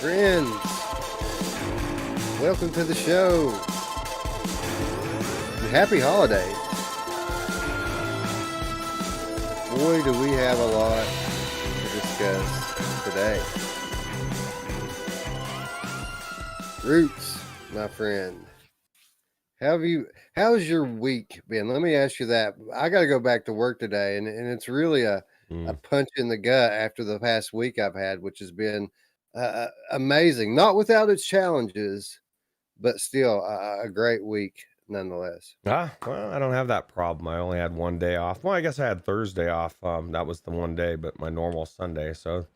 Friends, welcome to the show. Happy holidays. Boy, do we have a lot to discuss today. Ruuts, my friend, how's your week been? Let me ask you that. I got to go back to work today, and it's really a punch in the gut after the past week I've had, which has been amazing. Not without its challenges, but still a great week nonetheless. Well, I don't have that problem. I only had one day off. Well, I guess I had Thursday off. That was the one day, but my normal Sunday. So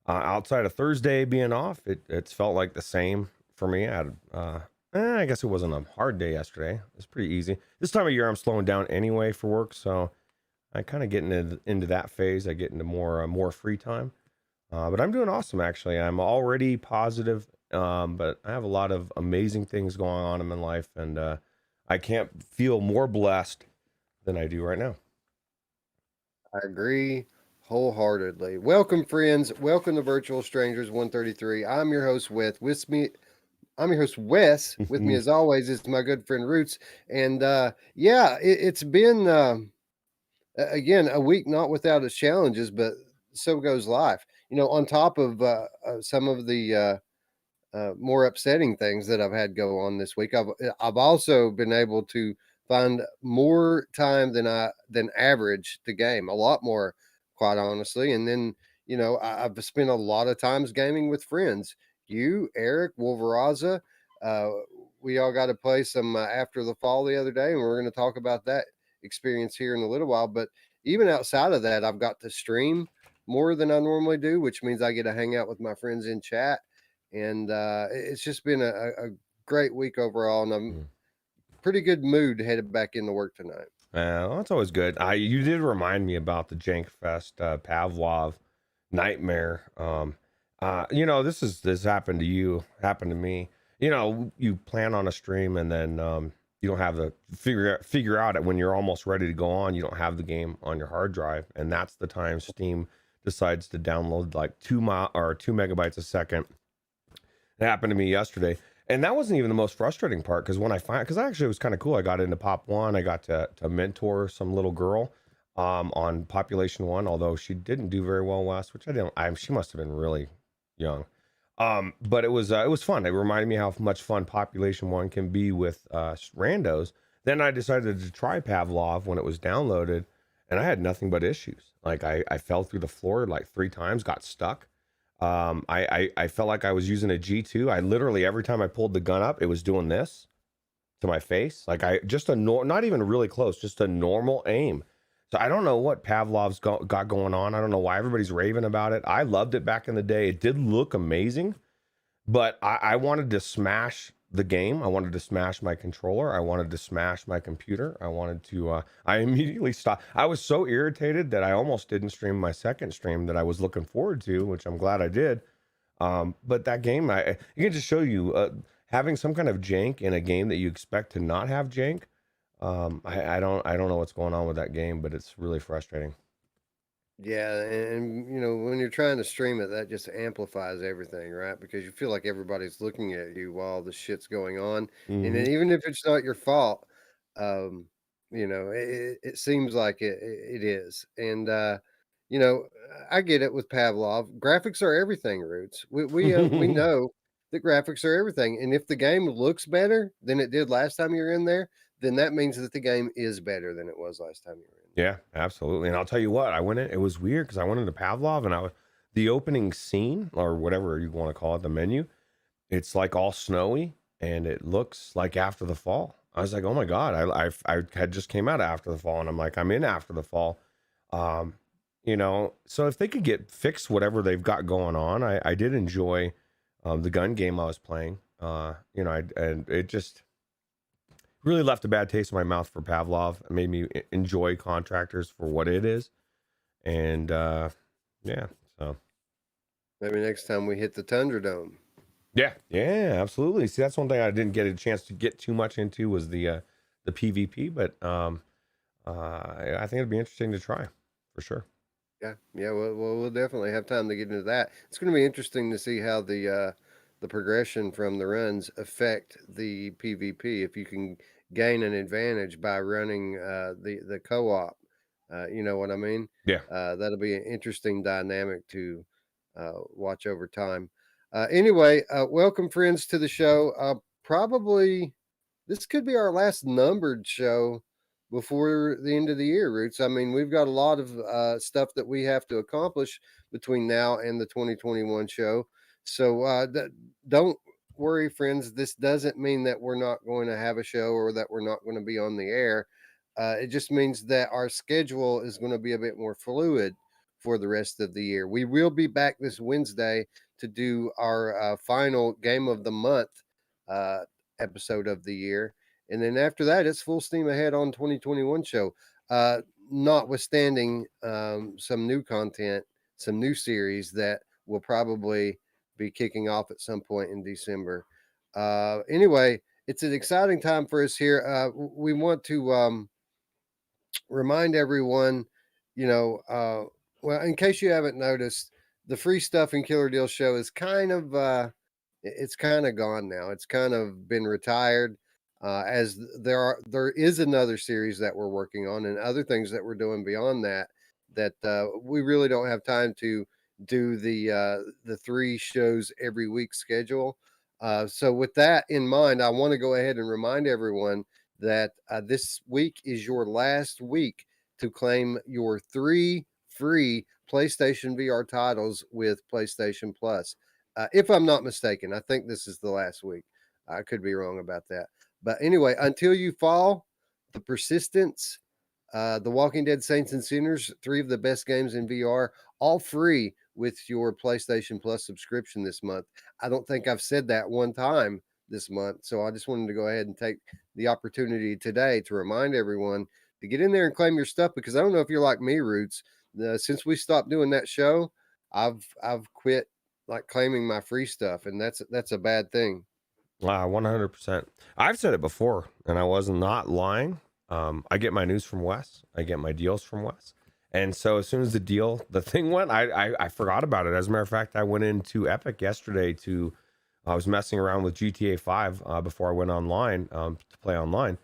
outside of Thursday being off, it's felt like the same for me. I guess it wasn't a hard day yesterday. It was pretty easy. This time of year, I'm slowing down anyway for work, so I kind of get into that phase. I get into more free time. But I'm doing awesome, actually. I'm already positive, but I have a lot of amazing things going on in my life, and I can't feel more blessed than I do right now. I agree wholeheartedly. Welcome, friends. Welcome to Virtual Strangers 133. I'm your host, I'm your host, Wes. With me, as always, is my good friend Ruuts. And it's been again a week not without its challenges, but so goes life. You know, on top of some of the more upsetting things that I've had go on this week, I've also been able to find more time than average to game, a lot more, quite honestly. And then I've spent a lot of times gaming with friends. You, Eric, Wolveraza, we all got to play some After the Fall the other day, and we're going to talk about that experience here in a little while. But even outside of that, I've got to stream more than I normally do, which means I get to hang out with my friends in chat. And it's just been a great week overall, and I'm pretty good mood headed back into work tonight. Well, that's always good. You did remind me about the Jank Fest Pavlov nightmare. This happened to you, happened to me. You know, you plan on a stream and then you don't have the figure out it when you're almost ready to go on. You don't have the game on your hard drive, and that's the time Steam decides to download like 2 megabytes a second. It happened to me yesterday, and that wasn't even the most frustrating part, because because actually it was kind of cool. I got into Pop 1. I got to mentor some little girl on Population 1, although she didn't do very well last, which she must have been really young. But it was fun. It reminded me how much fun Population 1 can be with randos. Then I decided to try Pavlov when it was downloaded, and I had nothing but issues. Like I fell through the floor like 3 times, got stuck. I felt like I was using a G2. I literally, every time I pulled the gun up, it was doing this to my face. Like not even really close, just a normal aim. So I don't know what Pavlov's got going on. I don't know why everybody's raving about it. I loved it back in the day. It did look amazing, but I wanted to smash the game. I wanted to smash my controller. I wanted to smash my computer. I immediately stopped. I was so irritated that I almost didn't stream my second stream that I was looking forward to, which I'm glad I did. But that game, it can just show you having some kind of jank in a game that you expect to not have jank. I don't know what's going on with that game, but it's really frustrating. Yeah, and when you're trying to stream it, that just amplifies everything, right? Because you feel like everybody's looking at you while the shit's going on, and then even if it's not your fault, um, it seems like it is. And I get it with Pavlov. Graphics are everything, Roots. We know that graphics are everything, and if the game looks better than it did last time you were in there, then that means that the game is better than it was last time you were in. Yeah, absolutely. And I'll tell you what, it was weird because I went into Pavlov, and the opening scene, or whatever you want to call it, the menu, it's like all snowy and it looks like After the Fall. I was like, oh my God, I had just came out of After the Fall, and I'm like, I'm in After the Fall. So if they could fix whatever they've got going on, I did enjoy the gun game I was playing. And it just really left a bad taste in my mouth for Pavlov. It made me enjoy Contractors for what it is. And so maybe next time we hit the Tundra Dome. Yeah, absolutely. See, that's one thing I didn't get a chance to get too much into was the PvP, but I think it'd be interesting to try for sure. Yeah. We'll definitely have time to get into that. It's going to be interesting to see how the the progression from the runs affect the PvP. If you can gain an advantage by running the co-op, you know what I mean? Yeah. That'll be an interesting dynamic to watch over time. Anyway, welcome friends to the show. Probably this could be our last numbered show before the end of the year, Roots. I mean, we've got a lot of stuff that we have to accomplish between now and the 2021 show. So don't worry, friends. This doesn't mean that we're not going to have a show or that we're not going to be on the air. It just means that our schedule is going to be a bit more fluid for the rest of the year. We will be back this Wednesday to do our final game of the month uh, episode of the year. And then after that, it's full steam ahead on 2021 show. Notwithstanding some new content, some new series that will probably be kicking off at some point in December. Anyway, it's an exciting time for us here. We want to remind everyone, well, in case you haven't noticed, the free stuff in Killer Deal show is kind of it's kind of gone now. It's kind of been retired. As there is another series that we're working on and other things that we're doing beyond that we really don't have time to do the 3 shows every week schedule. So with that in mind, I want to go ahead and remind everyone that this week is your last week to claim your 3 free PlayStation VR titles with PlayStation Plus. If I'm not mistaken, I think this is the last week. I could be wrong about that. But anyway, Until You Fall, The Persistence, The Walking Dead Saints and Sinners, 3 of the best games in VR, all free with your PlayStation Plus subscription this month. I don't think I've said that one time this month. So I just wanted to go ahead and take the opportunity today to remind everyone to get in there and claim your stuff, because I don't know if you're like me, Roots. Since we stopped doing that show, I've quit like claiming my free stuff, and that's a bad thing. 100%. I've said it before, and I was not lying. I get my news from Wes. I get my deals from Wes. And so as soon as the thing went, I forgot about it. As a matter of fact, I went into Epic yesterday I was messing around with GTA 5 before I went online to play online.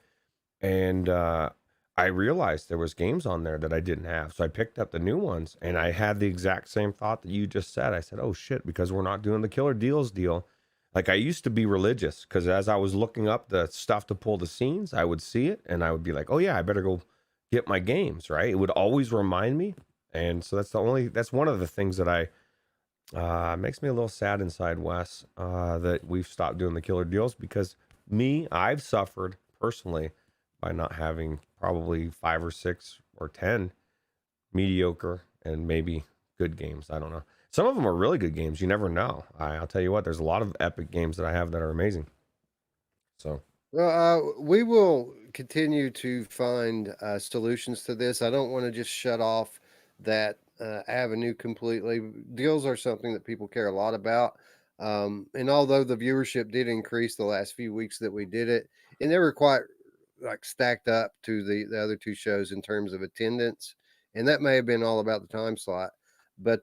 And I realized there was games on there that I didn't have. So I picked up the new ones, and I had the exact same thought that you just said. I said, oh shit, because we're not doing the Killer Deals deal. Like, I used to be religious, because as I was looking up the stuff to pull the scenes, I would see it and I would be like, oh yeah, I better go get my games, right? It would always remind me. And so that's one of the things that makes me a little sad inside, Wes, that we've stopped doing the Killer Deals, because I've suffered personally by not having probably 5 or 6 or 10 mediocre and maybe good games. I don't know. Some of them are really good games. You never know. I'll tell you what, there's a lot of epic games that I have that are amazing. So, well, we will continue to find solutions to this. I don't want to just shut off that avenue completely. Deals are something that people care a lot about. And although the viewership did increase the last few weeks that we did it, and they were quite like stacked up to the other 2 shows in terms of attendance, and that may have been all about the time slot. But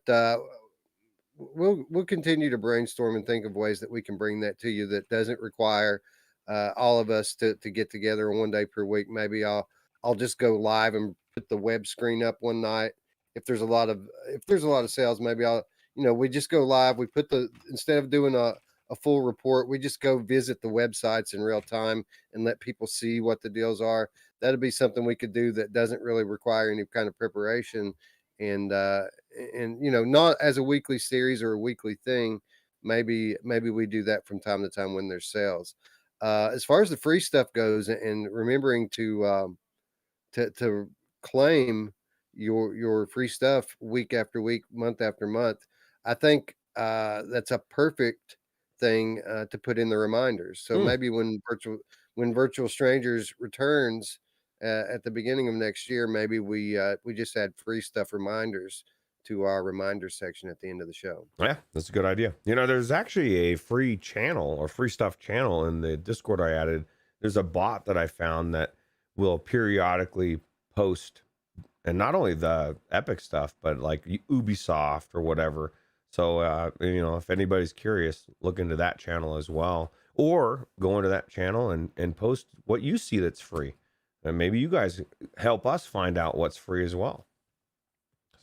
we'll continue to brainstorm and think of ways that we can bring that to you that doesn't require all of us to get together 1 day per week. Maybe I'll just go live and put the web screen up one night. If there's a lot of sales, maybe we just go live. We put instead of doing a full report, we just go visit the websites in real time and let people see what the deals are. That'd be something we could do that doesn't really require any kind of preparation, and not as a weekly series or a weekly thing. Maybe we do that from time to time when there's sales. As far as the free stuff goes, and remembering to claim your free stuff week after week, month after month, I think that's a perfect thing to put in the reminders. So maybe when Virtual Strangers returns at the beginning of next year, maybe we just add free stuff reminders to our reminder section at the end of the show. yeah, that's a good idea. There's actually a free channel or free stuff channel in the Discord I added. There's a bot that I found that will periodically post, and not only the Epic stuff, but like Ubisoft or whatever. So, if anybody's curious, look into that channel as well, or go into that channel and post what you see that's free, and maybe you guys help us find out what's free as well.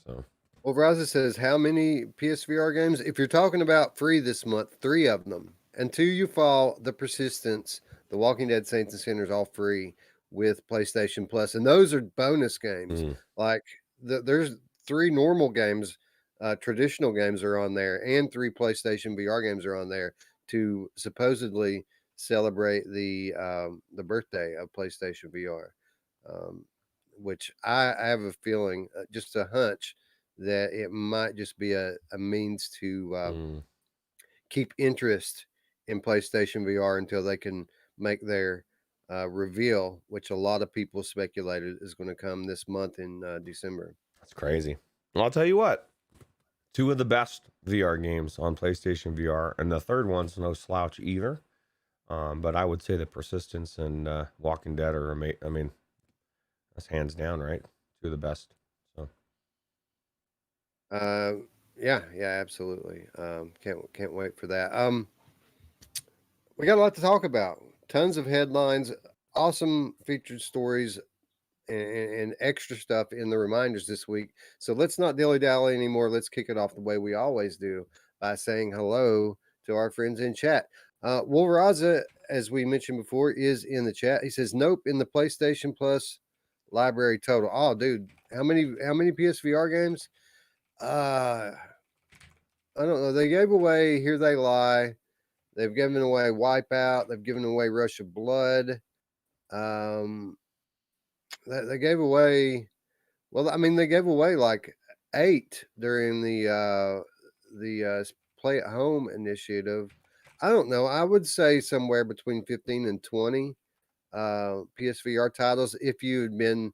So, Well, Raza says, how many PSVR games? If you're talking about free this month, 3 of them. Until You Fall, The Persistence, The Walking Dead, Saints and Sinners, all free with PlayStation Plus, and those are bonus games. Like there's 3 normal games, traditional games are on there, and 3 PlayStation VR games are on there to supposedly celebrate the birthday of PlayStation VR. Um, which I have a feeling, just a hunch, that it might just be a means to keep interest in PlayStation VR until they can make their reveal, which a lot of people speculated is going to come this month in December. that's crazy. Well, I'll tell you what, 2 of the best VR games on PlayStation VR, and the third one's no slouch either. But I would say the Persistence and Walking Dead are I mean, that's hands down, right? 2 of the best. So, Yeah, absolutely. Can't wait for that. We got a lot to talk about. Tons of headlines, awesome featured stories, and extra stuff in the reminders this week. So let's not dilly dally anymore. Let's kick it off the way we always do by saying hello to our friends in chat. Wolveraza, as we mentioned before, is in the chat. He says, "Nope, in the PlayStation Plus library total." Oh, dude, how many PSVR games? I don't know. They gave away Here They Lie. They've given away Wipeout. They've given away Rush of Blood. They gave away. Well, I mean, they gave away like 8 during the Play at Home initiative. I don't know. I would say somewhere between 15 and 20 PSVR titles if you had been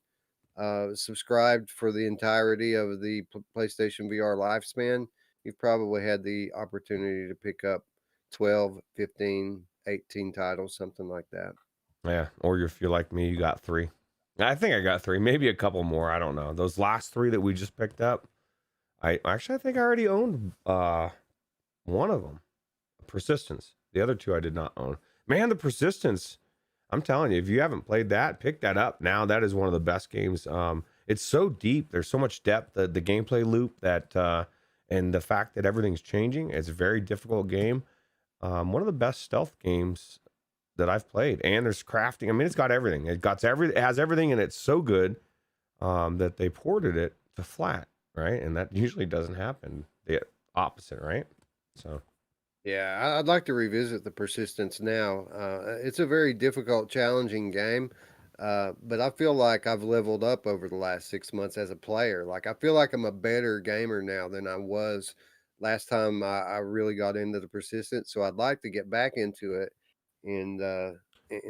subscribed for the entirety of the PlayStation VR lifespan. You've probably had the opportunity to pick up 12, 15, 18 titles, something like that. yeah. Or if you're like me, you got 3. I think I got 3, maybe a couple more. I don't know. Those last 3 that we just picked up, I think I already owned one of them, Persistence. The other 2 I did not own. Man, the Persistence, I'm telling you, if you haven't played that, pick that up now. That is one of the best games. It's so deep. There's so much depth. The gameplay loop that and the fact that everything's changing. It's a very difficult game. One of the best stealth games that I've played. And there's crafting. I mean, it's got everything. It has everything, and it's so good that they ported it to flat, right? And that usually doesn't happen. The opposite, right? So. Yeah, I'd like to revisit the Persistence now. It's a very difficult, challenging game, but I feel like I've leveled up over the last 6 months as a player. Like, I feel like I'm a better gamer now than I was last time I really got into the Persistence. So I'd like to get back into it and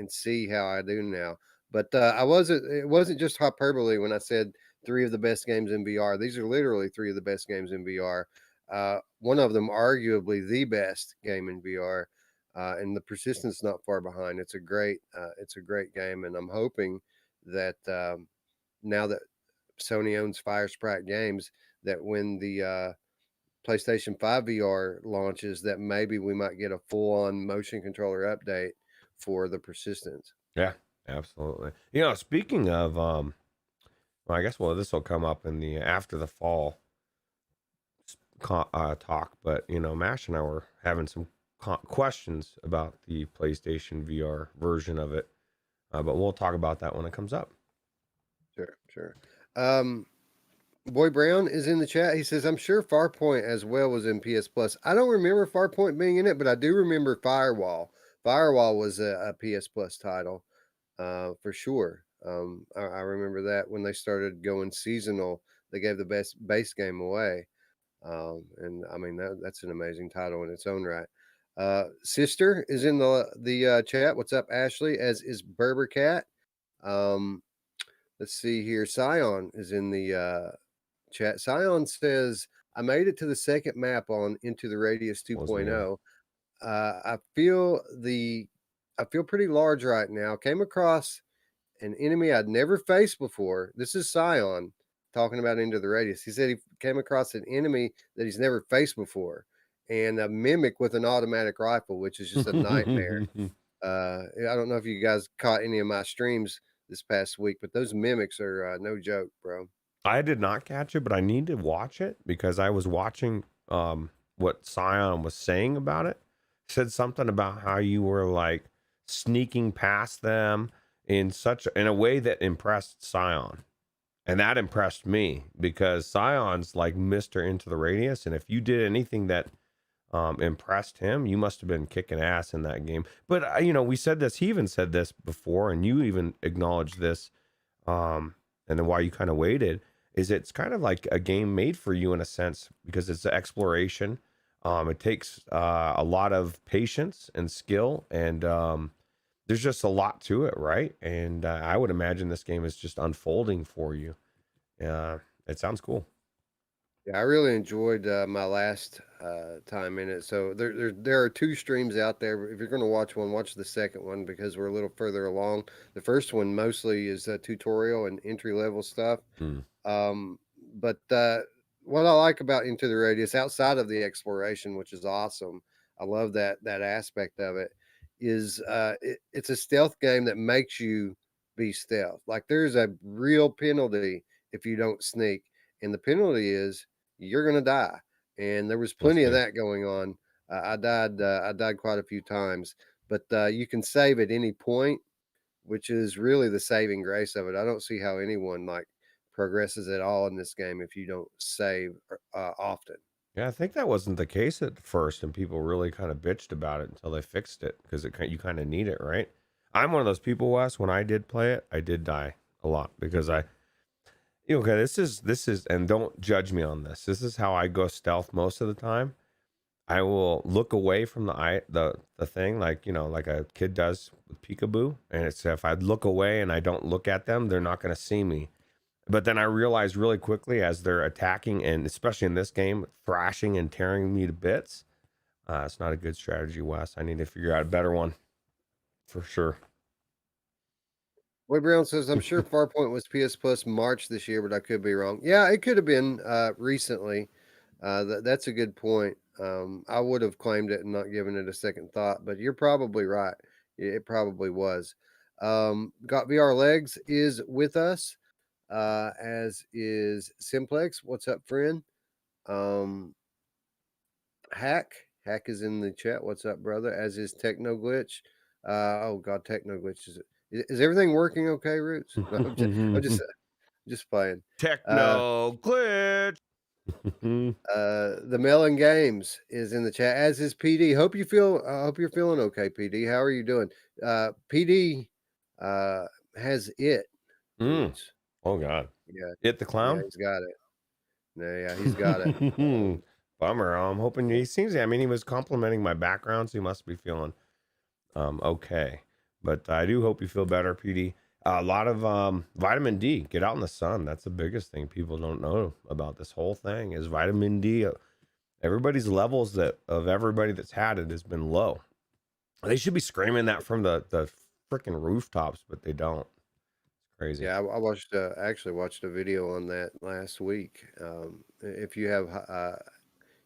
see how I do now. But I wasn't. It wasn't just hyperbole when I said 3 of the best games in VR. These are literally 3 of the best games in VR. One of them arguably the best game in VR, and the Persistence not far behind. It's a great game, and I'm hoping that now that Sony owns Fire Sprite Games, that when the PlayStation 5 VR launches, that maybe we might get a full-on motion controller update for the Persistence. Yeah, absolutely. Speaking of, well, I guess this will come up in the after the fall talk, but Mash and I were having some questions about the PlayStation VR version of it, but we'll talk about that when it comes up. Sure. Boy Brown is in the chat. He says, "I'm sure Farpoint as well was in PS Plus." I don't remember Farpoint being in it, but I do remember Firewall. Firewall was a PS Plus title, for sure. I remember that when they started going seasonal, they gave the best base game away. And I mean, that's an amazing title in its own right. Sister is in the chat. What's up, Ashley? As is Berber Cat. Let's see here. Scion is in the chat. Scion says, "I made it to the second map on Into the Radius 2.0. I feel pretty large right now. Came across an enemy I'd never faced before. This is Scion. talking about Into the Radius. He said he came across an enemy that he's never faced before, and a mimic with an automatic rifle, which is just a nightmare. I don't know if you guys caught any of my streams this past week, but those mimics are no joke, bro. I did not catch it, but I need to watch it because I was watching what Scion was saying about it. Said something about how you were like sneaking past them in a way that impressed Scion. And that impressed me because Scion's like Mr. Into the Radius. And if you did anything that impressed him, you must have been kicking ass in that game. But, we said this, he even said this before, and you even acknowledged this. And then why you kind of waited is it's kind of like a game made for you in a sense because it's an exploration. It takes a lot of patience and skill, and there's just a lot to it, right? And I would imagine this game is just unfolding for you. It sounds cool. Yeah, I really enjoyed my last time in it. So there are two streams out there. If you're going to watch one, watch the second one because we're a little further along. The first one mostly is tutorial and entry level stuff. Mm. But what I like about Into the Radius, outside of the exploration, which is awesome, I love that aspect of it. Is it's a stealth game that makes you be stealth. Like there's a real penalty if you don't sneak, and the penalty is you're gonna die. And there was Let's plenty of see. that going on. I died. I died quite a few times, but you can save at any point, which is really the saving grace of it. I don't see how anyone like progresses at all in this game if you don't save often. Yeah, I think that wasn't the case at first, and people really kind of bitched about it until they fixed it because you kind of need it, right? I'm one of those people, Wes. When I did play it, I did die a lot because okay, this is, and don't judge me on this. This is how I go stealth most of the time. I will look away from the thing like like a kid does with peekaboo, and it's if I look away and I don't look at them, they're not going to see me. But then I realized really quickly as they're attacking, and especially in this game, thrashing and tearing me to bits, it's not a good strategy, Wes. I need to figure out a better one for sure. Boy Brown says, I'm sure Farpoint was PS Plus March this year, but I could be wrong. Yeah, it could have been recently. That's a good point. I would have claimed it and not given it a second thought, but you're probably right. It probably was. Got VR Legs is with us, as is Simplex. What's up, friend? Um, Hack is in the chat. What's up, brother? As is Techno Glitch. Oh God, Techno Glitch is everything working okay, Roots? No, I'm just playing. Techno glitch. The Melon Games is in the chat, as is PD. Hope you're feeling okay, PD. How are you doing? PD has it. Roots. Oh God. Yeah, It the yeah, clown? he's got it. No, yeah, he's got it. Bummer. I'm hoping he seems. I mean, he was complimenting my background, so he must be feeling okay. But I do hope you feel better, PD. A lot of vitamin D. Get out in the sun. That's the biggest thing people don't know about this whole thing is vitamin D. Everybody's levels of everybody that's had it has been low. They should be screaming that from the freaking rooftops, but they don't. It's crazy. Yeah, I watched actually watched a video on that last week. If you have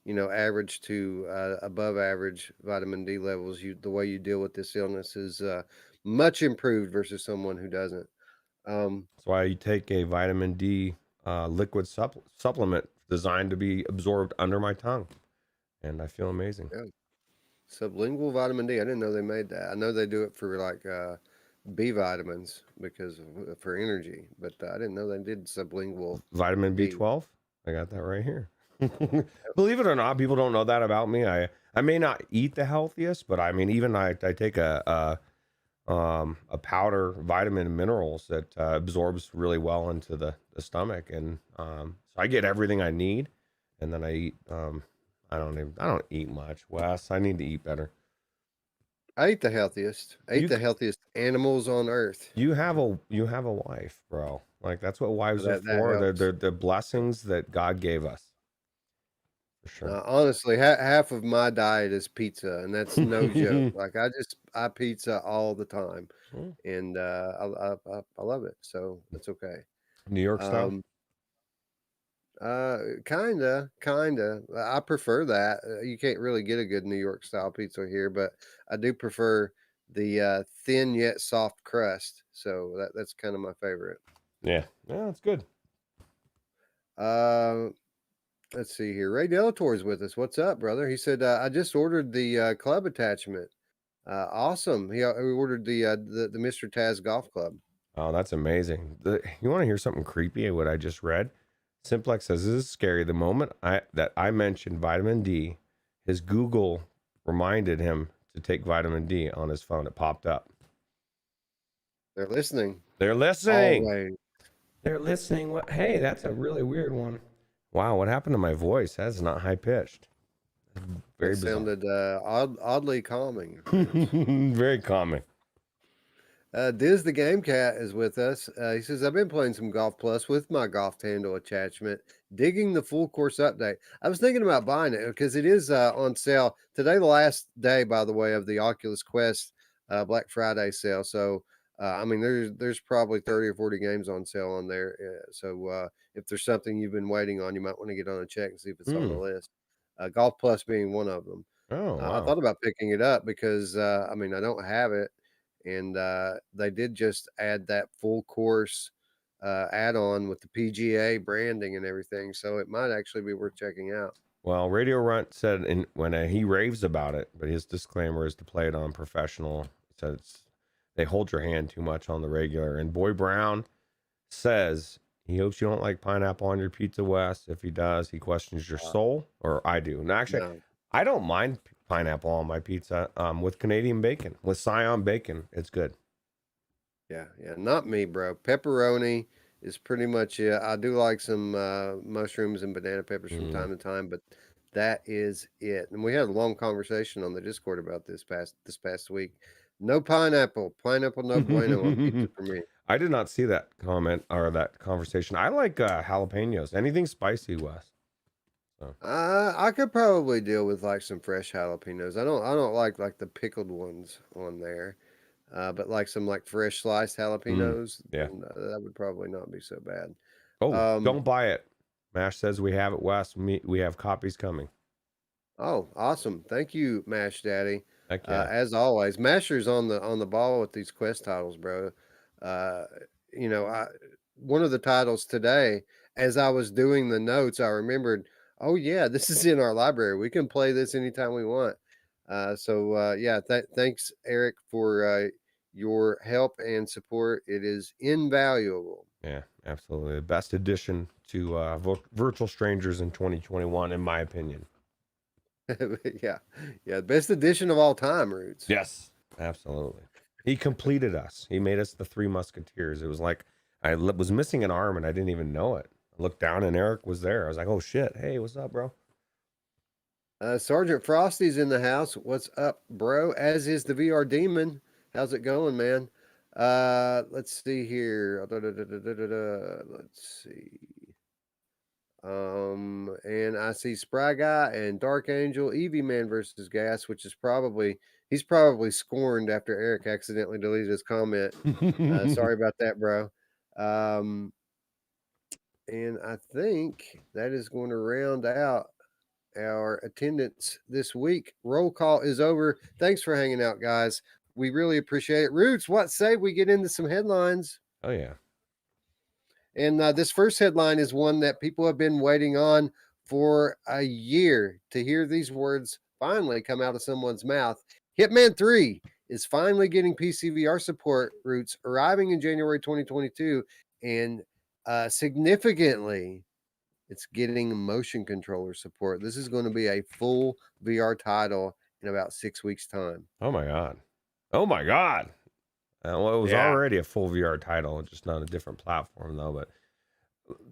average to above average vitamin D levels, the way you deal with this illness is much improved versus someone who doesn't. That's why you take a vitamin D liquid supplement designed to be absorbed under my tongue, and I feel amazing. Yeah, sublingual vitamin D. I didn't know they made that. I know they do it for like B vitamins because for energy, but I didn't know they did sublingual Vitamin D. B12. I got that right here. Believe it or not, people don't know that about me. I may not eat the healthiest, but I mean, even I take a powder vitamin and minerals that absorbs really well into the stomach, and so I get everything I need, and then I eat. I don't eat much, Wes. I need to eat better. I eat the healthiest. I eat the healthiest animals on earth. You have a wife, bro. Like that's what wives are That for. helps. They're the blessings that God gave us. For sure. Honestly, half of my diet is pizza, and that's no joke. Like I pizza all the time, and I love it. So that's okay. New York style. Kinda. I prefer that. You can't really get a good New York style pizza here, but I do prefer the thin yet soft crust. So that's kind of my favorite. Yeah, yeah, that's good. Uh, let's see here. Ray Delator's with us. What's up, brother? He said I just ordered the club attachment. Awesome. He ordered the Mr. Taz Golf Club. Oh, that's amazing. You want to hear something creepy? What I just read. Simplex says this is scary. The moment I mentioned vitamin D, his Google reminded him to take vitamin D on his phone. It popped up. They're listening. They're listening. Always. They're listening. What? Hey, that's a really weird one. Wow, what happened to my voice? That's not high pitched. Very It sounded oddly calming. very calming. Diz the Game Cat is with us. He says, I've been playing some Golf Plus with my golf handle attachment, digging the full course update. I was thinking about buying it because it is on sale today, the last day, by the way, of the Oculus Quest Black Friday sale. So, I mean, there's probably 30 or 40 games on sale on there. So, if there's something you've been waiting on, you might want to get on and check and see if it's on the list. Golf Plus being one of them. Oh, I wow. thought about picking it up because, I mean, I don't have it. And they did just add that full course add-on with the PGA branding and everything, so it might actually be worth checking out. Well, Radio Runt said when he raves about it, but his disclaimer is to play it on professional. He said they hold your hand too much on the regular. And Boy Brown says he hopes you don't like pineapple on your pizza, Wes. If he does, he questions your soul, or I do. And actually, No. I don't mind pineapple on my pizza with Canadian bacon, with Scion bacon. It's good. Yeah, not me, bro. Pepperoni is pretty much it. I do like some mushrooms and banana peppers from time to time, but that is it. And we had a long conversation on the Discord about this past week. No pineapple, no bueno on pizza for me. I did not see that comment or that conversation. I like jalapenos. Anything spicy, Wes. So. I could probably deal with like some fresh jalapenos. I don't like the pickled ones on there. But like some like fresh sliced jalapenos, yeah, that would probably not be so bad. Oh, don't buy it. Mash says we have it, Wes. We have copies coming. Oh, awesome! Thank you, Mash Daddy. Heck yeah. As always, Masher's on the ball with these quest titles, bro. You know, one of the titles today, as I was doing the notes, I remembered, oh yeah, this is in our library. We can play this anytime we want. Yeah, thanks, Eric, for your help and support. It is invaluable. Yeah, absolutely. The best addition to Virtual Strangers in 2021, in my opinion. Yeah, best edition of all time, Ruuts. Yes, absolutely. He completed us. He made us the Three Musketeers. It was like I was missing an arm and I didn't even know it. I looked down and Eric was there. I was like, oh shit. Hey, what's up, bro? Sergeant Frosty's in the house. What's up, bro? As is the VR Demon. How's it going, man? Let's see here. Let's see. And I see Spry Guy and Dark Angel, Eevee Man versus Gas, which is he's probably scorned after Eric accidentally deleted his comment. Sorry about that, bro. And I think that is going to round out our attendance this week. Roll call is over. Thanks for hanging out, guys. We really appreciate it. Ruuts, what say we get into some headlines? Oh, yeah. And this first headline is one that people have been waiting on for a year to hear these words finally come out of someone's mouth. Hitman 3 is finally getting PC VR support, Ruuts, arriving in January 2022. And significantly, it's getting motion controller support. This is going to be a full VR title in about 6 weeks' time. Oh my god. Oh my god. Well, it was already a full VR title, just not a different platform though. But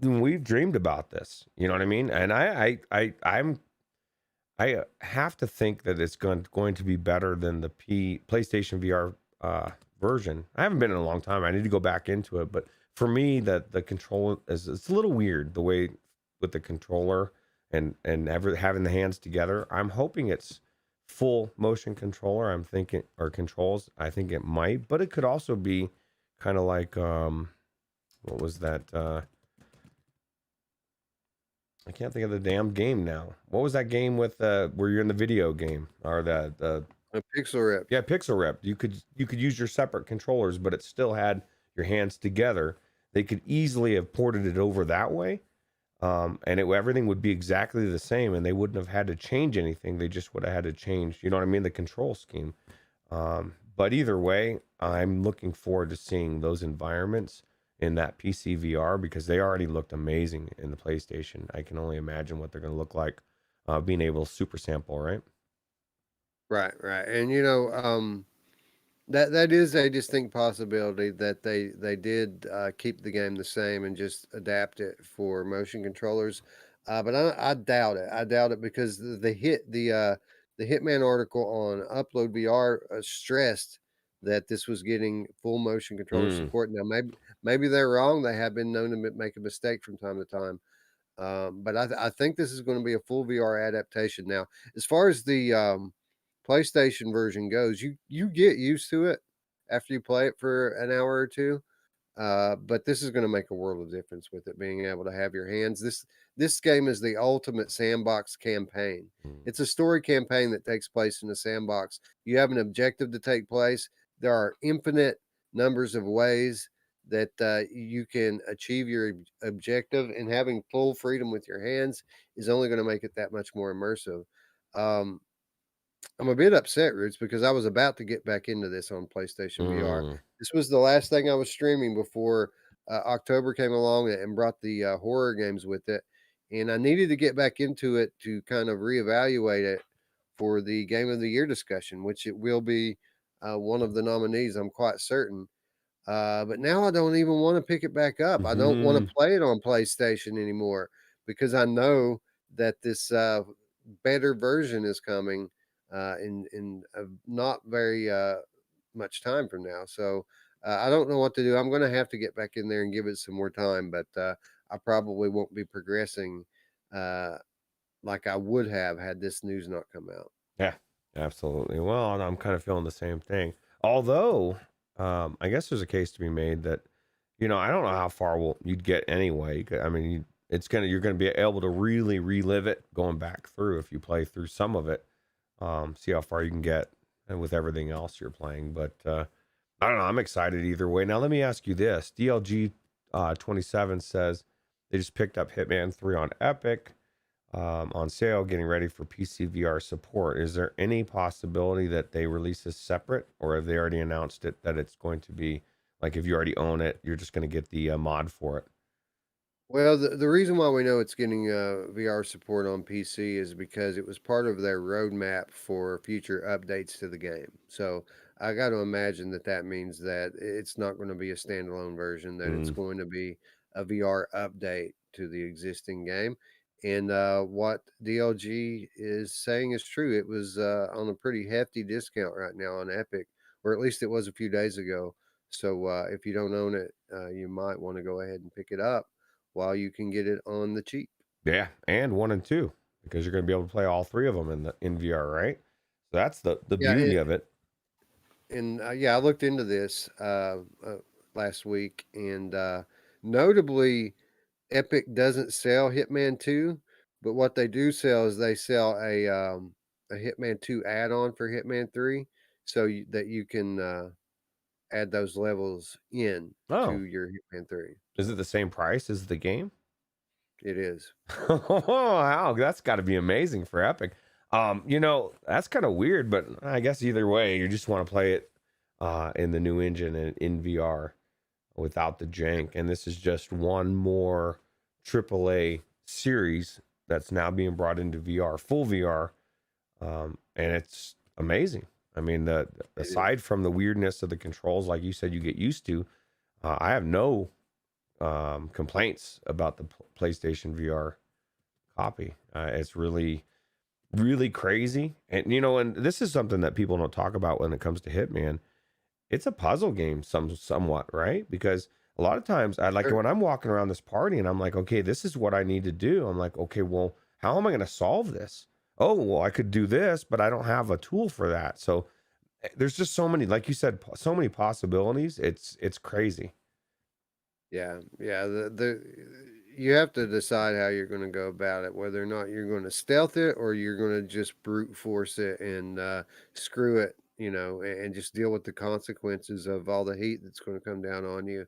we've dreamed about this. You know what I mean? And I have to think that it's going to be better than the PlayStation VR version. I haven't been in a long time. I need to go back into it. But for me, that the control it's a little weird the way with the controller and having the hands together. I'm hoping it's full motion controller. I'm thinking, or controls. I think it might, but it could also be kind of like what was that? I can't think of the damn game now. What was that game with where you're in the video game or the A pixel ripped. yeah, Pixel Rep. You could use your separate controllers, but it still had your hands together. They could easily have ported it over that way, and everything would be exactly the same, and they wouldn't have had to change anything. They just would have had to change, you know what I mean, the control scheme. But either way, I'm looking forward to seeing those environments in that PC VR because they already looked amazing in the PlayStation. I can only imagine what they're going to look like being able to super sample, right? Right, right. And that is a distinct possibility that they did keep the game the same and just adapt it for motion controllers. But I doubt it. I doubt it because the Hitman article on Upload VR stressed that this was getting full motion controller Mm. support. Now maybe they're wrong. They have been known to make a mistake from time to time. But I think this is going to be a full VR adaptation. Now, as far as the PlayStation version goes, you get used to it after you play it for an hour or two. But this is going to make a world of difference with it being able to have your hands. This game is the ultimate sandbox campaign. Mm. It's a story campaign that takes place in a sandbox. You have an objective to take place. There are infinite numbers of ways that you can achieve your objective, and having full freedom with your hands is only going to make it that much more immersive. Um, I'm a bit upset, Roots, because I was about to get back into this on PlayStation VR. Mm. This was the last thing I was streaming before October came along and brought the horror games with it. And I needed to get back into it to kind of reevaluate it for the Game of the Year discussion, which it will be one of the nominees, I'm quite certain. But now I don't even want to pick it back up. I don't want to Mhm. play it on PlayStation anymore because I know that this better version is coming in not very much time from now. So I don't know what to do. I'm going to have to get back in there and give it some more time, but I probably won't be progressing uh, like I would have had this news not come out. Yeah, absolutely. Well, and I'm kind of feeling the same thing. Although, I guess there's a case to be made that, I don't know how far you'd get anyway. I mean, you're gonna be able to really relive it going back through if you play through some of it. See how far you can get and with everything else you're playing. But I don't know. I'm excited either way. Now let me ask you this: DLG 27 says they just picked up Hitman 3 on Epic on sale, getting ready for PC VR support. Is there any possibility that they release this separate, or have they already announced it that it's going to be like if you already own it, you're just going to get the mod for it? Well, the reason why we know it's getting VR support on PC is because it was part of their roadmap for future updates to the game. So I got to imagine that that means that it's not going to be a standalone version, that it's Mm, going to be a VR update to the existing game. And what DLG is saying is true. It was on a pretty hefty discount right now on Epic, or at least it was a few days ago. So if you don't own it, you might want to go ahead and pick it up while you can get it on the cheap. yeah, and 1 and 2 because you're going to be able to play all three of them in VR, right? So that's the Yeah, beauty of it. and yeah, I looked into this last week, and notably, Epic doesn't sell Hitman 2, but what they do sell is they sell a Hitman 2 add-on for Hitman 3, so that you can add those levels in Oh, to your Hitman 3. is it So the same price as the game? it is. Wow, that's got to be amazing for Epic. That's kind of weird, but I guess either way, you just want to play it in the new engine and in VR without the jank. And this is just one more AAA series that's now being brought into VR, full VR, and it's amazing. I mean, the It is. aside from the weirdness of the controls, like you said, you get used to. I have no complaints about the PlayStation VR copy. It's really, really crazy. And this is something that people don't talk about when it comes to Hitman. It's a puzzle game, somewhat, right? Because a lot of times, I like Sure. when I'm walking around this party and I'm like, okay, this is what I need to do. I'm like, okay, well, how am I going to solve this? Oh, well, I could do this, but I don't have a tool for that. So there's just so many, like you said, so many possibilities. It's crazy. Yeah, yeah. The you have to decide how you're going to go about it, whether or not you're going to stealth it or you're going to just brute force it and screw it, and just deal with the consequences of all the heat that's going to come down on you,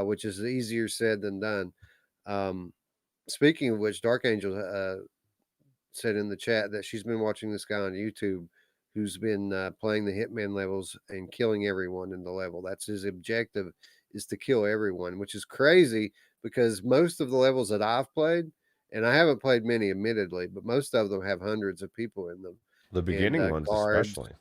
which is easier said than done. Um, Speaking of which, Dark Angel said in the chat that she's been watching this guy on YouTube who's been playing the Hitman levels and killing everyone in the level. That's his objective, is to kill everyone, which is crazy because most of the levels that I've played, and I haven't played many, admittedly, but most of them have hundreds of people in them, The and beginning ones, guards, especially.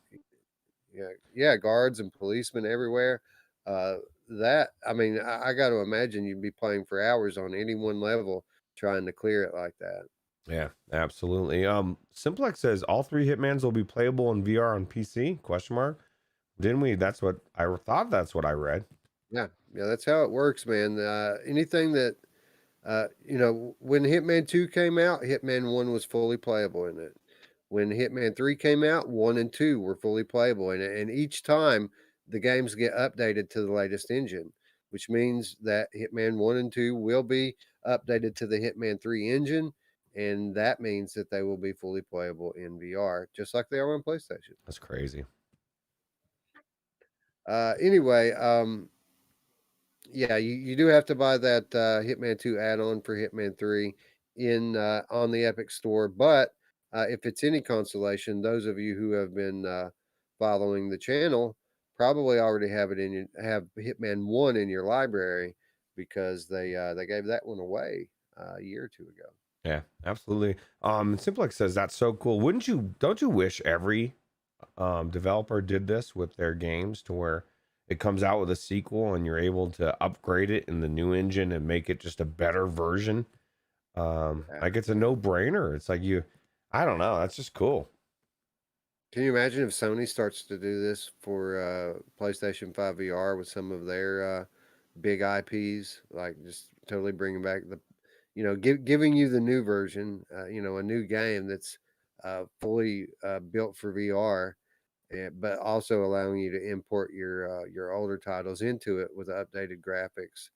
yeah, guards and policemen everywhere. Uh, that I mean, I got to imagine you'd be playing for hours on any one level trying to clear it like that. Yeah, absolutely. Simplex says all three Hitmans will be playable in VR on PC? Question mark. Didn't we? That's what I thought. That's what I read. Yeah, yeah, that's how it works, man. Anything that when Hitman 2 came out, Hitman 1 was fully playable in it. When Hitman 3 came out, 1 and 2 were fully playable in it. And each time the games get updated to the latest engine, which means that Hitman 1 and 2 will be updated to the Hitman 3 engine. And that means that they will be fully playable in VR, just like they are on PlayStation. That's crazy. Anyway, yeah, you do have to buy that Hitman 2 add-on for Hitman 3 in on the Epic Store, but if it's any consolation, those of you who have been following the channel probably already have it in have Hitman 1 in your library because they gave that one away a year or two ago. Yeah, absolutely. Simplex says that's so cool. Don't you wish every developer did this with their games to where it comes out with a sequel and you're able to upgrade it in the new engine and make it just a better version? Like it's a no-brainer. It's like I don't know, that's just cool. Can you imagine if Sony starts to do this for PlayStation 5 VR with some of their big IPs, like just totally bringing back giving you the new version, a new game that's fully built for VR, but also allowing you to import your older titles into it with updated graphics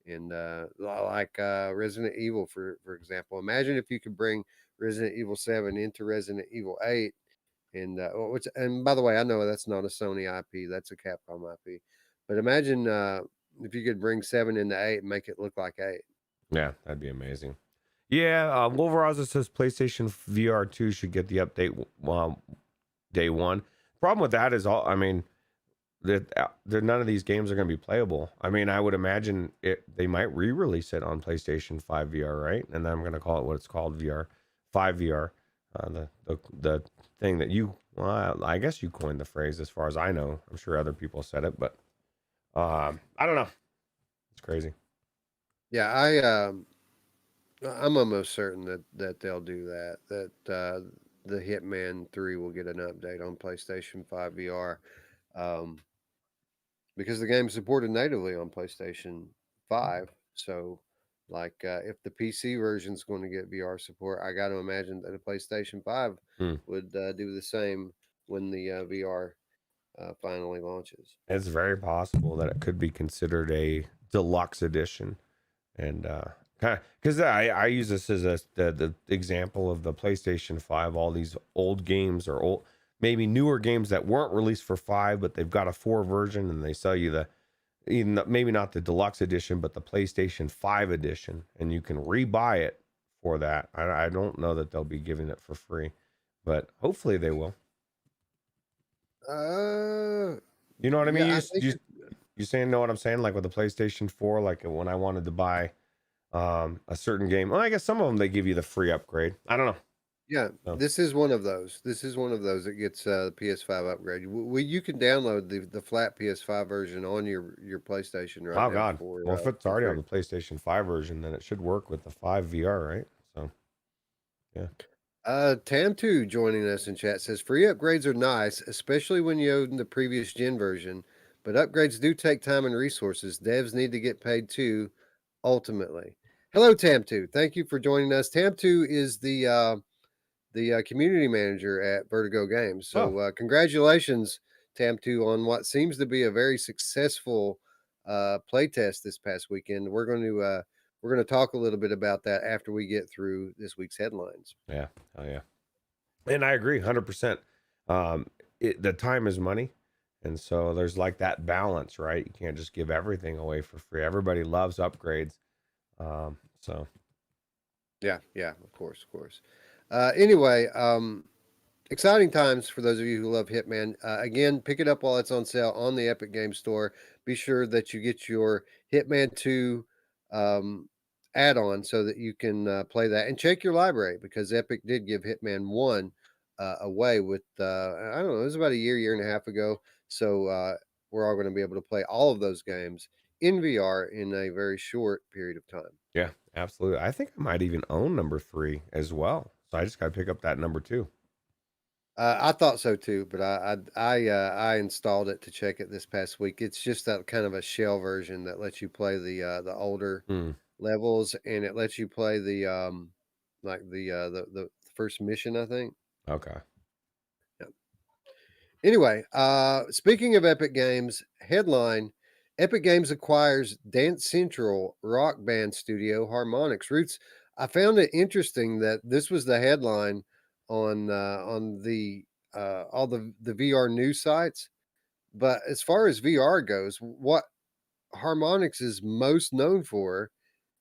and like Resident Evil, for example. Imagine if you could bring Resident Evil 7 into Resident Evil 8. And by the way, I know that's not a Sony IP, that's a Capcom IP. But imagine if you could bring 7 into 8 and make it look like 8. Yeah, that'd be amazing. Yeah, Wolveraza says PlayStation VR 2 should get the update day one. Problem with that is I mean, that none of these games are going to be playable. I mean, I would imagine they might re-release it on PlayStation 5 VR, right? And then I'm going to call it what it's called, VR 5 VR. The thing that I guess you coined the phrase, as far as I know. I'm sure other people said it, but I don't know. It's crazy. Yeah, I'm almost certain that they'll do that. That the Hitman 3 will get an update on PlayStation 5 VR, because the game's supported natively on PlayStation 5. So, like, if the PC version is going to get VR support, I got to imagine that a PlayStation 5 would do the same when the VR finally launches. It's very possible that it could be considered a deluxe edition, and kind of because I use this as the example of the PlayStation 5. All these old games or old, maybe newer games that weren't released for 5, but they've got a 4 version, and they sell you maybe not the deluxe edition, but the PlayStation 5 edition, and you can rebuy it for that. I don't know that they'll be giving it for free, but hopefully they will. You know what I mean? Yeah, You saying know what I'm saying? Like with the PlayStation 4, like when I wanted to buy a certain game. Well, I guess some of them they give you the free upgrade. I don't know. yeah, So, this is one of those. This is one of those that gets the PS5 upgrade. You can download the flat PS5 version on your PlayStation right oh now. God. Well, if it's already free. on the PlayStation 5 version, then it should work with the 5 VR, right? So, yeah. Tam2 joining us in chat says free upgrades are nice, especially when you own the previous gen version, but upgrades do take time and resources. Devs need to get paid too, ultimately. Hello, Tam2. Thank you for joining us. Tam2 is the community manager at Vertigo Games. So congratulations, Tam2, on what seems to be a very successful playtest this past weekend. We're going to we're going to talk a little bit about that after we get through this week's headlines. Yeah. Oh yeah. And I agree 100%. The time is money. And so there's like that balance, right? You can't just give everything away for free. Everybody loves upgrades. So Yeah, of course. Anyway, exciting times for those of you who love Hitman. Again, pick it up while it's on sale on the Epic Game Store. Be sure that you get your Hitman 2 um, add-on so that you can play that, and check your library, because Epic did give Hitman 1 away with I don't know, it was about a year and a half ago. So we're all going to be able to play all of those games in VR in a very short period of time. yeah, absolutely. I think I might even own number 3 as well. So I just got to pick up that number 2. I thought so too, but I installed it to check it this past week. It's just that kind of a shell version that lets you play the older Mm, levels, and it lets you play the like the first mission, I think. okay. Yeah. Anyway, speaking of Epic Games, headline: Epic Games acquires Dance Central rock band studio Harmonix. Roots. I found it interesting that this was the headline on the all the VR news sites. But as far as VR goes, what Harmonix is most known for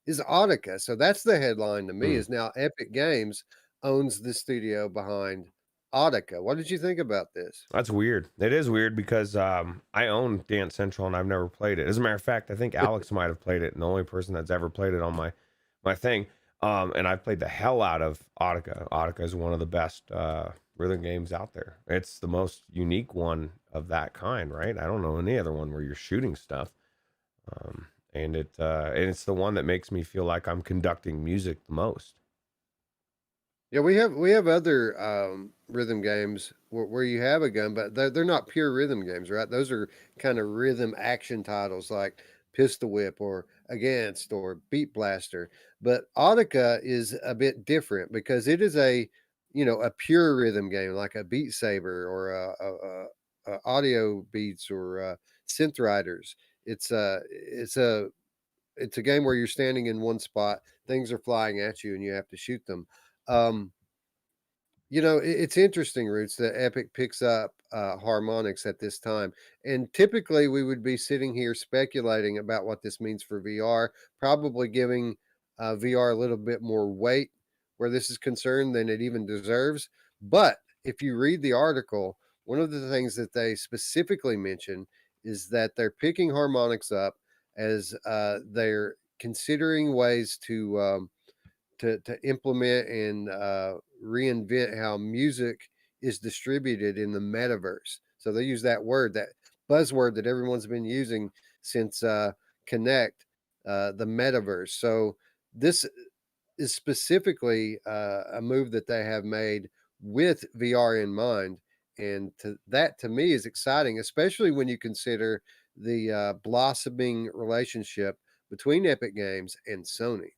is Audica. So that's the headline to me, Mm. is now Epic Games owns the studio behind Audica. What did you think about this? That's weird. It is weird because I own Dance Central and I've never played it. As a matter of fact, I think Alex might have played it, and the only person that's ever played it on my thing. And I've played the hell out of Audica. Audica is one of the best rhythm games out there. It's the most unique one of that kind, right? I don't know any other one where you're shooting stuff. And it's the one that makes me feel like I'm conducting music the most. Yeah, we have other rhythm games where you have a gun, but they're not pure rhythm games, right? Those are kind of rhythm action titles like Pistol Whip or Against or Beat Blaster. But Audica is a bit different because it is a pure rhythm game like a Beat Saber or a Audio Beats or Synth Riders. It's a game where you're standing in one spot, things are flying at you, and you have to shoot them. Um, it's interesting, Roots, that Epic picks up Harmonix at this time. And typically, we would be sitting here speculating about what this means for VR, probably giving VR a little bit more weight where this is concerned than it even deserves. But if you read the article, one of the things that they specifically mention is that they're picking Harmonix up as they're considering ways to implement and reinvent how music is distributed in the metaverse. So they use that word, that buzzword that everyone's been using since Connect, the metaverse. So this is specifically a move that they have made with VR in mind, and that to me is exciting, especially when you consider the blossoming relationship between Epic Games and Sony.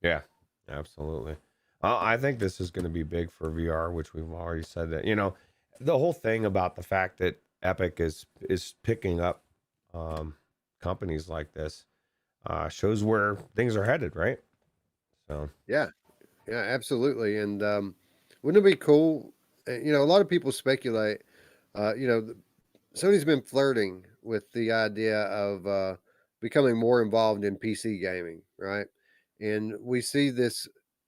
Yeah, absolutely. I think this is going to be big for VR, which we've already said that. The whole thing about the fact that Epic is picking up companies like this shows where things are headed, right? So Yeah, absolutely. And wouldn't it be cool? A lot of people speculate. Sony's been flirting with the idea of becoming more involved in PC gaming, right? And we see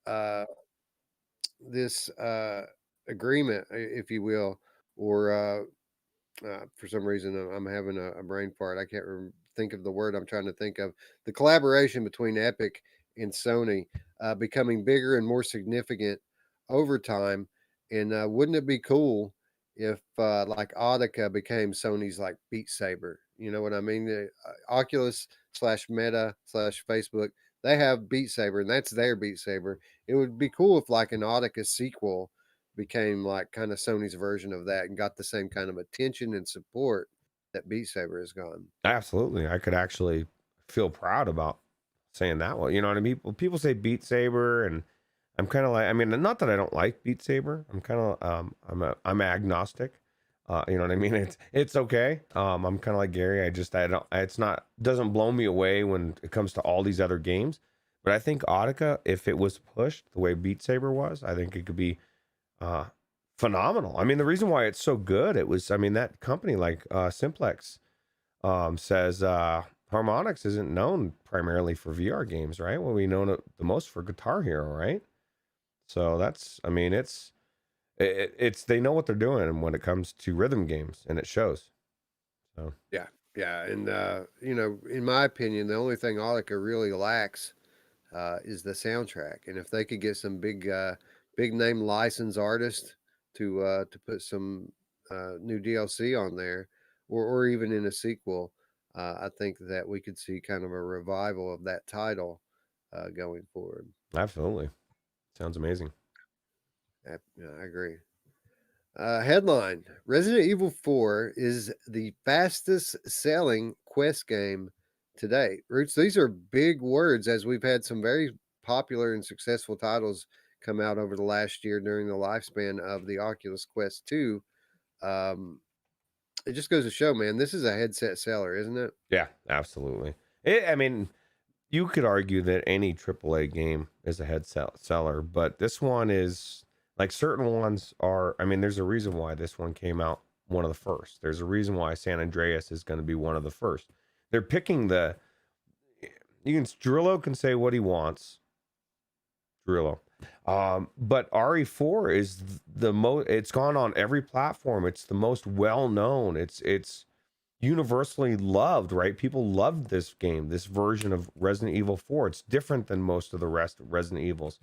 uh, this agreement, if you will, or for some reason I'm having a brain fart. I can't think of the word I'm trying to think of. The collaboration between Epic and Sony becoming bigger and more significant over time. And wouldn't it be cool if like Audica became Sony's like Beat Saber? You know what I mean? Oculus slash Meta slash Facebook, they have Beat Saber, and that's their Beat Saber. It would be cool if like an Audica sequel became like kind of Sony's version of that and got the same kind of attention and support that Beat Saber has gone. absolutely, I could actually feel proud about saying that one. You know what I mean? People say Beat Saber, and I'm kind of like, I mean, not that I don't like Beat Saber. I'm kind of I'm agnostic. You know what I mean? It's okay. I'm kind of like Gary. I don't. It's not, doesn't blow me away when it comes to all these other games. But I think Audica, if it was pushed the way Beat Saber was, I think it could be uh, phenomenal. I mean, the reason why it's so good, it was, I mean, that company like Simplex says Harmonix isn't known primarily for VR games, right? Well, we know it the most for Guitar Hero, right? So that's, I mean, it's they know what they're doing when it comes to rhythm games, and it shows. So Yeah, yeah, and in my opinion, the only thing Audica really lacks is the soundtrack. And if they could get some big name licensed artists to put some new DLC on there, or even in a sequel, I think that we could see kind of a revival of that title going forward. absolutely, sounds amazing. Yeah, I agree. Headline: Resident Evil 4 is the fastest selling Quest game to date. Roots, these are big words as we've had some very popular and successful titles come out over the last year during the lifespan of the Oculus Quest 2. Um, it just goes to show, man, this is a headset seller, isn't it? Yeah, absolutely. I mean, you could argue that any AAA game is a seller, but this one is like certain ones are. I mean, there's a reason why this one came out one of the first. There's a reason why San Andreas is going to be one of the first. They're picking the. You can Drillo can say what he wants. Drillo. But RE4 is the most. It's gone on every platform. It's the most well known. It's universally loved, right? People loved this game, this version of Resident Evil 4. It's different than most of the rest of Resident Evils.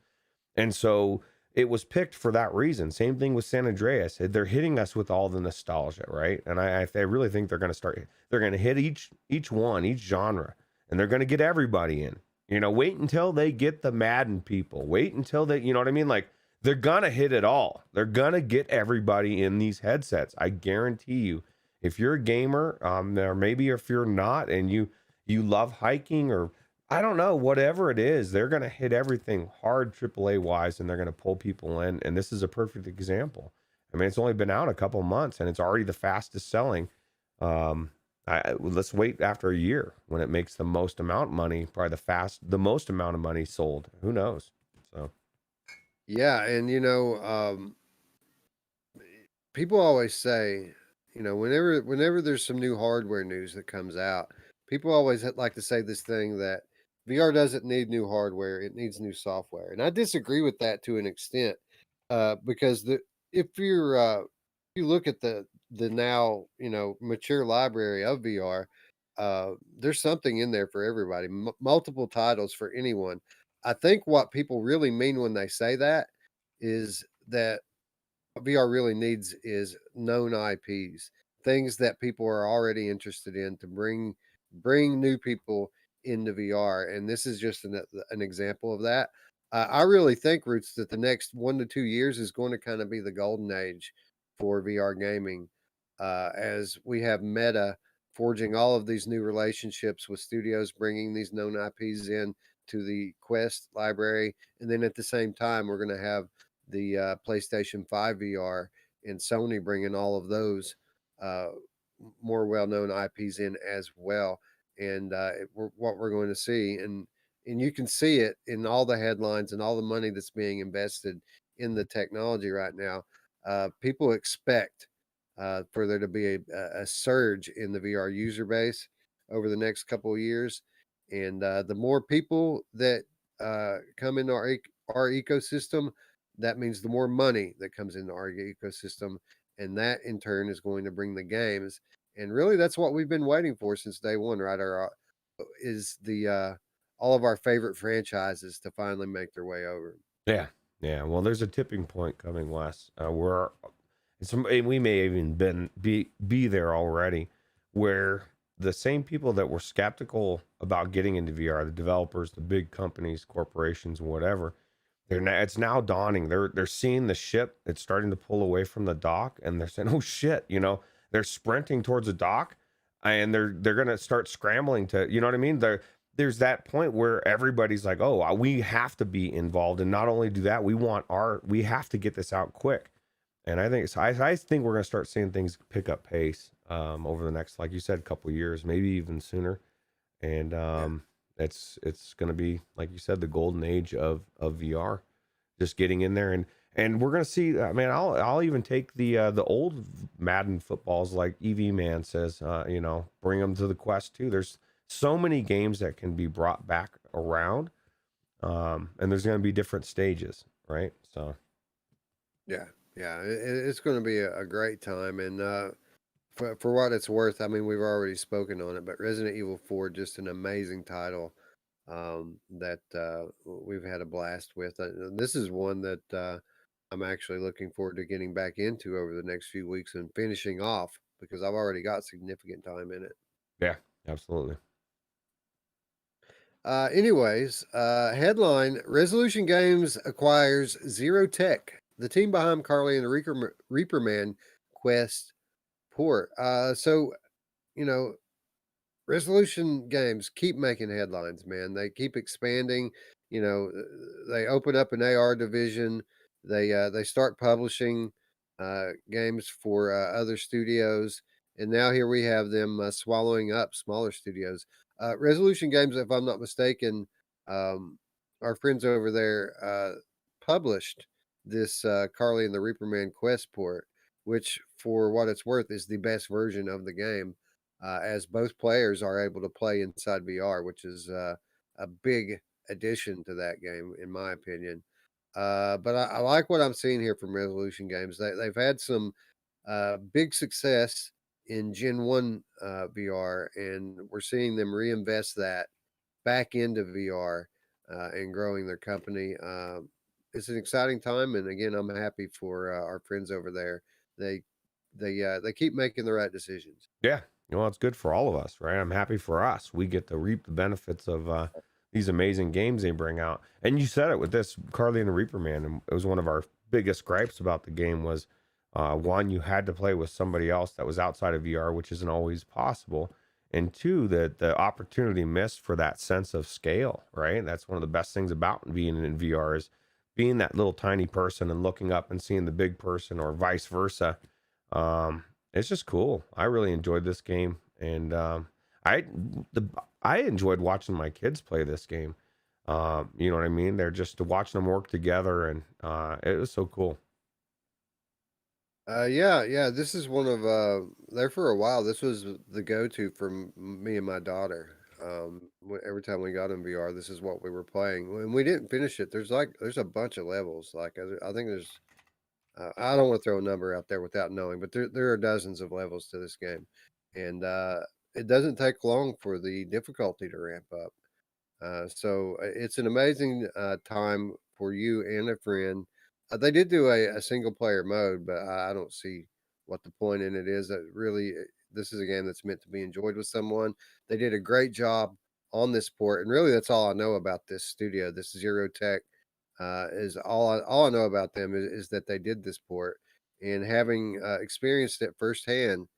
And so it was picked for that reason. Same thing with San Andreas. They're hitting us with all the nostalgia, right? And I really think they're going to they're going to hit each one, each genre, and they're going to get everybody in. Wait until they get the Madden people. Wait until they, you know what I mean? Like, they're going to hit it all. They're going to get everybody in these headsets. I guarantee you. If you're a gamer, or maybe if you're not, and you love hiking, or I don't know, whatever it is, they're gonna hit everything hard AAA wise, and they're gonna pull people in. And this is a perfect example. I mean, it's only been out a couple months, and it's already the fastest selling. Let's wait after a year when it makes the most amount of money, probably the most amount of money sold. Who knows? So Yeah, and people always say, whenever there's some new hardware news that comes out, people always like to say this thing that VR doesn't need new hardware; it needs new software. And I disagree with that to an extent, because if you look at the now mature library of VR, there's something in there for everybody, multiple titles for anyone. I think what people really mean when they say that is that what VR really needs is known IPs, things that people are already interested in to bring new people into VR. And this is just an example of that. I really think, Roots, that the next 1 to 2 years is going to kind of be the golden age for VR gaming, as we have Meta forging all of these new relationships with studios, bringing these known IPs in to the Quest library, and then at the same time, we're going to have the PlayStation 5 VR and Sony bringing all of those uh, more well-known IPs in as well. And what we're going to see, and you can see it in all the headlines and all the money that's being invested in the technology right now. People expect for there to be a surge in the VR user base over the next couple of years, and the more people that come into our ecosystem, that means the more money that comes into our ecosystem, and that in turn is going to bring the games. And really, that's what we've been waiting for since day one, right? Is the all of our favorite franchises to finally make their way over. yeah, yeah. Well, there's a tipping point coming, Wes. Where and we may even be there already, where the same people that were skeptical about getting into VR, the developers, the big companies, corporations, whatever, it's now dawning. They're seeing the ship. It's starting to pull away from the dock, and they're saying, "Oh shit!" They're sprinting towards the dock, and they're gonna start scrambling to, you know what I mean? There's that point where everybody's like, "Oh, we have to be involved," and not only do that, we have to get this out quick. And I think we're gonna start seeing things pick up pace over the next, like you said, couple years, maybe even sooner. And Yeah. It's going to be, like you said, the golden age of VR. Just getting in there, and we're going to see. Man, I'll even take the old Madden footballs, like EV Man says. Bring them to the Quest too. There's so many games that can be brought back around, and there's going to be different stages, right? So Yeah, yeah, it's going to be a great time, and for what it's worth, I mean, we've already spoken on it, but Resident Evil 4, just an amazing title that we've had a blast with. This is one that I'm actually looking forward to getting back into over the next few weeks and finishing off because I've already got significant time in it. yeah, absolutely. Anyways, headline: Resolution Games acquires Zero Tech, the team behind Carly and the Reaper Man Quest port. So you know, Resolution Games keep making headlines, man. They keep expanding. They open up an AR division. They start publishing games for other studios, and now here we have them swallowing up smaller studios. Resolution Games, if I'm not mistaken, um, our friends over there published this Carly and the Reaper Man Quest port, which, for what it's worth, is the best version of the game, as both players are able to play inside VR, which is a big addition to that game, in my opinion. But I like what I'm seeing here from Resolution Games. They've had some big success in Gen 1 VR, and we're seeing them reinvest that back into VR and growing their company. It's an exciting time, and again, I'm happy for our friends over there. They they keep making the right decisions. Yeah, it's good for all of us, right? I'm happy for us. We get to reap the benefits of these amazing games they bring out. And you said it with this Carly and the Reaper Man, and it was one of our biggest gripes about the game was one, you had to play with somebody else that was outside of VR, which isn't always possible. And two, that the opportunity missed for that sense of scale, right? That's one of the best things about being in VR is being that little tiny person and looking up and seeing the big person, or vice versa. Um, it's just cool. I really enjoyed this game, and I the I enjoyed watching my kids play this game. You know what I mean? They're just watching them work together, and it was so cool. Yeah, yeah. This is one of there for a while. This was the go-to for me and my daughter. Every time we got in VR, this is what we were playing. When we didn't finish it, there's a bunch of levels. Like I think there's I don't want to throw a number out there without knowing, but there are dozens of levels to this game, and it doesn't take long for the difficulty to ramp up. So it's an amazing time for you and a friend. They did do a single player mode, but I don't see what the point in it is. That really, this is a game that's meant to be enjoyed with someone. They did a great job on this port, and really, that's all I know about this studio. This Zero Tech is all I know about them is that they did this port, and having experienced it firsthand.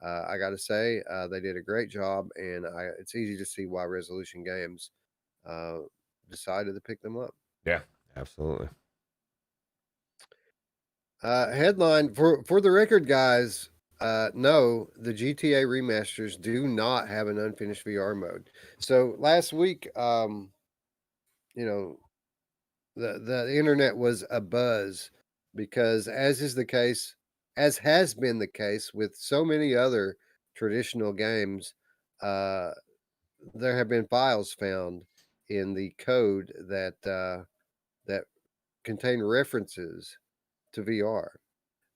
I got to say, they did a great job, and it's easy to see why Resolution Games uh, decided to pick them up. Yeah, absolutely. Headline for the record, guys. No, the GTA remasters do not have an unfinished VR mode. So last week, you know, the internet was abuzz because, as has been the case with so many other traditional games, uh, there have been files found in the code that contain references to VR.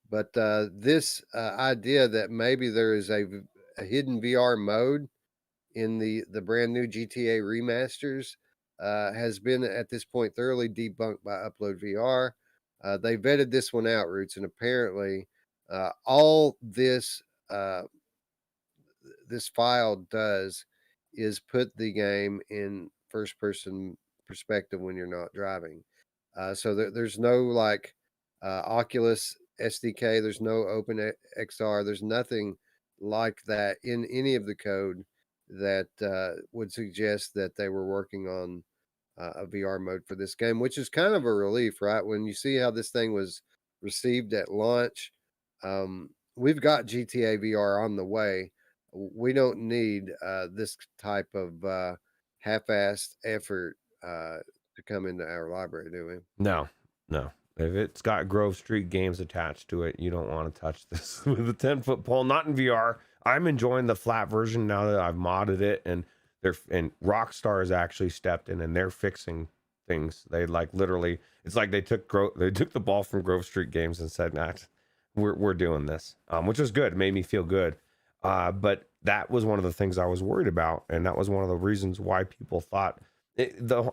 But this idea that maybe there is a hidden VR mode in the brand new GTA remasters has been at this point thoroughly debunked by Upload VR. They vetted this one out, Roots, and apparently all uh, this file does is put the game in first person perspective when you're not driving. So there's no like Oculus SDK, there's no Open XR, there's nothing like that in any of the code that would suggest that they were working on a VR mode for this game, which is kind of a relief, right? When you see how this thing was received at launch, we've got GTA VR on the way. We don't need this type of half-assed effort to come into our library, do we? No, no. If it's got Grove Street games attached to it, you don't want to touch this with a 10-foot pole. Not in VR. I'm enjoying the flat version now that I've modded it, and Rockstar has actually stepped in and they're fixing things. They like literally, it's like they took the ball from Grove Street Games and said, "Nah, we're doing this," which was good. It made me feel good. But that was one of the things I was worried about, and that was one of the reasons why people thought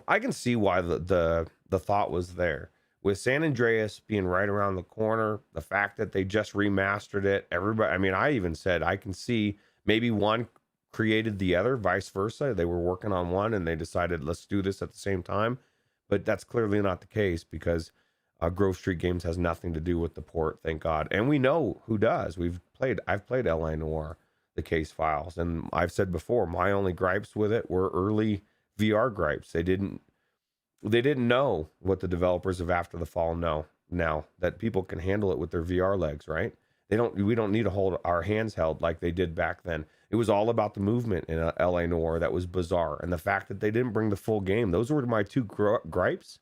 I can see why the thought was there with San Andreas being right around the corner. The fact that they just remastered it, everybody. I mean, I even said I can see maybe one created the other, vice versa. They were working on one and they decided let's do this at the same time, but that's clearly not the case because Grove Street Games has nothing to do with the port, thank God. And we know who does. I've played L.A. Noire, the case files, and I've said before my only gripes with it were early VR gripes. They didn't know what the developers of After the Fall know now, that people can handle it with their VR legs, right? We don't need to hold our hands held like they did back then. It was all about the movement in LA Noire that was bizarre, and the fact that they didn't bring the full game. Those were my two gripes.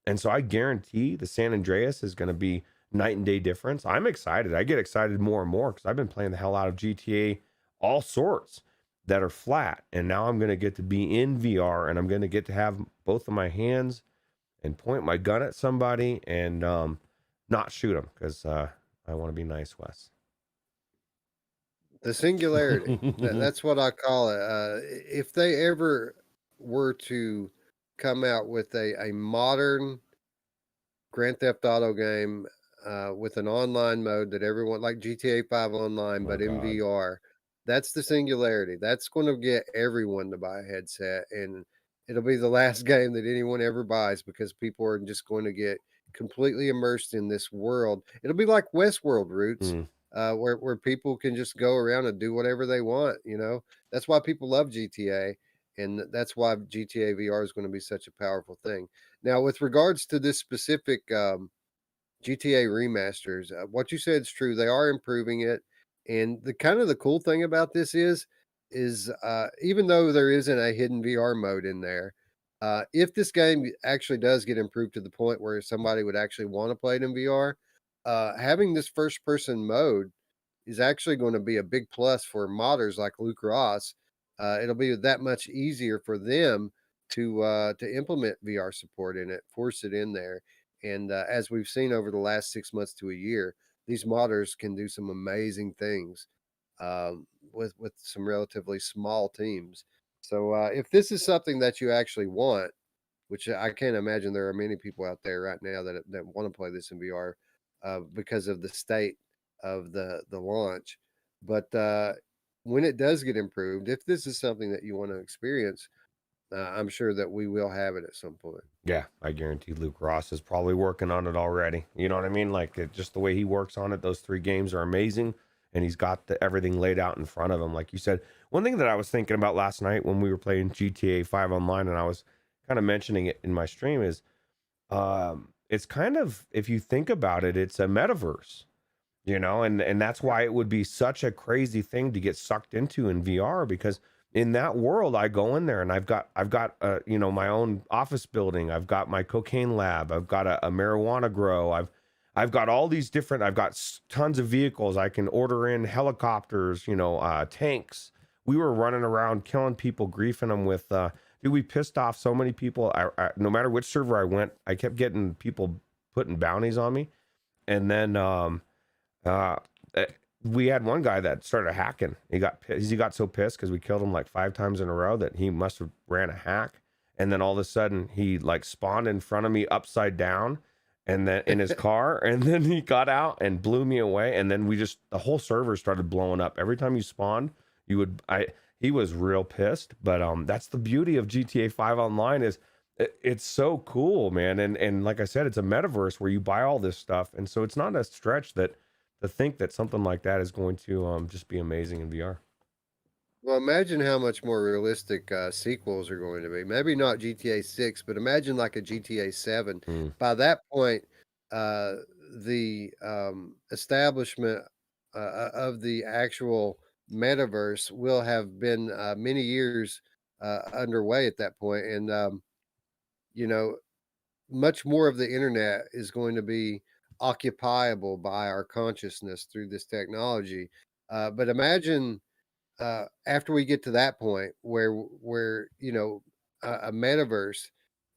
And so I guarantee the San Andreas is going to be night and day difference. I'm excited. I get excited more and more because I've been playing the hell out of GTA, all sorts that are flat. And now I'm going to get to be in VR and I'm going to get to have both of my hands and point my gun at somebody and not shoot them because I want to be nice, Wes. The singularity. That's what I call it. If they ever were to come out with a modern Grand Theft Auto game with an online mode that everyone like GTA 5 online, Oh, but in God. VR. That's the singularity. That's going to get everyone to buy a headset, and it'll be the last game that anyone ever buys because people are just going to get completely immersed in this world. It'll be like Westworld Roots, Mm. where people can just go around and do whatever they want. You know, that's why people love GTA, and that's why GTA VR is going to be such a powerful thing. Now, with regards to this specific GTA remasters, what you said is true. They are improving it, and the cool thing about this is even though there isn't a hidden VR mode in there, if this game actually does get improved to the point where somebody would actually want to play it in VR, having this first person mode is actually going to be a big plus for modders like Luke Ross. It'll be that much easier for them to implement VR support in it, force it in there, and as we've seen over the last 6 months to a year, these modders can do some amazing things with some relatively small teams. So if this is something that you actually want, which I can't imagine there are many people out there right now that want to play this in VR because of the state of the launch. But when it does get improved, if this is something that you want to experience, I'm sure that we will have it at some point. Yeah, I guarantee Luke Ross is probably working on it already. You know what I mean? Like just the way he works on it, those 3 games are amazing, and he's got everything laid out in front of him. Like you said, one thing that I was thinking about last night when we were playing GTA 5 online, and I was kind of mentioning it in my stream, is it's kind of, if you think about it, it's a metaverse, and that's why it would be such a crazy thing to get sucked into in VR, because in that world I go in there and I've got my own office building, I've got my cocaine lab, I've got a marijuana grow, I've got all these different, I've got tons of vehicles, I can order in helicopters, tanks. We were running around killing people, griefing them with dude, we pissed off so many people. No matter which server I went, I kept getting people putting bounties on me. And then uh, eh, we had one guy that started hacking. He got so pissed because we killed him like 5 times in a row that he must have ran a hack. And then all of a sudden he like spawned in front of me upside down, and then in his car, and then he got out and blew me away. And then the whole server started blowing up. Every time you spawned, he was real pissed. But that's the beauty of GTA 5 online, is it's so cool, man. And like I said, it's a metaverse where you buy all this stuff, and so it's not a stretch to think that something like that is going to just be amazing in VR. Well, imagine how much more realistic sequels are going to be. Maybe not GTA 6, but imagine like a GTA 7. Mm. By that point, uh, the establishment of the actual metaverse will have been many years underway at that point. And you know, much more of the internet is going to be occupiable by our consciousness through this technology. But imagine after we get to that point where a metaverse,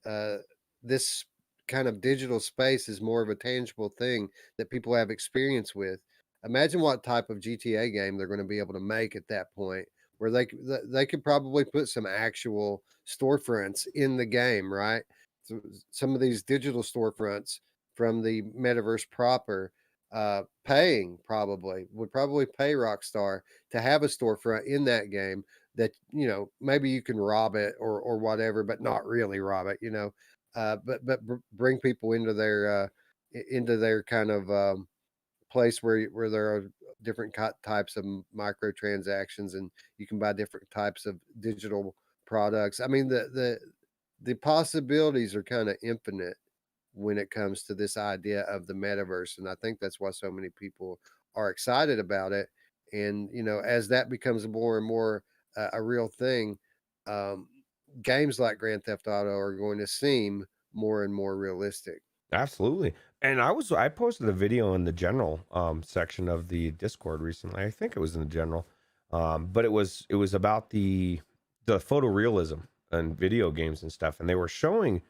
uh, this kind of digital space is more of a tangible thing that people have experience with. Imagine what type of GTA game they're going to be able to make at that point, where they could probably put some actual storefronts in the game, right? So some of these digital storefronts from the metaverse proper, paying probably would probably pay Rockstar to have a storefront in that game that maybe you can rob it or whatever, but not really rob it, but bring people into their kind of place where there are different types of microtransactions, and you can buy different types of digital products. I mean, the possibilities are kind of infinite when it comes to this idea of the metaverse. And I think that's why so many people are excited about it. And, as that becomes more and more a real thing, um, games like Grand Theft Auto are going to seem more and more realistic. Absolutely. And I posted a video in the general section of the Discord recently. I think it was in the general. But it was about the photorealism and video games and stuff, and they were showing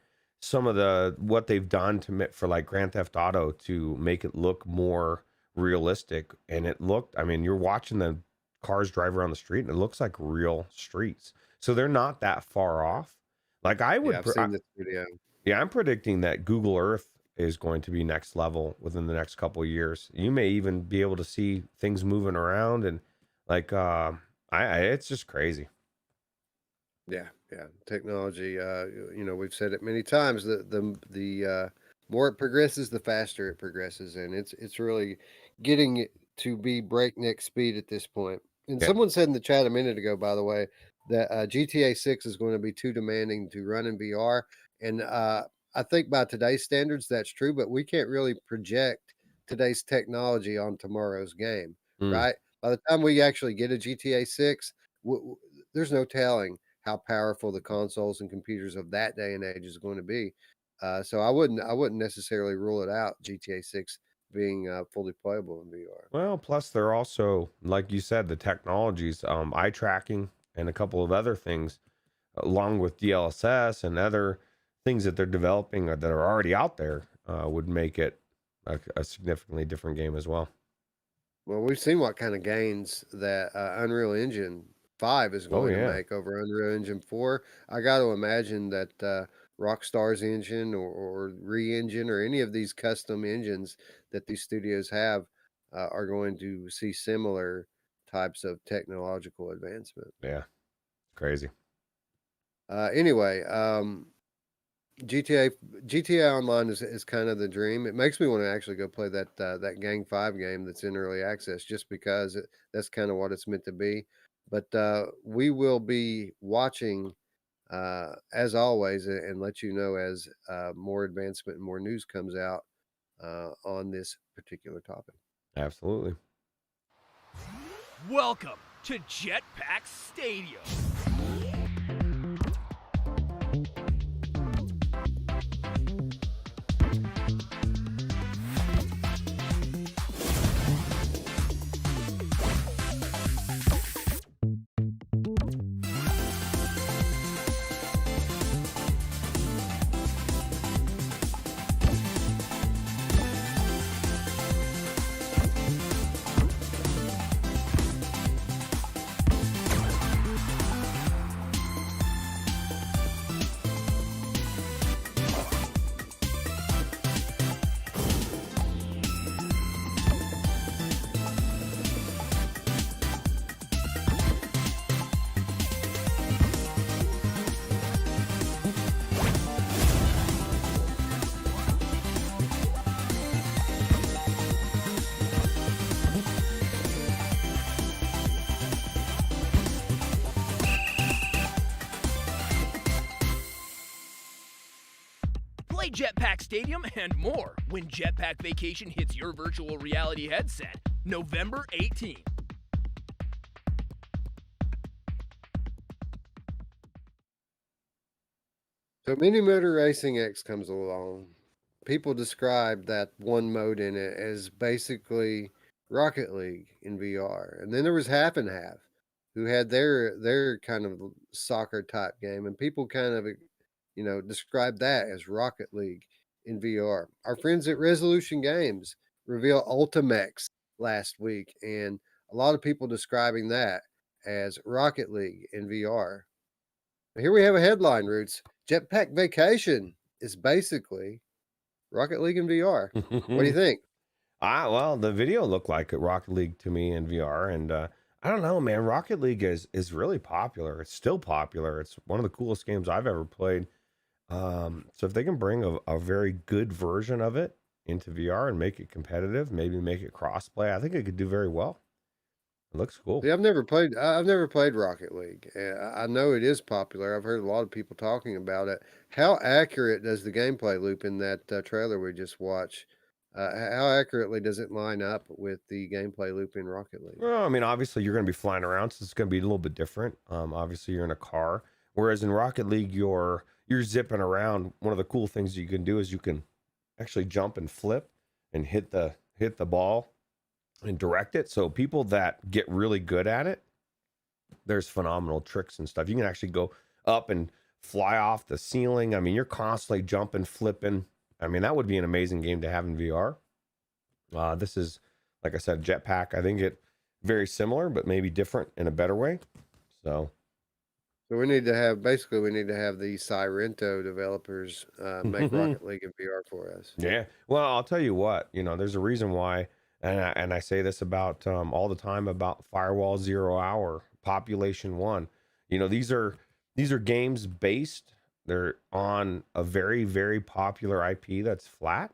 some of the what they've done for like Grand Theft Auto to make it look more realistic. And it looked, I mean, you're watching the cars drive around the street and it looks like real streets. So they're not that far off. Like I Yeah, would I've seen this video. yeah, I'm predicting that Google Earth is going to be next level within the next couple of years. You may even be able to see things moving around and like it's just crazy. Yeah, yeah. Technology, we've said it many times that the more it progresses, the faster it progresses, and it's really getting it to be breakneck speed at this point. And Yeah. someone said in the chat a minute ago, by the way, that GTA 6 is going to be too demanding to run in VR, and I think by today's standards that's true, but we can't really project today's technology on tomorrow's game, Mm. right? By the time we actually get a GTA 6, there's no telling how powerful the consoles and computers of that day and age is going to be. So I wouldn't necessarily rule it out. GTA 6 being fully playable in VR. Well, plus they're also, like you said, the technologies, eye tracking and a couple of other things, along with DLSS and other things that they're developing or that are already out there, would make it a significantly different game as well. Well, we've seen what kind of gains that Unreal Engine 5 is Oh going to yeah. make over Unreal Engine 4. I got to imagine that Rockstar's engine or Re-Engine or any of these custom engines that these studios have are going to see similar types of technological advancement. Yeah. Crazy. Anyway, GTA GTA Online is kind of the dream. It makes me want to actually go play that Gang 5 game that's in early access just because that's kind of what it's meant to be. But we will be watching as always and let you know as more advancement and more news comes out on this particular topic. Absolutely. Welcome to Jetpack Stadium. Play Jetpack Stadium and more when Jetpack Vacation hits your virtual reality headset November 18th. So Mini Motor Racing X comes along. People describe that one mode in it as basically Rocket League in VR. And then there was Half and Half, who had their kind of soccer type game, and people kind of describe that as Rocket League in VR. Our friends at Resolution Games revealed Ultimex last week, and a lot of people describing that as Rocket League in VR. Here we have a headline, Roots. Jetpack Vacation is basically Rocket League in VR. What do you think? Well, the video looked like Rocket League to me in VR, and I don't know, man. Rocket League is really popular. It's still popular. It's one of the coolest games I've ever played. So if they can bring a very good version of it into VR and make it competitive, maybe make it crossplay, I think it could do very well. It looks cool. See, I've never played Rocket League. I know it is popular. I've heard a lot of people talking about it. How accurate does the gameplay loop in that trailer we just watched? How accurately does it line up with the gameplay loop in Rocket League? Well, I mean, obviously you're going to be flying around, so it's going to be a little bit different. Obviously you're in a car, whereas in Rocket League you're zipping around. One of the cool things you can do is you can actually jump and flip and hit the ball and direct it. So people that get really good at it, there's phenomenal tricks and stuff. You can actually go up and fly off the ceiling. I mean, you're constantly jumping, flipping. I mean, that would be an amazing game to have in VR. This is, like I said, Jetpack. I think it very similar, but maybe different in a better way. So we need to have the Sirento developers make Rocket League in VR for us. Yeah. Well, I'll tell you what, there's a reason why, and I say this about all the time about Firewall 0 Hour, Population 1. These are games based. They're on a very, very popular IP that's flat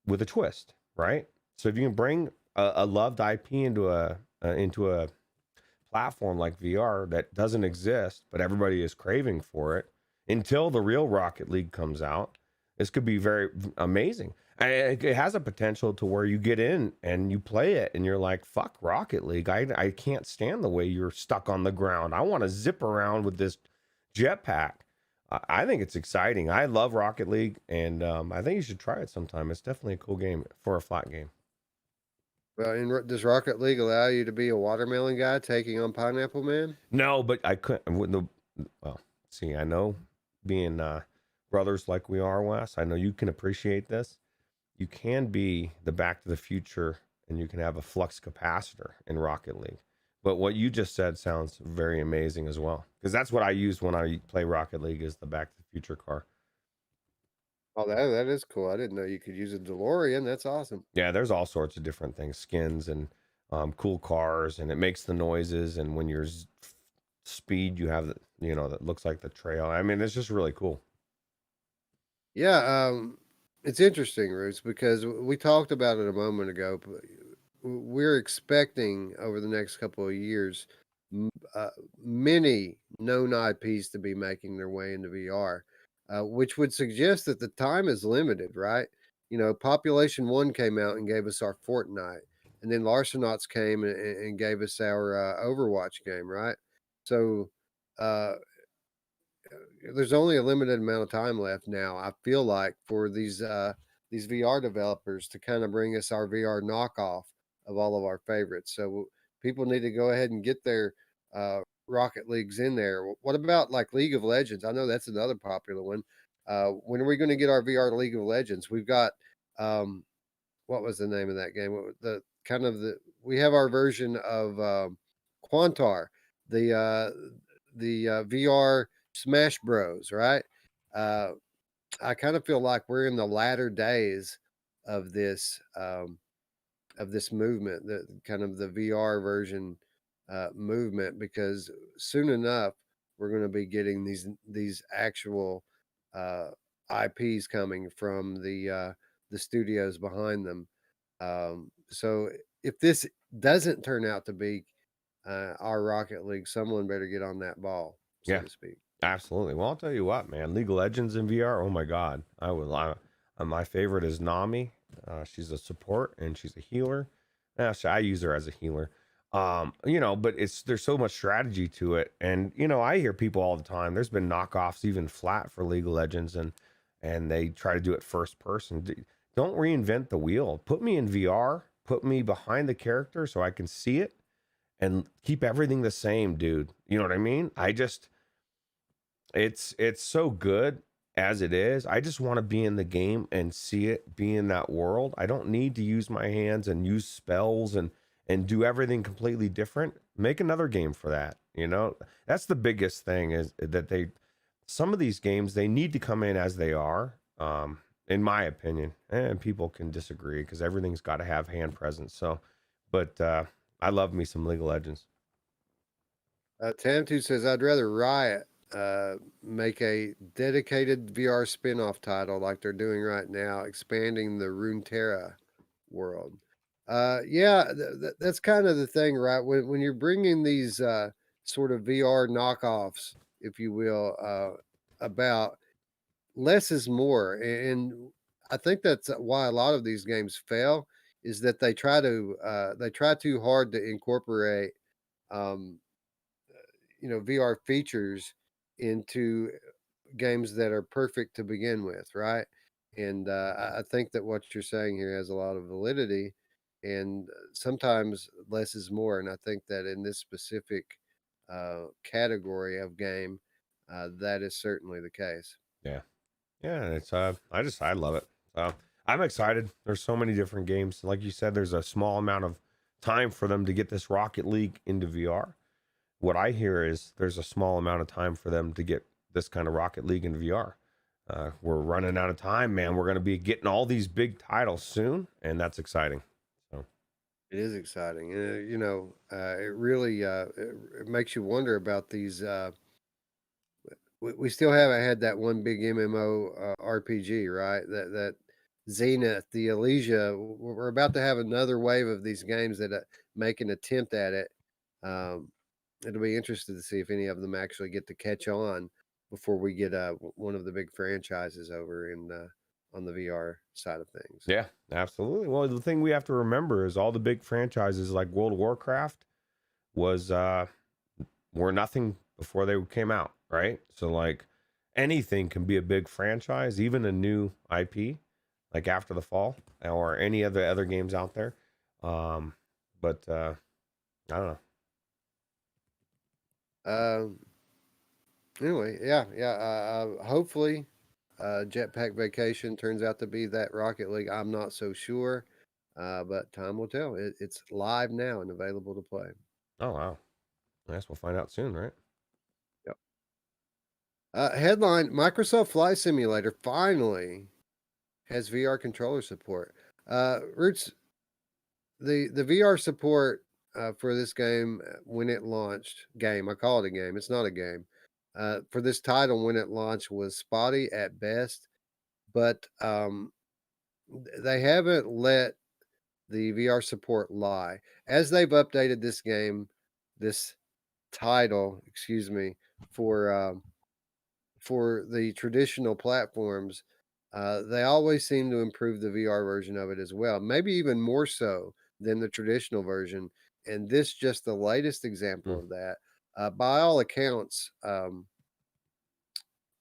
with a twist, right? So if you can bring a loved IP into a platform like VR that doesn't exist, but everybody is craving for it until the real Rocket League comes out, this could be very amazing. It has a potential to where you get in and you play it and you're like, fuck Rocket League. I can't stand the way you're stuck on the ground. I want to zip around with this jetpack. I think it's exciting. I love Rocket League, and I think you should try it sometime. It's definitely a cool game for a flat game. Well, does Rocket League allow you to be a watermelon guy taking on Pineapple Man? No, but I couldn't. Well, see, I know being brothers like we are, Wes, I know you can appreciate this. You can be the Back to the Future, and you can have a flux capacitor in Rocket League. But what you just said sounds very amazing as well, because that's what I use when I play Rocket League is the Back to the Future car. Oh, that is cool. I didn't know you could use a DeLorean. That's awesome. Yeah, there's all sorts of different things, skins and cool cars, and it makes the noises. And when you're speed, you have that looks like the trail. I mean, it's just really cool. Yeah, it's interesting, Roots, because we talked about it a moment ago. But we're expecting over the next couple of years many known IPs to be making their way into VR, which would suggest that the time is limited, right? Population 1 came out and gave us our Fortnite, and then Larcenauts came and gave us our Overwatch game, right? So there's only a limited amount of time left now, I feel like, for these VR developers to kind of bring us our VR knockoff of all of our favorites. So people need to go ahead and get their Rocket Leagues in there. What about like League of Legends? I know that's another popular one. When are we going to get our VR League of Legends? We've got what was the name of that game? We have our version of Quantar, the VR Smash Bros, right? I kind of feel like we're in the latter days of this movement, the kind of the VR version movement, because soon enough we're going to be getting these actual IPs coming from the studios behind them. So if this doesn't turn out to be our Rocket League, someone better get on that ball, so to speak. Absolutely. Well, I'll tell you what, man. League of Legends in VR. Oh my God, my favorite is Nami. She's a support and she's a healer. Actually, I use her as a healer. But there's so much strategy to it. And I hear people all the time, there's been knockoffs even flat for League of Legends, and they try to do it first person. Don't reinvent the wheel. Put me in VR, put me behind the character so I can see it, and keep everything the same, dude. You know what I mean? It's so good as it is. I just want to be in the game and see it, be in that world. I don't need to use my hands and use spells and do everything completely different. Make another game for that. That's the biggest thing, is that some of these games, they need to come in as they are, in my opinion, and people can disagree because everything's got to have hand presence. But I love me some League of Legends. Tamtu says, I'd rather Riot make a dedicated VR spin-off title like they're doing right now, expanding the Runeterra world. That's kind of the thing, right? When you're bringing these sort of VR knockoffs, if you will, about, less is more. And I think that's why a lot of these games fail, is that they try too hard to incorporate um, VR features into games that are perfect to begin with, right? And I think that what you're saying here has a lot of validity, and sometimes less is more. And I think that in this specific category of game, that is certainly the case. Yeah. It's I love it. I'm excited. There's so many different games. Like you said, there's a small amount of time for them to get this Rocket League into VR. What I hear is there's a small amount of time for them to get this kind of Rocket League in VR. We're running out of time, man. We're going to be getting all these big titles soon, and that's exciting. So It is exciting. It really it makes you wonder about these. We still haven't had that one big MMO RPG, right? That Zenith, the Elysia. We're about to have another wave of these games that make an attempt at it. Um, it'll be interesting to see if any of them actually get to catch on before we get one of the big franchises over in on the VR side of things. yeah, absolutely. Well, the thing we have to remember is all the big franchises like World of Warcraft were nothing before they came out, right? So like anything can be a big franchise, even a new IP, like After the Fall or any of the other games out there. But I don't know. Anyway, hopefully, Jetpack Vacation turns out to be that Rocket League. I'm not so sure, but time will tell. It's live now and available to play. Oh wow, I guess we'll find out soon, right? Yep. Headline: Microsoft Flight Simulator finally has VR controller support. Roots, the VR support for this game when it launched, I call it a game. It's not a game. For this title when it launched was spotty at best, but they haven't let the VR support lie. As they've updated this title, excuse me, for the traditional platforms, they always seem to improve the VR version of it as well, maybe even more so than the traditional version. And this just the latest example of that. By all accounts,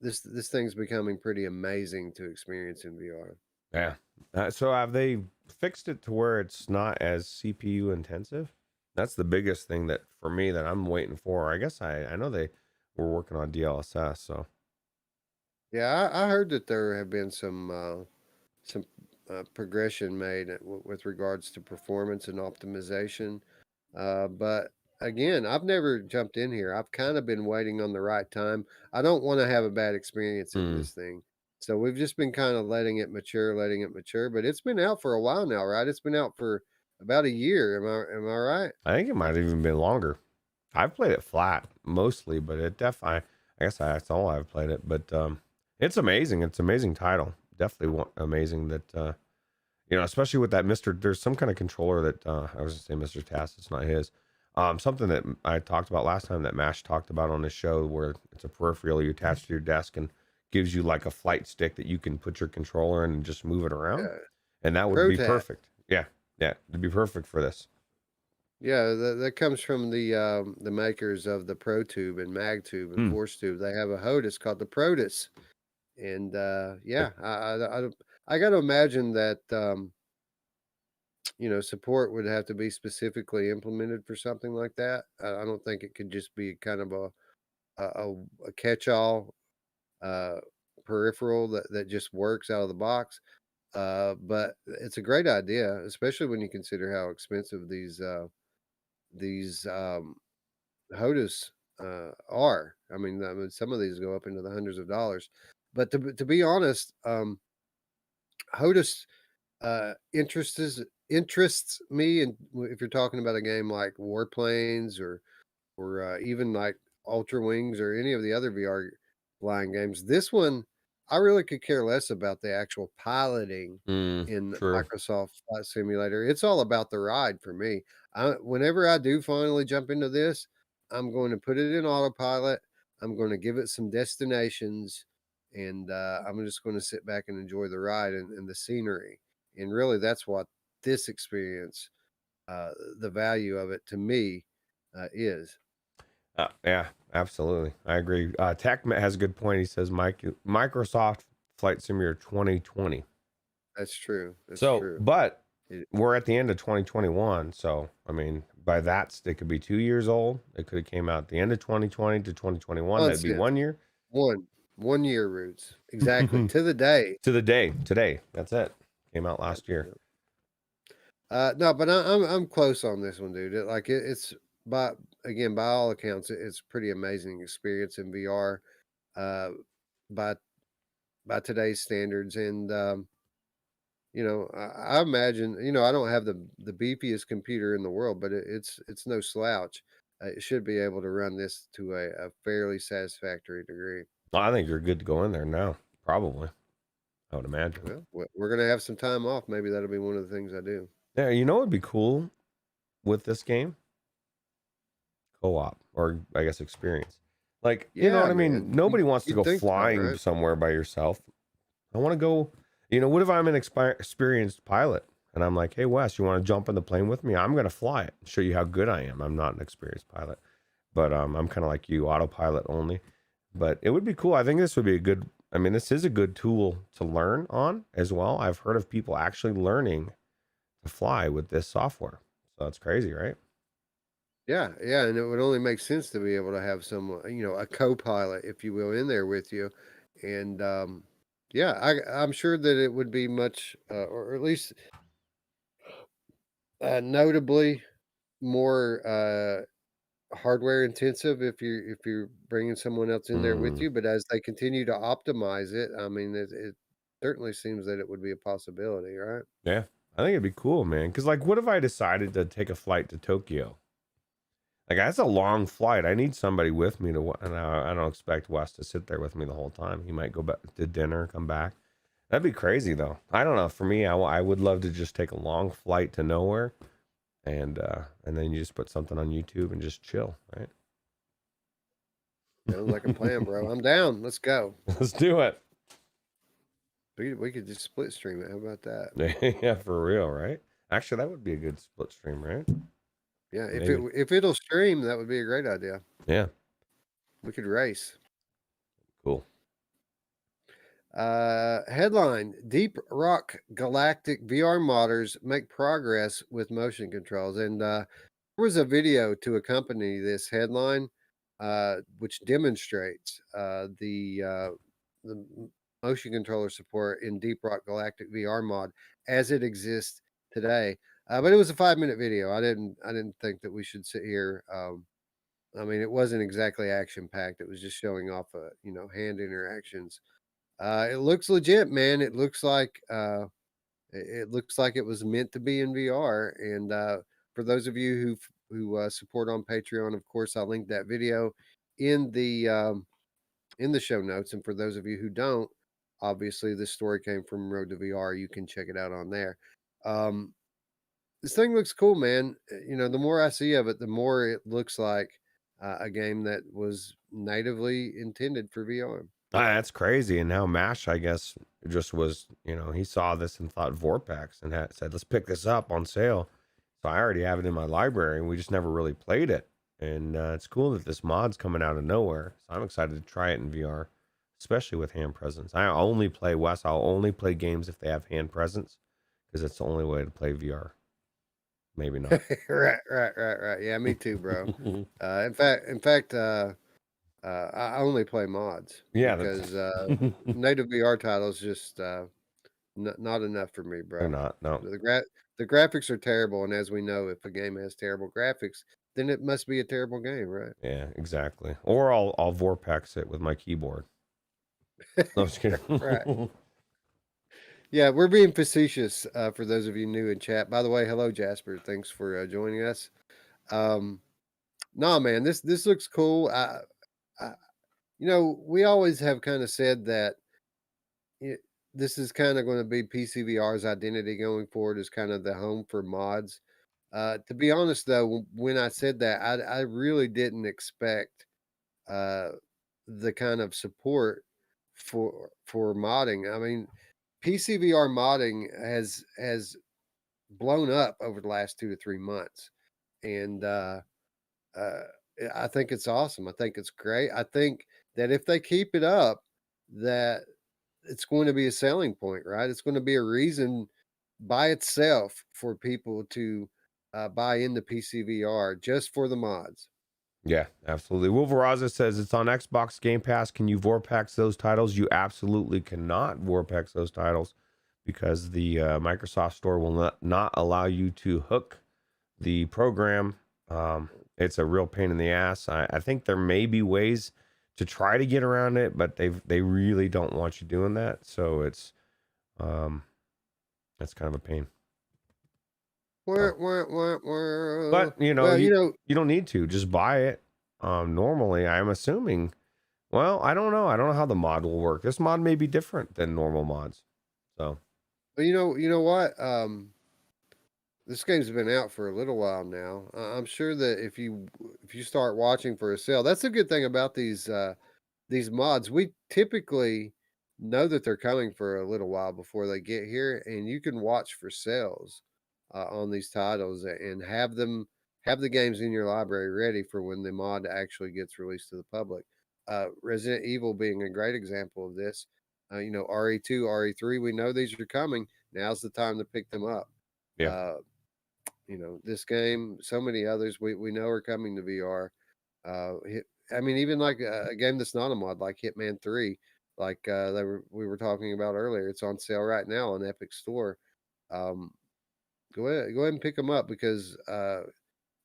this thing's becoming pretty amazing to experience in VR. Yeah. So have they fixed it to where it's not as CPU intensive? That's the biggest thing that for me that I'm waiting for. I guess I know they were working on DLSS. So Yeah, I heard that there have been some progression made with regards to performance and optimization. But again, I've never jumped in here. I've kind of been waiting on the right time. I don't want to have a bad experience in this thing. So we've just been kind of letting it mature. But it's been out for a while now, right? It's been out for about a year. Am I right? I think it might have even been longer. I've played it flat mostly, but it definitely, I guess that's all I've played it. But it's amazing. It's an amazing title. Definitely amazing that, especially with that there's some kind of controller that, I was going to say Mr. Tass, it's not his. Something that I talked about last time that Mash talked about on his show where it's a peripheral you attach to your desk and gives you like a flight stick that you can put your controller in and just move it around. And that would be perfect. Yeah. It'd be perfect for this. Yeah, that comes from the makers of the ProTube and MagTube and Hmm. ForceTube. They have a HOTUS called the Protus, and yeah, I got to imagine that support would have to be specifically implemented for something like that. I don't think it could just be kind of a catch-all uh, peripheral that just works out of the box. But it's a great idea, especially when you consider how expensive these HOTUS are. I mean, some of these go up into the hundreds of dollars. But to be honest, HOTUS interests me, and if you're talking about a game like Warplanes or even like Ultra Wings or any of the other VR flying games. This one, I really could care less about the actual piloting in True. Microsoft Flight Simulator. It's all about the ride for me. Whenever I do finally jump into this, I'm going to put it in autopilot. I'm going to give it some destinations, and I'm just going to sit back and enjoy the ride and the scenery. And really, that's what this experience, the value of it to me, is. Yeah, absolutely. I agree. Tech has a good point. He says Microsoft Flight Simulator 2020. That's true. That's So, true. but It, we're at the end of 2021. So, I mean, by that, it could be 2 years old. It could have came out the end of 2020 to 2021. That'd be nonsense. 1 year. One year roots. Exactly. To the day. To the day today. That's it. Came out last year. No, but I'm close on this one, dude. It's by by all accounts, it's a pretty amazing experience in VR, uh, by today's standards. And I imagine, I don't have the beefiest computer in the world, but it's no slouch. It should be able to run this to a fairly satisfactory degree. I think you're good to go in there now. Probably. I would imagine. Well, we're gonna have some time off. Maybe that'll be one of the things I do. Yeah, you know what would be cool with this game? Co-op, or I guess experience. Like, you know Yeah, what I mean? man. Nobody wants to You'd go think so, flying right? somewhere by yourself. I want to go, what if I'm an experienced pilot and I'm like, hey, Wes, you want to jump in the plane with me? I'm going to fly it, show you how good I am. I'm not an experienced pilot, but I'm kind of like you, autopilot only. But it would be cool. I think this would be this is a good tool to learn on as well. I've heard of people actually learning to fly with this software. So that's crazy, right? Yeah, yeah, and it would only make sense to be able to have some, a co-pilot, if you will, in there with you. And yeah, I'm sure that it would be much, or at least notably more hardware intensive if you're bringing someone else in there with Mm, you. But as they continue to optimize it, I mean, it certainly seems that it would be a possibility, right? yeah, I think it'd be cool, man. Because, like, what if I decided to take a flight to Tokyo? Like, that's a long flight. I need somebody with me and I don't expect Wes to sit there with me the whole time. He might go back to dinner, come back. That'd be crazy, though. I don't know. For me, I would love to just take a long flight to nowhere, and then you just put something on YouTube and just chill, right? Sounds like a plan, bro. I'm down. Let's go. Let's do it. We could just split stream it. How about that? Yeah, for real, right? Actually, that would be a good split stream, right? Yeah, Maybe. if it'll stream, that would be a great idea. Yeah, We could race. cool. Headline: Deep Rock Galactic VR modders make progress with motion controls. And there was a video to accompany this headline, which demonstrates the motion controller support in Deep Rock Galactic VR mod as it exists today. But it was a 5-minute video. I didn't think that we should sit here. I mean, it wasn't exactly action packed. It was just showing off, hand interactions. It looks legit, man. It looks like it was meant to be in VR. And for those of you who support on Patreon, of course, I'll link that video in the show notes. And for those of you who don't, obviously this story came from Road to VR. You can check it out on there. This thing looks cool, man. The more I see of it, the more it looks like a game that was natively intended for VR. That's crazy. And now Mash, I guess, just was, he saw this and thought Vorpax and said, let's pick this up on sale. So I already have it in my library, and we just never really played it. And it's cool that this mod's coming out of nowhere. So I'm excited to try it in VR, especially with hand presence. I'll only play games if they have hand presence, because it's the only way to play VR. Maybe not. Right. Yeah, me too, bro. In fact, I only play mods Yeah, because native VR titles just not enough for me, they're bro. not. No. The graphics are terrible, and as we know, if a game has terrible graphics, then it must be a terrible game, right? Yeah, exactly. Or I'll Vorpex it with my keyboard. No, just kidding. Right. Yeah, we're being facetious for those of you new in chat. By the way, hello Jasper. Thanks for joining us. Nah, man, this looks cool. I we always have kind of said that it, this is kind of going to be PCVR's identity going forward as kind of the home for mods. To be honest, though, when I said that, I really didn't expect uh, the kind of support for modding. I mean, PCVR modding has blown up over the last 2 to 3 months, and uh, I think it's awesome. I think it's great. I think that if they keep it up, that it's going to be a selling point, right? It's going to be a reason by itself for people to buy into PCVR just for the mods. Yeah, absolutely. Wolveraza says it's on Xbox Game Pass. Can you Vorpex those titles? You absolutely cannot Vorpex those titles because the Microsoft Store will not allow you to hook the program. It's a real pain in the ass. I think there may be ways to try to get around it, but they really don't want you doing that. So it's that's kind of a pain. But Well, you don't need to just buy it. Normally, I'm assuming. Well, I don't know. I don't know how the mod will work. This mod may be different than normal mods. So, but you know what? This game's been out for a little while now. I'm sure that if you start watching for a sale, that's a good thing about these mods. We typically know that they're coming for a little while before they get here, and you can watch for sales on these titles and have the games in your library ready for when the mod actually gets released to the public. Resident Evil being a great example of this. RE2, RE3, we know these are coming. Now's the time to pick them up. yeah. Uh, this game, so many others we know are coming to VR. I mean, even like a game that's not a mod, like Hitman 3, like we were talking about earlier. It's on sale right now on Epic Store. Um, go ahead and pick them up because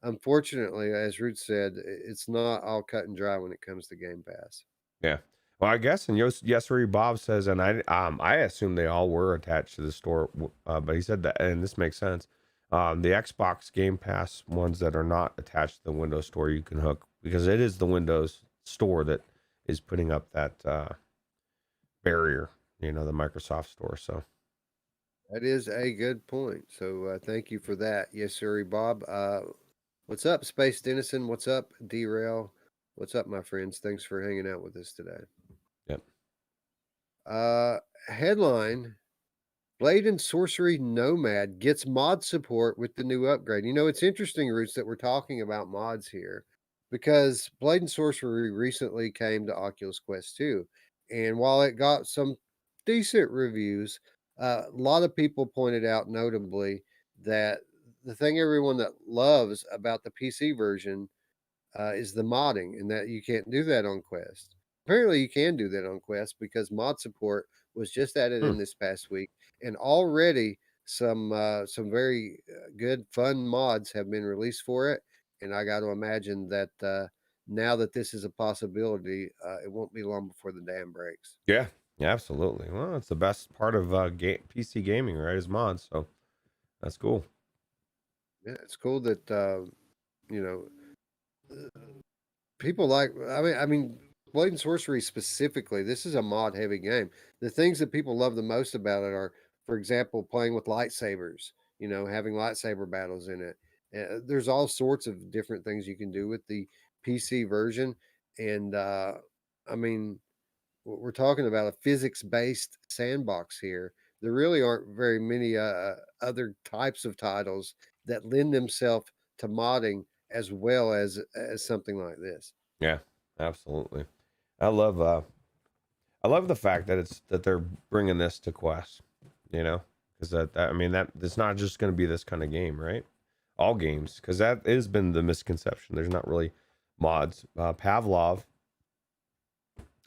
unfortunately, as Root said, it's not all cut and dry when it comes to Game Pass. Yeah. Well, I guess, and Yesuri Bob says, and I assume they all were attached to the store, but he said that, and this makes sense. The Xbox Game Pass ones that are not attached to the Windows Store, you can hook because it is the Windows Store that is putting up that barrier, the Microsoft Store. So That is a good point. So thank you for that. Yes, sir, Bob. What's up, Space Dennison? What's up, Derail? What's up, my friends? Thanks for hanging out with us today. Yep. Headline: Blade and Sorcery Nomad gets mod support with the new upgrade. It's interesting, Roots, that we're talking about mods here because Blade and Sorcery recently came to Oculus Quest 2. And while it got some decent reviews, a lot of people pointed out notably that the thing everyone that loves about the PC version is the modding, and that you can't do that on Quest. Apparently, you can do that on Quest because mod support was just added in this past week, and already some very good fun mods have been released for it. And I got to imagine that now that this is a possibility, it won't be long before the dam breaks. yeah, absolutely. Well, it's the best part of PC gaming, right? Is mods. So that's cool. Yeah, it's cool that you know people like. I mean, Blade and Sorcery specifically. This is a mod heavy game. The things that people love the most about it are, for example, playing with lightsabers. Having lightsaber battles in it. There's all sorts of different things you can do with the PC version, and I mean, we're talking about a physics-based sandbox here. There really aren't very many other types of titles that lend themselves to modding as well as something like this. Yeah, absolutely. I love the fact that they're bringing this to Quest, you know, because I mean that it's not just going to be this kind of game, right? All games, because that has been the misconception. There's not really mods. Pavlov.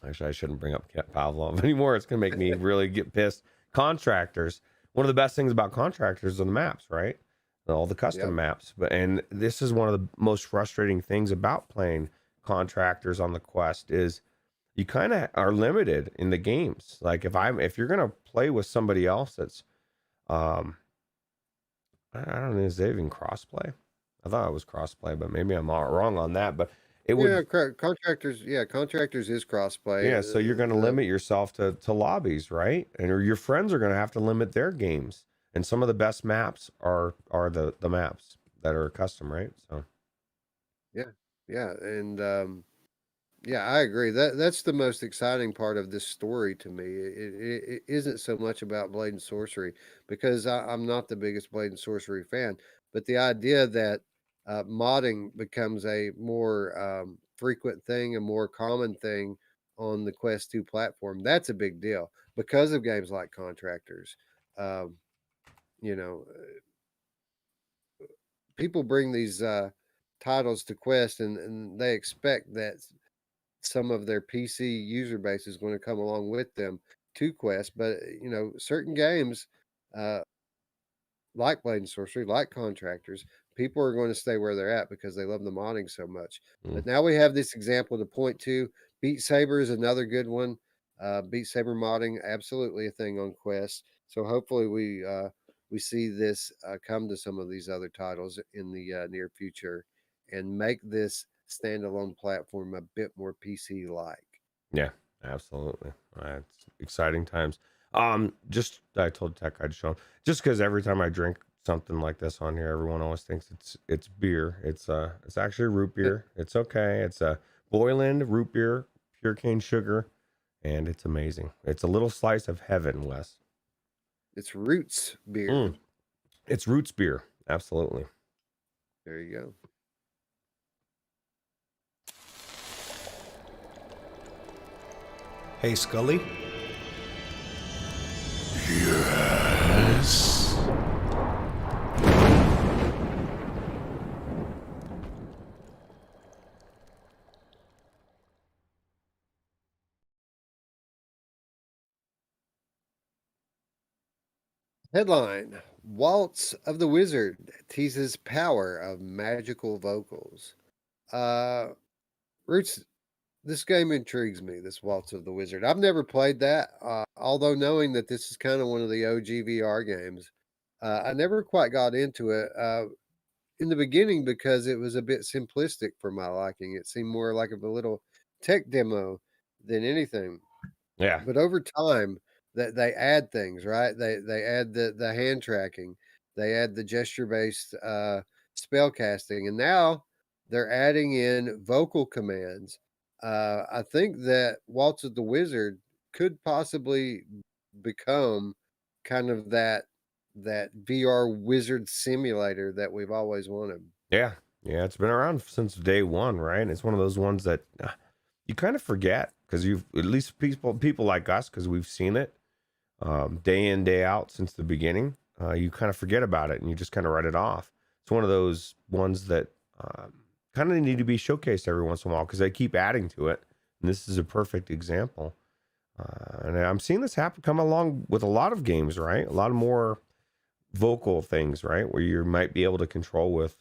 Actually, I shouldn't bring up Pavlov anymore. It's going to make me really get pissed. Contractors. One of the best things about contractors are the maps, right? All the custom maps. And this is one of the most frustrating things about playing contractors on the Quest is you kind of are limited in the games. Like if you're gonna play with somebody else that's I don't know, is they even crossplay? I thought it was crossplay, but maybe I'm all wrong on that. But it would contractors is crossplay. yeah, so you're gonna limit yourself to lobbies, right? And or your friends are gonna have to limit their games. And some of the best maps are the maps that are custom, right? So yeah, and yeah, I agree. That's the most exciting part of this story to me. It isn't so much about Blade and Sorcery because I'm not the biggest Blade and Sorcery fan, but the idea that modding becomes a more frequent thing, a more common thing on the Quest 2 platform, that's a big deal because of games like Contractors. Um, you know, people bring these titles to Quest and they expect that some of their PC user base is going to come along with them to Quest. But certain games, uh, like Blade and Sorcery, like Contractors, people are going to stay where they're at because they love the modding so much. But now we have this example to point to. Beat Saber is another good one. Beat Saber modding, absolutely a thing on Quest. So hopefully we see this come to some of these other titles in the near future and make this standalone platform a bit more PC like. yeah, absolutely. It's exciting times. Just I told Tech I'd show 'em. Just because every time I drink something like this on here, everyone always thinks it's beer. It's actually root beer. It's okay. It's a Boyland root beer, pure cane sugar, and it's amazing. It's a little slice of heaven, Wes. It's Roots beer. It's Roots beer. Absolutely. There you go. Hey, Scully. Yes. Headline: Waltz of the Wizard teases power of magical vocals. Roots, this game intrigues me, this Waltz of the Wizard. I've never played that, although knowing that this is kind of one of the OG VR games. I never quite got into it in the beginning because it was a bit simplistic for my liking. It seemed more like a little tech demo than anything. Yeah. But over time, that they add things, right? They add the hand tracking, they add the gesture based spell casting, and now they're adding in vocal commands. I think that Waltz of the Wizard could possibly become kind of that VR wizard simulator that we've always wanted. Yeah. Yeah. It's been around since day one, right? It's one of those ones that you kind of forget because you've at least people like us, because we've seen it day in, day out since the beginning. You kind of forget about it and you just kind of write it off. It's one of those ones that kind of need to be showcased every once in a while because they keep adding to it. And this is a perfect example. And I'm seeing this come along with a lot of games, right? A lot of more vocal things, right? Where you might be able to control with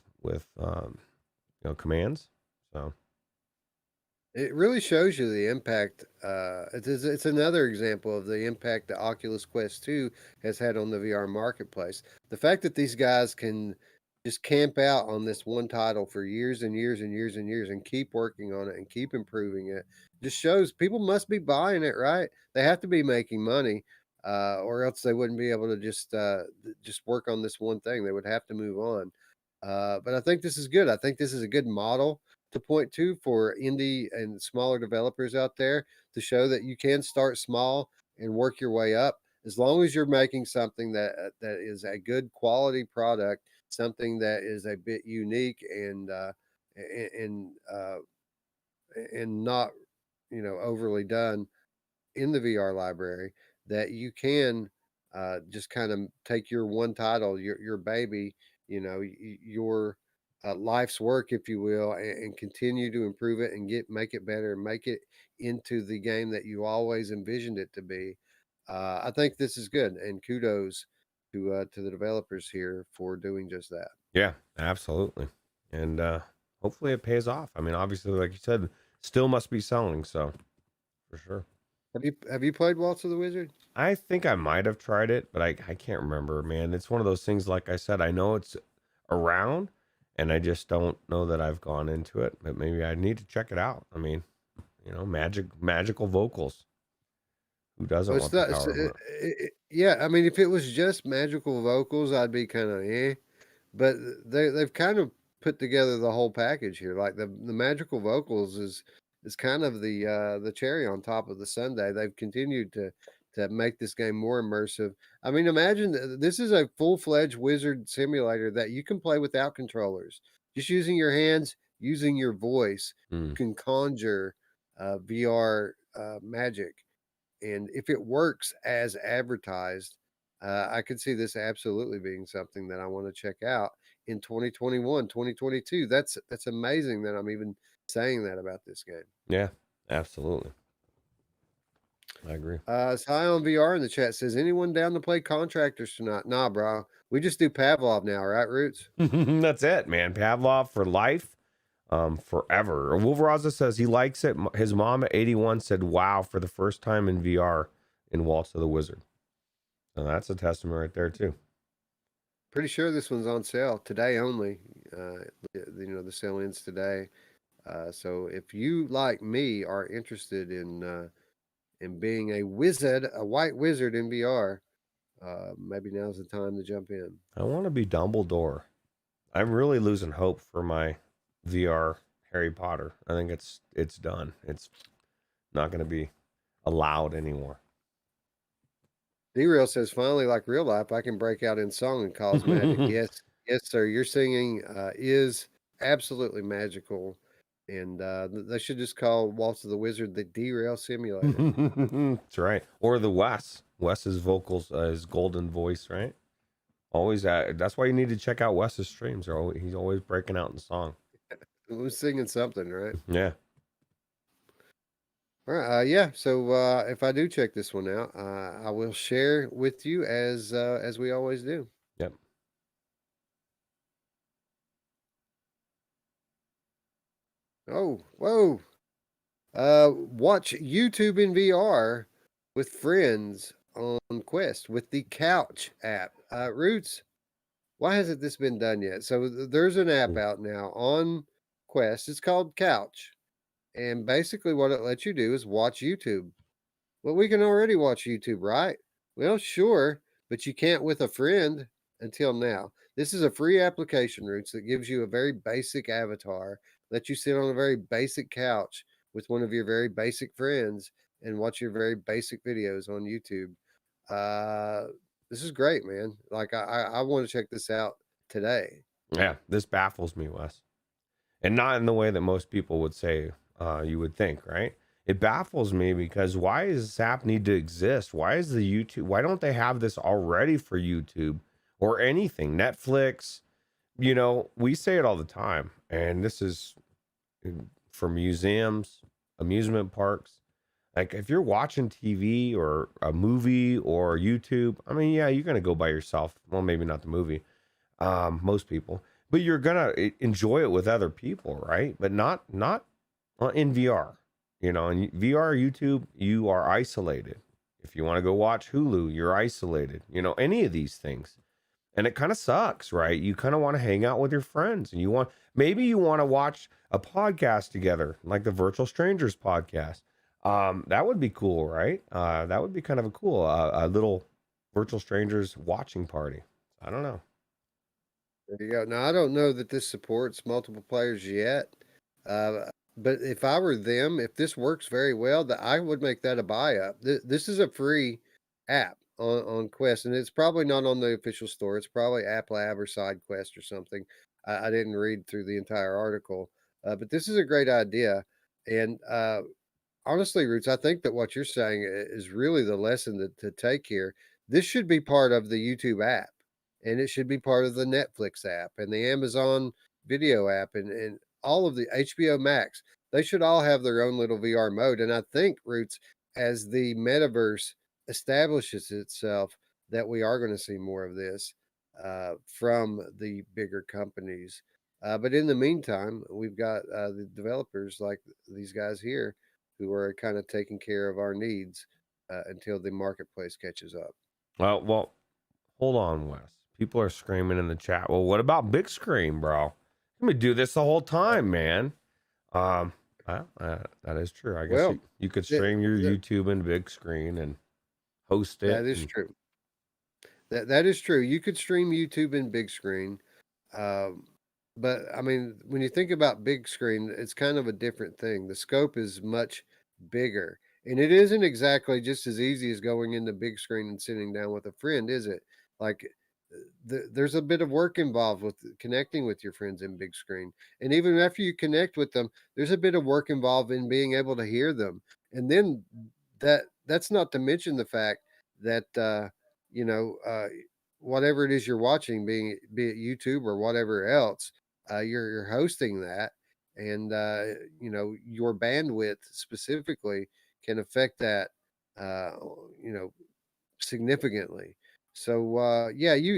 commands. So It really shows you the impact. It's another example of the impact the Oculus Quest 2 has had on the VR marketplace. The fact that these guys can just camp out on this one title for years and years and years and years and keep working on it and keep improving it just shows people must be buying it, right? They have to be making money, or else they wouldn't be able to just work on this one thing. They would have to move on. But I think this is good. I think this is a good model to point to for indie and smaller developers out there to show that you can start small and work your way up, as long as you're making something that is a good quality product, something that is a bit unique and and not overly done in the VR library, that you can just kind of take your one title, your baby, your life's work, if you will, and continue to improve it and make it better and make it into the game that you always envisioned it to be. I think this is good, and kudos to the developers here for doing just that. Yeah, absolutely. And hopefully it pays off. I mean, obviously, like you said, still must be selling, so for sure. Have you played Waltz of the Wizard? I think I might have tried it, but I can't remember, man. It's one of those things, like I said, I know it's around, and I just don't know that I've gone into it, but maybe I need to check it out. I mean, magical vocals. Who doesn't Well, want the power of it? yeah. I mean, if it was just magical vocals, I'd be kind of but they've kind of put together the whole package here. Like the magical vocals is kind of the cherry on top of the sundae. They've continued to make this game more immersive. I mean, imagine this is a full-fledged wizard simulator that you can play without controllers, just using your hands, using your voice. You can conjure VR magic, and if it works as advertised, I could see this absolutely being something that I want to check out in 2021, 2022. That's amazing that I'm even saying that about this game. Yeah, absolutely. I agree. Cy on VR in the chat says, anyone down to play Contractors tonight? Nah, bro. We just do Pavlov now, right, Roots? That's it, man. Pavlov for life, forever. Wolveraza says he likes it. His mom at 81 said, wow, for the first time in VR in Waltz of the Wizard. So that's a testament right there, too. Pretty sure this one's on sale today only. The sale ends today. So if you, like me, are interested in being a wizard, a white wizard in VR, maybe now's the time to jump in. I want to be Dumbledore. I'm really losing hope for my VR Harry Potter. I think it's done. It's not going to be allowed anymore. D-Real says, finally, like real life, I can break out in song and cause magic. Yes, sir. Your singing is absolutely magical. And they should just call Waltz of the Wizard the D-Rail Simulator. That's right. Or the Wes's vocals, his golden voice, right? Always that's why you need to check out Wes's streams. He's always breaking out in song. Who's singing something, right? Yeah. All right. Yeah. So if I do check this one out, I will share with you as we always do. Yep. Oh, whoa. Watch YouTube in VR with friends on Quest with the Couch app. Roots, why hasn't this been done yet? So there's an app out now on Quest. It's called Couch. And basically what it lets you do is watch YouTube. Well, we can already watch YouTube, right? Well, sure, but you can't with a friend until now. This is a free application, Roots, that gives you a very basic avatar, lets you sit on a very basic couch with one of your very basic friends and watch your very basic videos on YouTube. This is great, man. Like I want to check this out today. Yeah, this baffles me, Wes. And not in the way that most people would say, you would think, right? It baffles me because why does this app need to exist? Why don't they have this already for YouTube or anything? Netflix, we say it all the time. And this is for museums, amusement parks. Like if you're watching TV or a movie or YouTube, I mean, yeah, you're going to go by yourself. Well, maybe not the movie, most people, but you're going to enjoy it with other people, right? But not in VR. In VR, YouTube, you are isolated. If you want to go watch Hulu, you're isolated. Any of these things. And it kind of sucks, right? You kind of want to hang out with your friends and maybe you want to watch a podcast together, like the Virtual Strangers podcast. That would be cool, right? That would be kind of a little Virtual Strangers watching party. I don't know. There you go. Now, I don't know that this supports multiple players yet. But if I were them, if this works very well, that I would make that a buy up. This is a free app. on Quest, and it's probably not on the official store. It's probably App Lab or SideQuest or something. I didn't read through the entire article, but this is a great idea. And honestly, Roots, I think that what you're saying is really the lesson to take here. This should be part of the YouTube app, and it should be part of the Netflix app and the Amazon Video app and all of the HBO Max. They should all have their own little VR mode. And I think, Roots, as the metaverse establishes itself, that we are going to see more of this from the bigger companies. But in the meantime, we've got the developers like these guys here who are kind of taking care of our needs until the marketplace catches up. Well, hold on, Wes. People are screaming in the chat. Well, what about big screen, bro? Let me do this the whole time, man. That is true. I guess you could stream your YouTube in big screen and host it. That is true. That is true. You could stream YouTube in big screen. But I mean, when you think about big screen, it's kind of a different thing. The scope is much bigger, and it isn't exactly just as easy as going into big screen and sitting down with a friend, is it? Like, there's a bit of work involved with connecting with your friends in big screen, and even after you connect with them, there's a bit of work involved in being able to hear them, and then that's not to mention the fact that whatever it is you're watching, be it YouTube or whatever else. You're hosting that, and your bandwidth specifically can affect that, significantly. So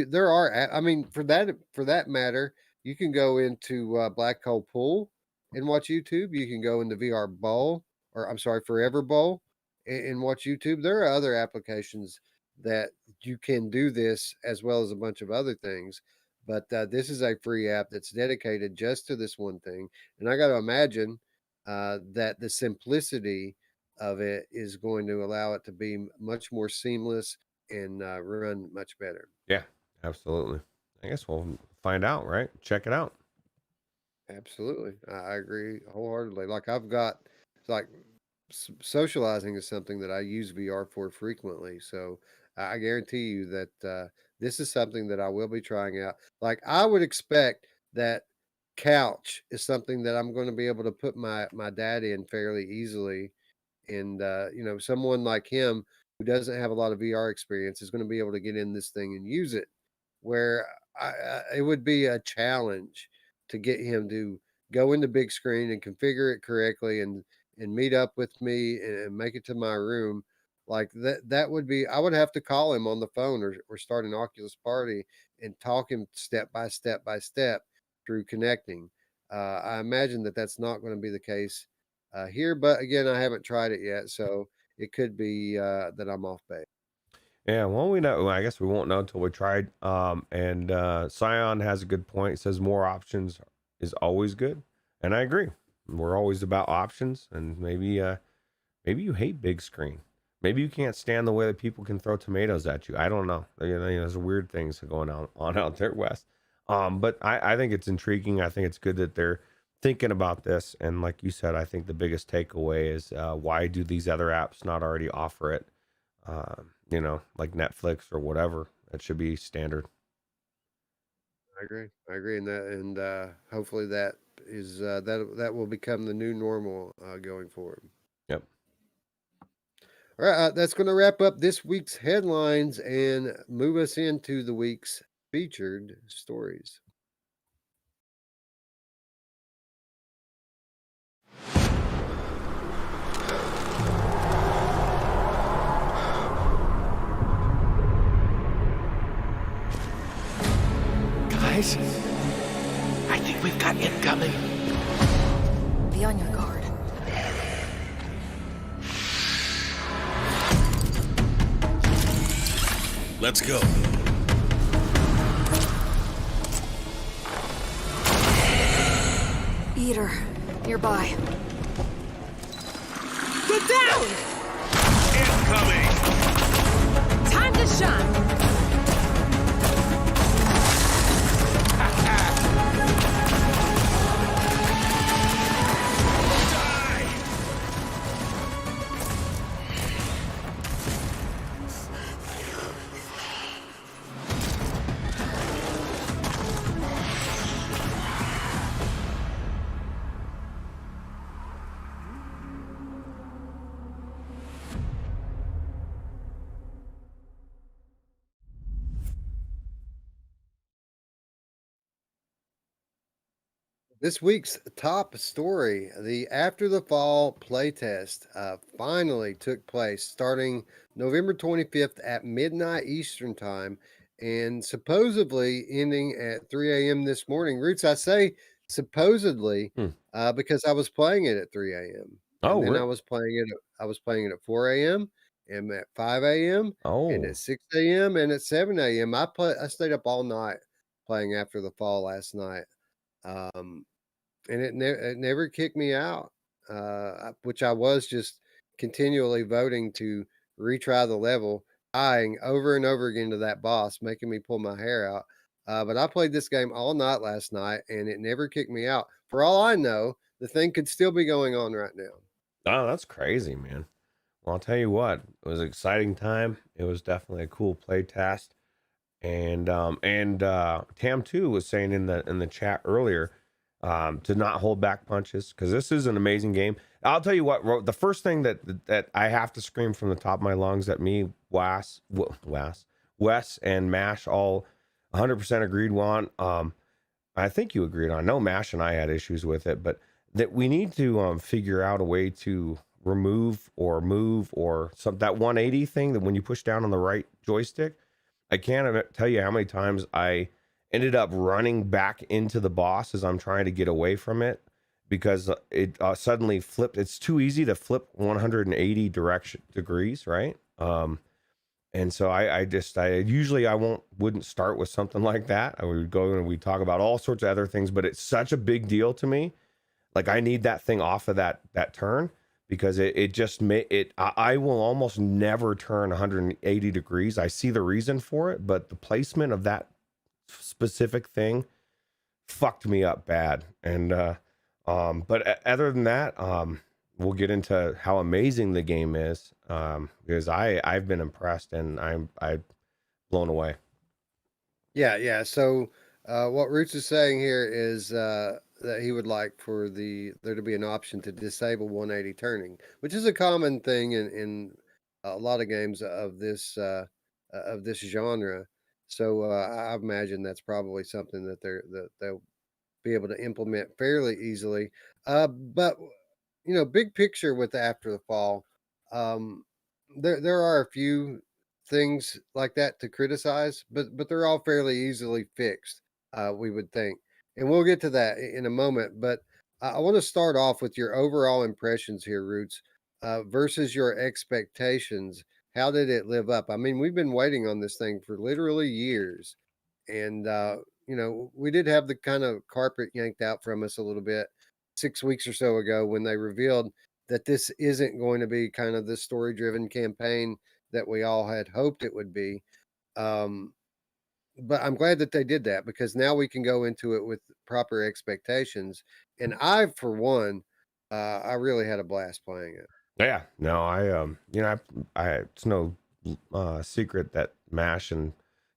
there are. I mean, for that matter, you can go into Black Hole Pool and watch YouTube. You can go into VR Bowl, or I'm sorry, Forever Bowl, and watch YouTube. There are other applications that you can do this as well as a bunch of other things. But this is a free app that's dedicated just to this one thing. And I got to imagine that the simplicity of it is going to allow it to be much more seamless and run much better. Yeah, absolutely. I guess we'll find out, right? Check it out. Absolutely. I agree wholeheartedly. Like socializing is something that I use VR for frequently. So I guarantee you that this is something that I will be trying out. Like, I would expect that couch is something that I'm going to be able to put my dad in fairly easily. And, someone like him who doesn't have a lot of VR experience is going to be able to get in this thing and use it, where it would be a challenge to get him to go into big screen and configure it correctly and meet up with me and make it to my room. Like that would be, I would have to call him on the phone or start an Oculus party and talk him step by step through connecting. I imagine that that's not going to be the case here, but again, I haven't tried it yet, so it could be that I'm off base. Yeah, well, we know. I guess we won't know until we tried. And Scion has a good point. It says more options is always good, and I agree. We're always about options, and maybe you hate big screen. Maybe you can't stand the way that people can throw tomatoes at you. I don't know. There's weird things going on out there, West. But I think it's intriguing. I think it's good that they're thinking about this. And like you said, I think the biggest takeaway is why do these other apps not already offer it? Like Netflix or whatever. It should be standard. I agree in that, and hopefully that is that will become the new normal going forward. Yep. All right, that's going to wrap up this week's headlines and move us into the week's featured stories. Guys, I think we've got incoming. Be on your guard. Let's go. Eater, nearby. Get down! Incoming! Time to shine! This week's top story, the After the Fall playtest, finally took place starting November 25th at midnight Eastern Time and supposedly ending at 3 a.m. this morning. Roots, I say supposedly Hmm. because I was playing it at 3 a.m. Oh, And then really? I was playing it at 4 a.m. and at 5 a.m. and Oh, at 6 a.m. and at 7 a.m. I stayed up all night playing After the Fall last night. Um, and it never kicked me out, which I was just continually voting to retry the level, dying over and over again to that boss, making me pull my hair out. But I played this game all night last night, and it never kicked me out. For all I know, the thing could still be going on right now. oh, that's crazy, man. Well, I'll tell you what, it was an exciting time. It was definitely a cool play test. And Tam too was saying in the chat earlier, to not hold back punches, because this is an amazing game. I'll tell you what, the first thing that I have to scream from the top of my lungs that me, Wes and Mash all 100% agreed on. I think you agreed on. No, Mash and I had issues with it, but that we need to figure out a way to remove or move or some that 180 thing that when you push down on the right joystick. I can't tell you how many times I ended up running back into the boss as I'm trying to get away from it because it suddenly flipped. It's too easy to flip 180 degrees, right? And so I usually wouldn't start with something like that. I would go and we talk about all sorts of other things, but it's such a big deal to me. Like I need that thing off of that turn because it just I will almost never turn 180 degrees. I see the reason for it, but the placement of that specific thing fucked me up bad. And but other than that, we'll get into how amazing the game is, because I've been impressed and I'm blown away. Yeah. So, what Roots is saying here is that he would like for there to be an option to disable 180 turning, which is a common thing in a lot of games of this genre. So, I imagine that's probably something that they'll be able to implement fairly easily. But big picture with After the Fall, um, there are a few things like that to criticize, but they're all fairly easily fixed. We would think, and we'll get to that in a moment. But I want to start off with your overall impressions here, Roots, versus your expectations. How did it live up? I mean, we've been waiting on this thing for literally years, and we did have the kind of carpet yanked out from us a little bit 6 weeks or so ago when they revealed that this isn't going to be kind of the story driven campaign that we all had hoped it would be. Um, but I'm glad that they did that because now we can go into it with proper expectations. And I, for one, I really had a blast playing it. Yeah, no, it's no secret that Mash and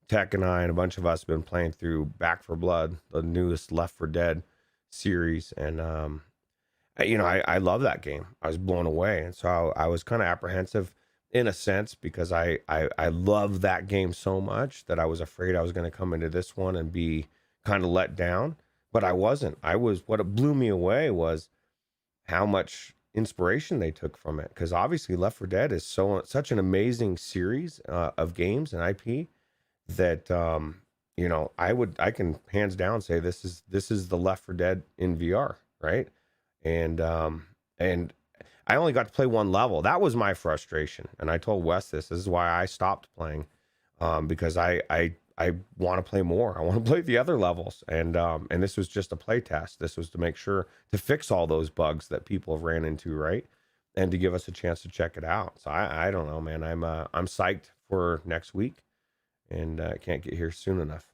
Tech and I and a bunch of us have been playing through Back for Blood, the newest Left for Dead series, and I love that game. I was blown away, and so I was kind of apprehensive in a sense because I love that game so much that I was afraid I was going to come into this one and be kind of let down, but I wasn't. What it blew me away was how much inspiration they took from it, because obviously Left 4 Dead is such an amazing series of games and IP that I can hands down say this is the Left 4 Dead in VR, right? And I only got to play one level. That was my frustration, and I told Wes this is why I stopped playing, because I want to play more. I want to play the other levels, and this was just a play test. This was to make sure to fix all those bugs that people have ran into, right, and to give us a chance to check it out. So I don't know, man. I'm psyched for next week, and I can't get here soon enough.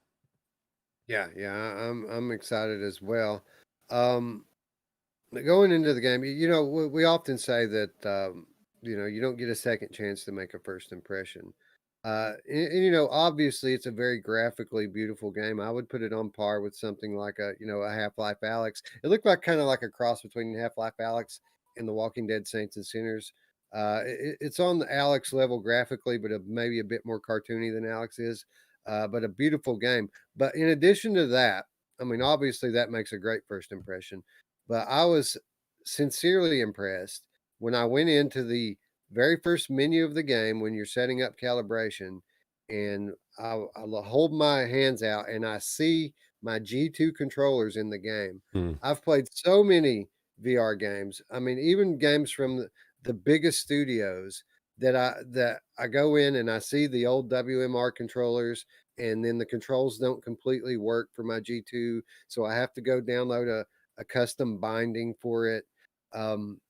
Yeah, I'm excited as well. Going into the game, we often say that you don't get a second chance to make a first impression. Obviously, it's a very graphically beautiful game. I would put it on par with something like a Half-Life Alyx. It looked like kind of like a cross between Half-Life Alyx and The Walking Dead Saints and Sinners. It's on the Alyx level graphically, but maybe a bit more cartoony than Alyx is. But a beautiful game. But in addition to that, I mean, obviously that makes a great first impression, but I was sincerely impressed when I went into the very first menu of the game when you're setting up calibration, and I hold my hands out and I see my G2 controllers in the game. Hmm. I've played so many VR games. I mean, even games from the biggest studios that I go in and I see the old WMR controllers, and then the controls don't completely work for my G2, so I have to go download a custom binding for it. Um,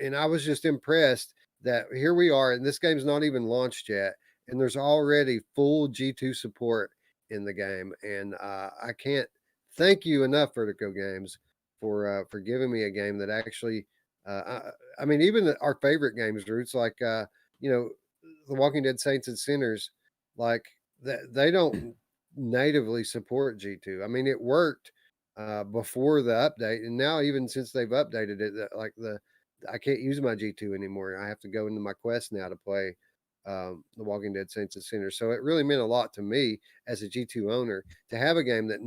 and I was just impressed that here we are, and this game's not even launched yet, and there's already full G2 support in the game. And I can't thank you enough, Vertigo Games, for giving me a game that actually, I mean, even our favorite games, Roots, like you know, The Walking Dead Saints and Sinners, like that they don't natively support G2. I mean, it worked before the update, and now even since they've updated it, like I can't use my G2 anymore. I have to go into my Quest now to play The Walking Dead Saints and Sinners. So it really meant a lot to me as a G2 owner to have a game that,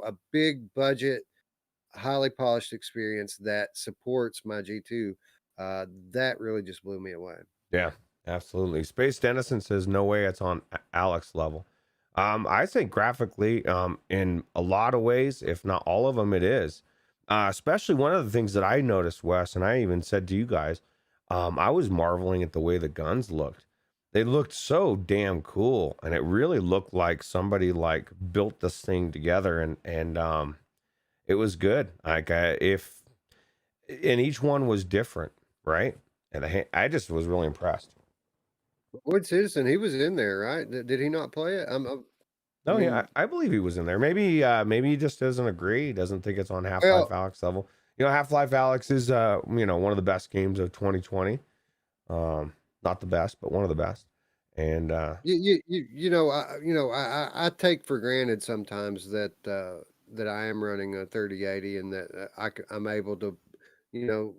a big budget, highly polished experience that supports my G2. That really just blew me away. Yeah, absolutely. Space Dennison says no way it's on Alex level. I think graphically, in a lot of ways, if not all of them, it is. Especially one of the things that I noticed, Wes, and I even said to you guys, I was marveling at the way the guns looked. They looked so damn cool, and it really looked like somebody like built this thing together, and it was good. Like if, and each one was different, right? And I just was really impressed. Wood Citizen, he was in there, right? Did he not play it? No, mean, yeah, I believe he was in there. Maybe he just doesn't agree. He doesn't think it's on Half-Life well, Alyx level. Half-Life Alyx is one of the best games of 2020. Not the best, but one of the best. And I take for granted sometimes that that I am running a 3080 and that I'm able to, you know,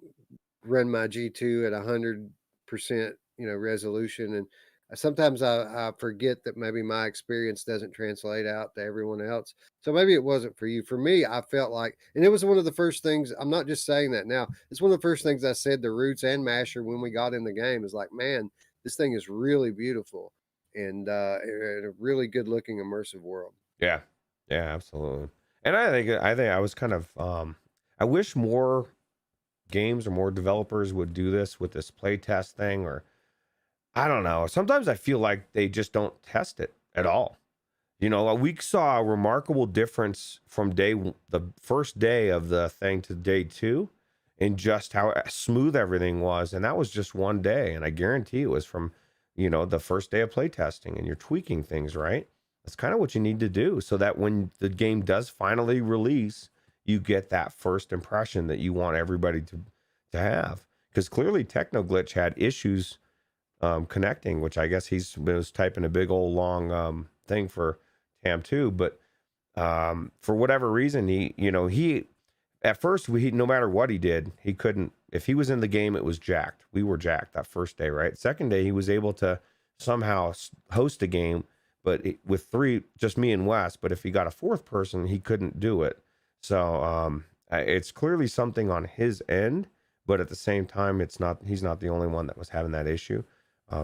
run my G2 at 100%, resolution. And sometimes I forget that maybe my experience doesn't translate out to everyone else. So maybe it wasn't for you. For me, I felt like, and it was one of the first things, I'm not just saying that now, it's one of the first things I said to Roots and Masher when we got in the game is like, man, this thing is really beautiful and a really good looking immersive world. yeah, absolutely. And I think I was kind of I wish more games or more developers would do this with this playtest thing, or I don't know. Sometimes I feel like they just don't test it at all. We saw a remarkable difference from the first day of the thing to day 2 in just how smooth everything was. And that was just one day. And I guarantee it was from, the first day of playtesting, and you're tweaking things, right? That's kind of what you need to do so that when the game does finally release, you get that first impression that you want everybody to have. Because clearly Technoglitch had issues connecting, which I guess he was typing a big old long thing for TAM 2, but for whatever reason, he at first, no matter what he did, he couldn't. If he was in the game, it was jacked. We were jacked that first day, right? Second day, he was able to somehow host a game, but with 3, just me and Wes. But if he got a 4th person, he couldn't do it. So it's clearly something on his end, but at the same time, he's not the only one that was having that issue.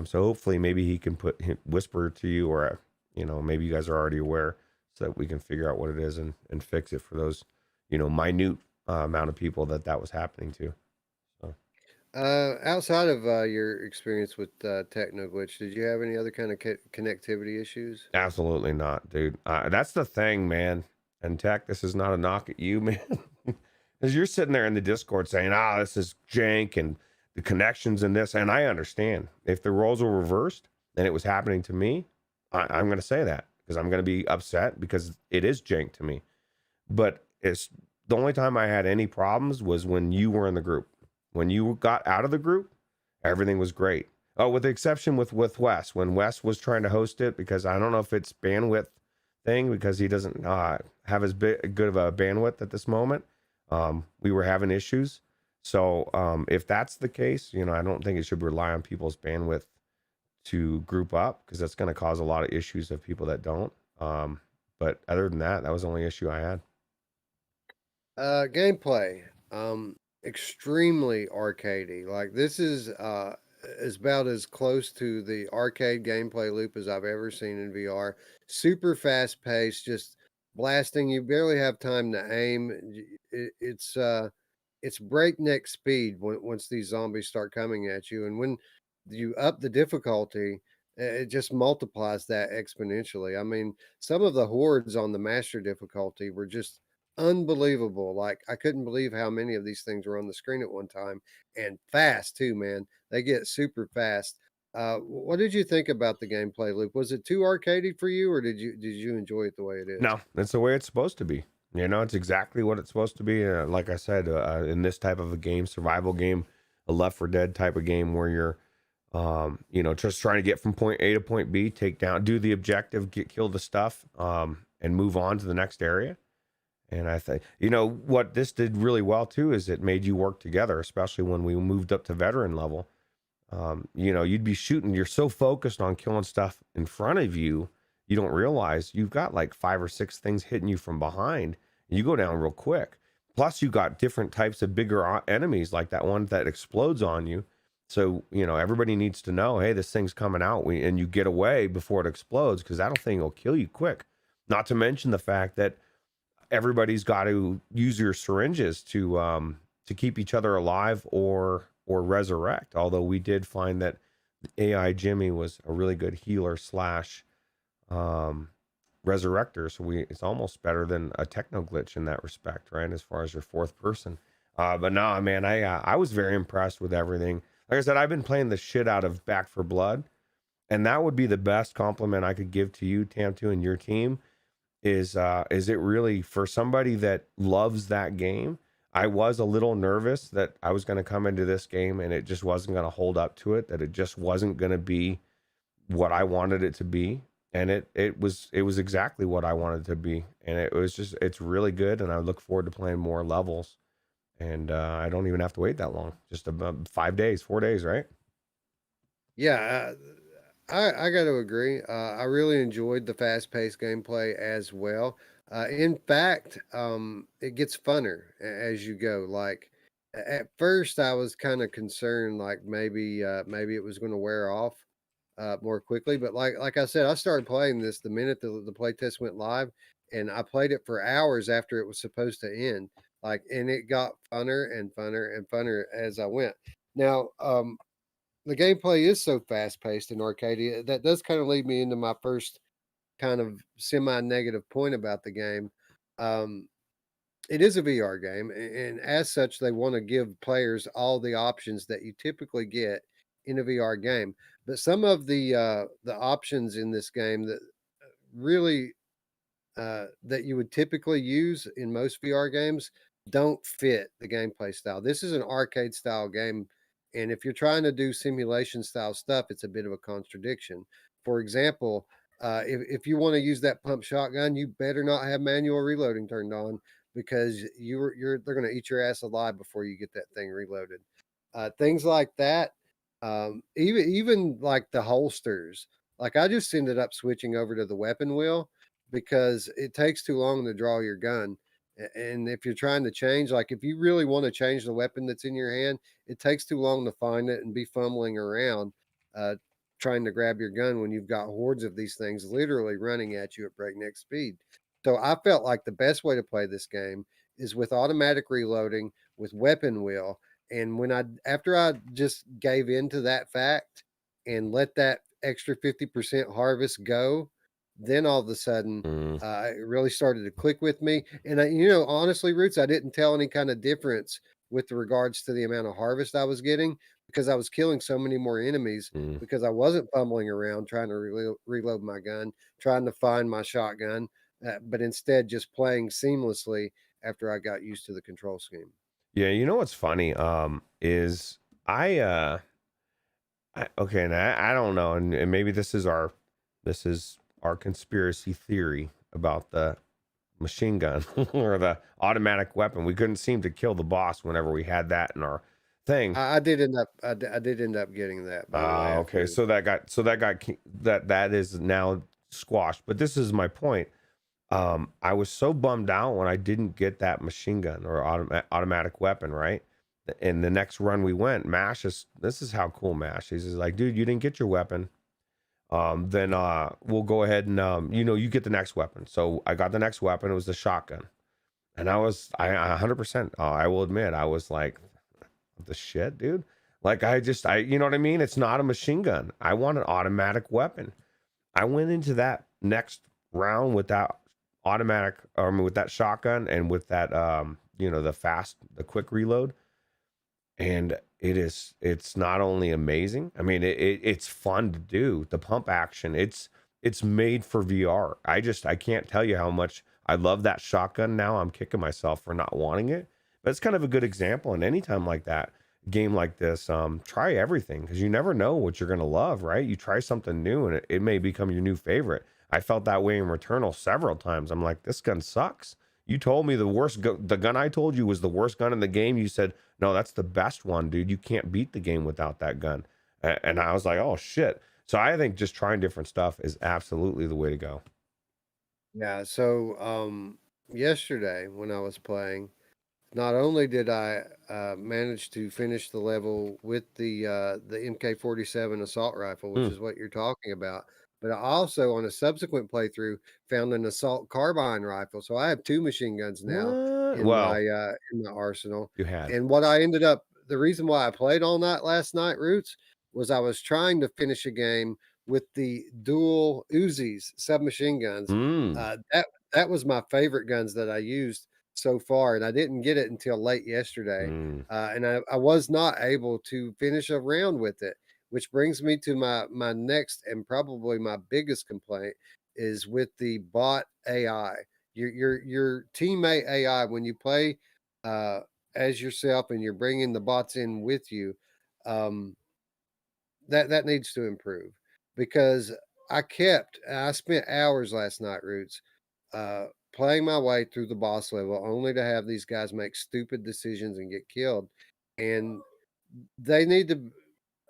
So hopefully, maybe he can whisper to you, or maybe you guys are already aware, so that we can figure out what it is and fix it for those minute amount of people that was happening to. So. Outside of your experience with Technoglitch, did you have any other kind of connectivity issues? Absolutely not, dude. That's the thing, man. And Tech, this is not a knock at you, man. Because you're sitting there in the Discord saying, this is jank and the connections and this. And I understand. If the roles were reversed and it was happening to me, I'm going to say that because I'm going to be upset because it is jank to me. But it's the only time I had any problems was when you were in the group. When you got out of the group, everything was great. Oh, with the exception with Wes. When Wes was trying to host it, because I don't know if it's bandwidth thing, because he doesn't have as good of a bandwidth at this moment. We were having issues. So if that's the case, I don't think it should rely on people's bandwidth to group up, because that's going to cause a lot of issues of people that don't. But other than that, that was the only issue I had. Gameplay, extremely arcadey. Like this is about as close to the arcade gameplay loop as I've ever seen in VR. Super fast paced, just blasting. You barely have time to aim. It's breakneck speed once these zombies start coming at you, and when you up the difficulty, it just multiplies that exponentially. I mean, some of the hordes on the master difficulty were just unbelievable. Like I couldn't believe how many of these things were on the screen at one time, and fast too, man. They get super fast. What did you think about the gameplay loop? Was it too arcadey for you, or did you enjoy it the way it is? No, that's the way it's supposed to be. You know, it's exactly what it's supposed to be. Like I said, in this type of a game, survival game, a Left 4 Dead type of game where you're, you know, just trying to get from point A to point B, take down, do the objective, kill the stuff, and move on to the next area. And I think, you know, what this did really well too is it made you work together, especially when we moved up to veteran level. You know, you'd be shooting, you're so focused on killing stuff in front of you, you don't realize you've got like 5 or 6 things hitting you from behind. And you go down real quick. Plus, you got different types of bigger enemies, like that one that explodes on you. So, you know, everybody needs to know, hey, this thing's coming out, and you get away before it explodes, because that thing will kill you quick. Not to mention the fact that everybody's got to use your syringes to keep each other alive or resurrect. Although we did find that AI Jimmy was a really good healer slash resurrector, so it's almost better than a techno glitch in that respect, right, as far as your fourth person. But no, man, I was very impressed with everything. Like I said, I've been playing the shit out of Back 4 Blood, and that would be the best compliment I could give to you, Tam2, and your team. Is it really, for somebody that loves that game? I was a little nervous that I was going to come into this game and it just wasn't going to hold up to it, that it just wasn't going to be what I wanted it to be. And it was exactly what I wanted it to be. And it's really good. And I look forward to playing more levels. And I don't even have to wait that long. Just about 5 days, 4 days, right? Yeah, I got to agree. I really enjoyed the fast-paced gameplay as well. In fact, it gets funner as you go. Like at first, I was kind of concerned, like maybe it was going to wear off more quickly. But like I said, I started playing this the minute the playtest went live, and I played it for hours after it was supposed to end. Like, and it got funner and funner and funner as I went. Now, the gameplay is so fast paced and arcadey that does kind of lead me into my first kind of semi-negative point about the game. Um, it is a VR game, and as such, they want to give players all the options that you typically get in a VR game. But some of the options in this game that really that you would typically use in most VR games don't fit the gameplay style. This is an arcade style game, and if you're trying to do simulation style stuff, it's a bit of a contradiction. For example, if you want to use that pump shotgun, you better not have manual reloading turned on, because they're going to eat your ass alive before you get that thing reloaded. Things like that. Even like the holsters. Like I just ended up switching over to the weapon wheel because it takes too long to draw your gun. And if you're trying to change, like if you really want to change the weapon that's in your hand, it takes too long to find it and be fumbling around trying to grab your gun when you've got hordes of these things literally running at you at breakneck speed. So I felt like the best way to play this game is with automatic reloading, with weapon wheel. And after I just gave into that fact and let that extra 50% harvest go, then all of a sudden it really started to click with me. And honestly, Roots, I didn't tell any kind of difference with regards to the amount of harvest I was getting, because I was killing so many more enemies because I wasn't fumbling around trying to reload my gun, trying to find my shotgun, but instead just playing seamlessly after I got used to the control scheme. Yeah, you know what's funny is okay, and I don't know, and maybe this is our conspiracy theory about the machine gun or the automatic weapon. We couldn't seem to kill the boss whenever we had that in our thing. I did end up getting that. Okay, so that is now squashed. But this is my point. I was so bummed out when I didn't get that machine gun or automatic weapon, right? And the next run we went, this is how cool Mash is. He's like, dude, you didn't get your weapon. Then we'll go ahead and you get the next weapon. So I got the next weapon. It was the shotgun, and I 100%. I will admit, I was like, the shit, dude. Like you know what I mean? It's not a machine gun. I want an automatic weapon. I went into that next round with that with that shotgun and with that the quick reload, and it's not only amazing. I mean, it's fun to do. The pump action, it's made for VR. I can't tell you how much I love that shotgun. Now I'm kicking myself for not wanting it, but it's kind of a good example. And anytime like that, game like this, try everything, because you never know what you're gonna love, right? You try something new and it may become your new favorite. I felt that way in Returnal several times. I'm like, this gun sucks. You told me the gun I told you was the worst gun in the game. You said, no, that's the best one, dude. You can't beat the game without that gun. And I was like, oh shit. So I think just trying different stuff is absolutely the way to go. Yeah. So yesterday when I was playing, not only did I manage to finish the level with the MK47 assault rifle, which is what you're talking about, but I also, on a subsequent playthrough, found an assault carbine rifle. So I have two machine guns now What? in Well, my arsenal. you had. And the reason why I played all night last night, Roots, was I was trying to finish a game with the dual Uzis submachine guns. That was my favorite guns that I used so far, and I didn't get it until late yesterday. And I was not able to finish a round with it, which brings me to my next and probably my biggest complaint is with the bot AI. Your teammate AI, when you play as yourself and you're bringing the bots in with you, um, that needs to improve, because I spent hours last night, Roots, playing my way through the boss level, only to have these guys make stupid decisions and get killed. And they need to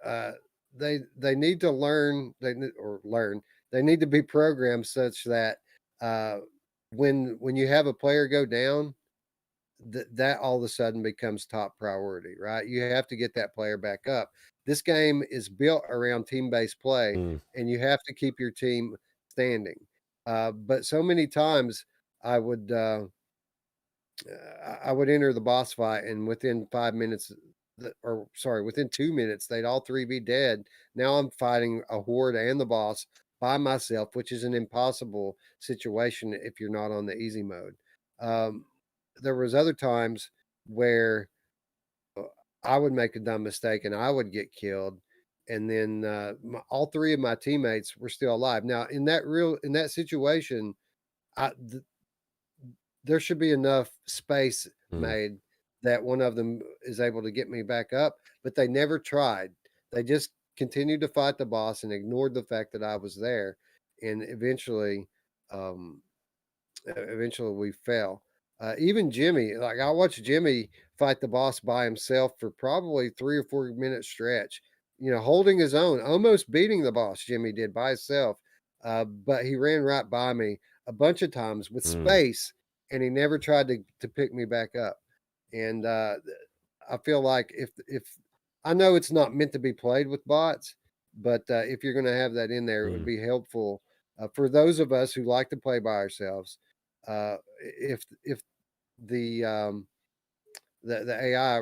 uh, they need to learn they need to be programmed such that uh, when you have a player go down, that all of a sudden becomes top priority, right? You have to get that player back up. This game is built around team-based play, and you have to keep your team standing. But so many times I would enter the boss fight, and within 5 minutes, within 2 minutes, they'd all three be dead. Now I'm fighting a horde and the boss by myself, which is an impossible situation if you're not on the easy mode. Um, there was other times where I would make a dumb mistake and I would get killed, and then all three of my teammates were still alive. Now, in that situation, there should be enough space made that one of them is able to get me back up, but they never tried. They just continued to fight the boss and ignored the fact that I was there, and um, eventually we fell. Even Jimmy, like I watched Jimmy fight the boss by himself for probably 3 or 4 minute stretch, holding his own, almost beating the boss. Jimmy did by himself, but he ran right by me a bunch of times with space, and he never tried to pick me back up. And I feel like if I know it's not meant to be played with bots, but if you're going to have that in there, it would be helpful for those of us who like to play by ourselves. If the AI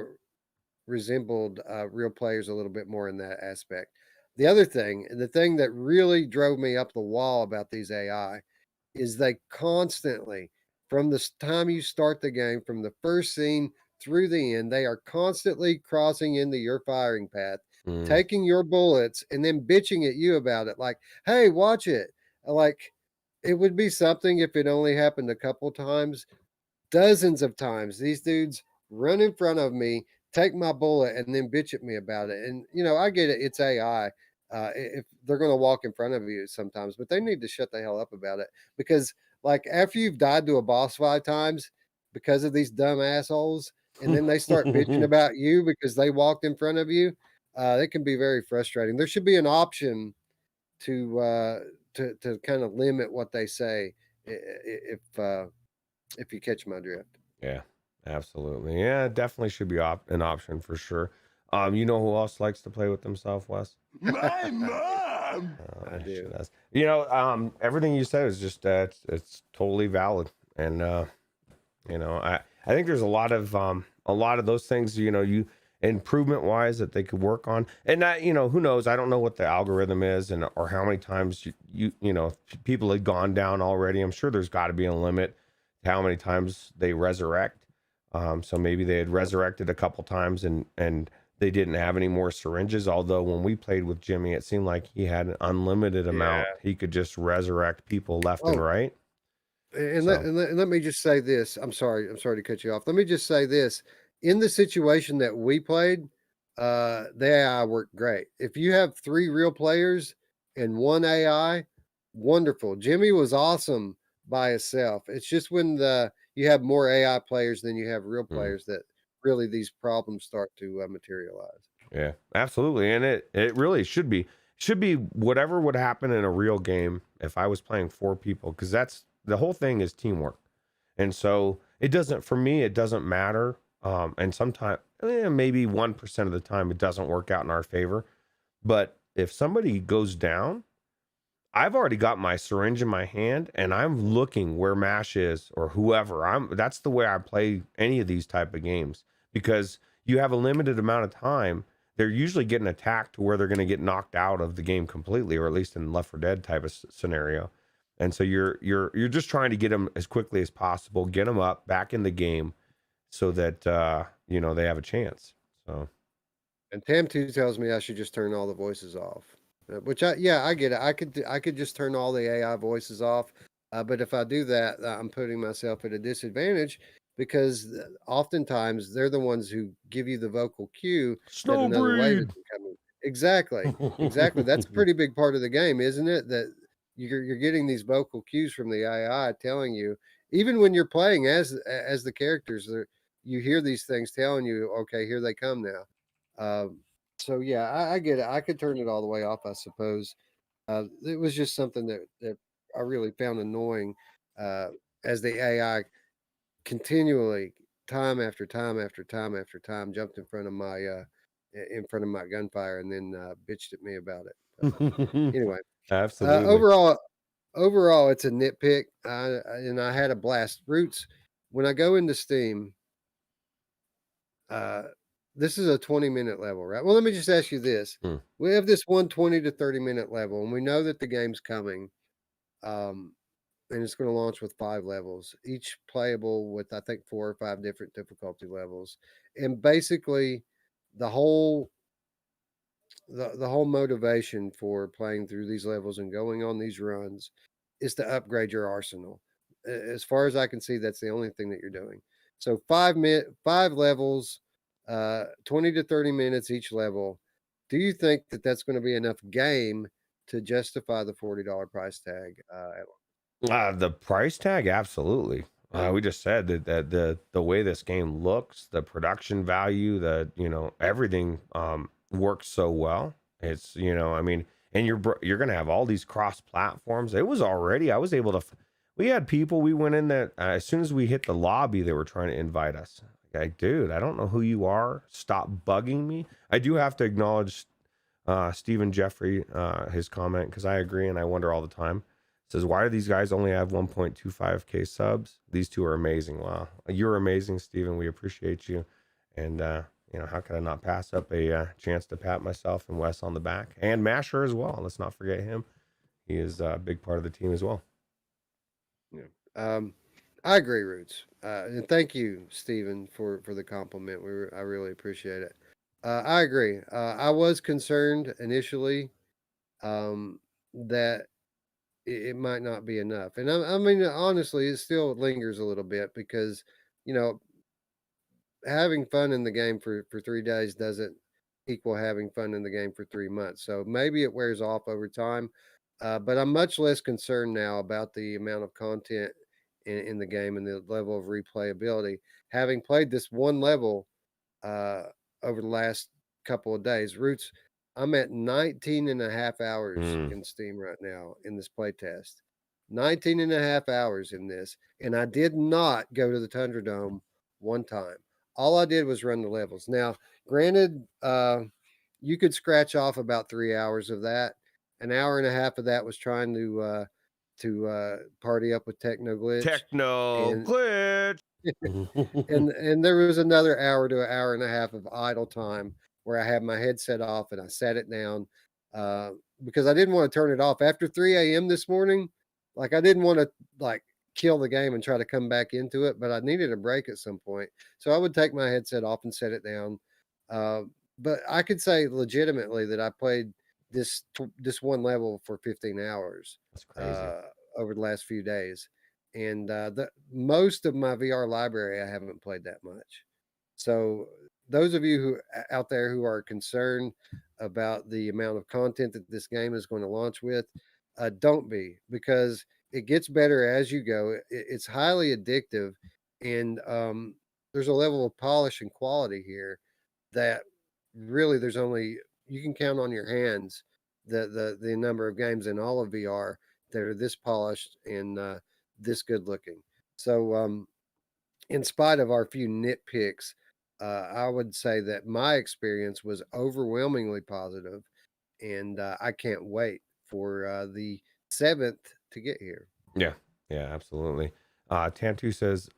resembled real players a little bit more in that aspect. The thing that really drove me up the wall about these AI is they constantly, from the time you start the game, from the first scene through the end, they are constantly crossing into your firing path, taking your bullets, and then bitching at you about it. Like, hey, watch it. Like, it would be something if it only happened a couple times. Dozens of times, these dudes run in front of me, take my bullet, and then bitch at me about it. And, I get it. It's AI. If they're going to walk in front of you sometimes, but they need to shut the hell up about it, because like after you've died to a boss 5 times because of these dumb assholes, and then they start bitching about you because they walked in front of you, it can be very frustrating. There should be an option to kind of limit what they say if you catch my drift. Yeah, absolutely. Yeah, it definitely should be an option for sure. You know who else likes to play with themselves, Wes? My mom! I She do. does. Everything you said is just it's totally valid, and I think there's a lot of those things you improvement wise that they could work on, and that who knows, I don't know what the algorithm is and or how many times people had gone down already. I'm sure there's got to be a limit to how many times they resurrect. So maybe they had resurrected a couple times and they didn't have any more syringes, although when we played with Jimmy it seemed like he had an unlimited amount. He could just resurrect people left and right. And So let me just say this. I'm sorry to cut you off. Let me just say this. In the situation that we played, the AI worked great. If you have 3 real players and 1 AI, wonderful. Jimmy was awesome by himself. It's just when you have more AI players than you have real players that really these problems start to materialize. yeah, absolutely. And it really should be whatever would happen in a real game if I was playing 4 people, because that's the whole thing is teamwork. And so it doesn't matter. And sometimes maybe 1% of the time it doesn't work out in our favor. But if somebody goes down, I've already got my syringe in my hand and I'm looking where MASH is or whoever. That's the way I play any of these type of games, because you have a limited amount of time. They're usually getting attacked to where they're going to get knocked out of the game completely, or at least in Left 4 Dead type of scenario. And so you're just trying to get them as quickly as possible, get them up back in the game so that they have a chance. So And Tam2 tells me I should just turn all the voices off. Which I get it. I could just turn all the AI voices off. But if I do that, I'm putting myself at a disadvantage because oftentimes they're the ones who give you the vocal cue that another wave is Snowbreed. coming. Exactly. That's a pretty big part of the game, isn't it? That you're getting these vocal cues from the AI telling you, even when you're playing as the characters, you hear these things telling you, okay, here they come now. So yeah, I get it. I could turn it all the way off, I suppose. It was just something that I really found annoying uh, as the AI continually, time after time after time after time, jumped in front of my gunfire and then bitched at me about it. Anyway, Absolutely. overall, it's a nitpick, and I had a blast. Roots, when I go into Steam, uh, this is a 20-minute level, right? Well, let me just ask you this. Hmm. We have this 120 to 30-minute level, and we know that the game's coming. And it's going to launch with 5 levels, each playable with, I think, 4 or 5 different difficulty levels. And basically, the whole the whole motivation for playing through these levels and going on these runs is to upgrade your arsenal. As far as I can see, that's the only thing that you're doing. So 5 levels, 20 to 30 minutes each level. Do you think that that's going to be enough game to justify the $40 price tag? The price tag, absolutely. We just said that the way this game looks, the production value, everything works so well. It's I mean, and you're gonna have all these cross platforms. It was already I was able to. We had people. We went in that as soon as we hit the lobby, they were trying to invite us. Like, dude, I don't know who you are. Stop bugging me. I do have to acknowledge Stephen Jeffrey, his comment, because I agree and I wonder all the time. Says, why do these guys only have 1.25k subs? These two are amazing. Wow, you're amazing, Steven. We appreciate you. And how can I not pass up a chance to pat myself and Wes on the back, and Masher as well? Let's not forget him. He is a big part of the team as well. Yeah. I agree, Roots. And thank you, Stephen, for the compliment. I really appreciate it. I agree. I was concerned initially that it might not be enough. And I mean, honestly, it still lingers a little bit because, you know, having fun in the game for 3 days doesn't equal having fun in the game for 3 months. So maybe it wears off over time. But I'm much less concerned now about the amount of content in the game and the level of replayability. Having played this one level over the last couple of days, Roots, I'm at 19 and a half hours in Steam right now in this playtest. 19 and a half hours in this, and I did not go to the Tundra Dome one time. All I did was run the levels. Now, granted, you could scratch off about 3 hours of that. An hour and a half of that was trying to party up with Techno Glitch. Techno And- glitch. and there was another hour to an hour and a half of idle time where I had my headset off and I sat it down because I didn't want to turn it off after 3 a.m. this morning. Like I didn't want to like kill the game and try to come back into it, but I needed a break at some point. So I would take my headset off and set it down. But I could say legitimately that I played this one level for 15 hours That's crazy. over the last few days. And most of my VR library, I haven't played that much. So those of you who out there who are concerned about the amount of content that this game is going to launch with, don't be, because it gets better as you go. It's highly addictive, and there's a level of polish and quality here that really there's only you can count on your hands the number of games in all of VR that are this polished and this good looking. So in spite of our few nitpicks, I would say that my experience was overwhelmingly positive, and I can't wait for the 7th to get here. Yeah, absolutely. Tantu says,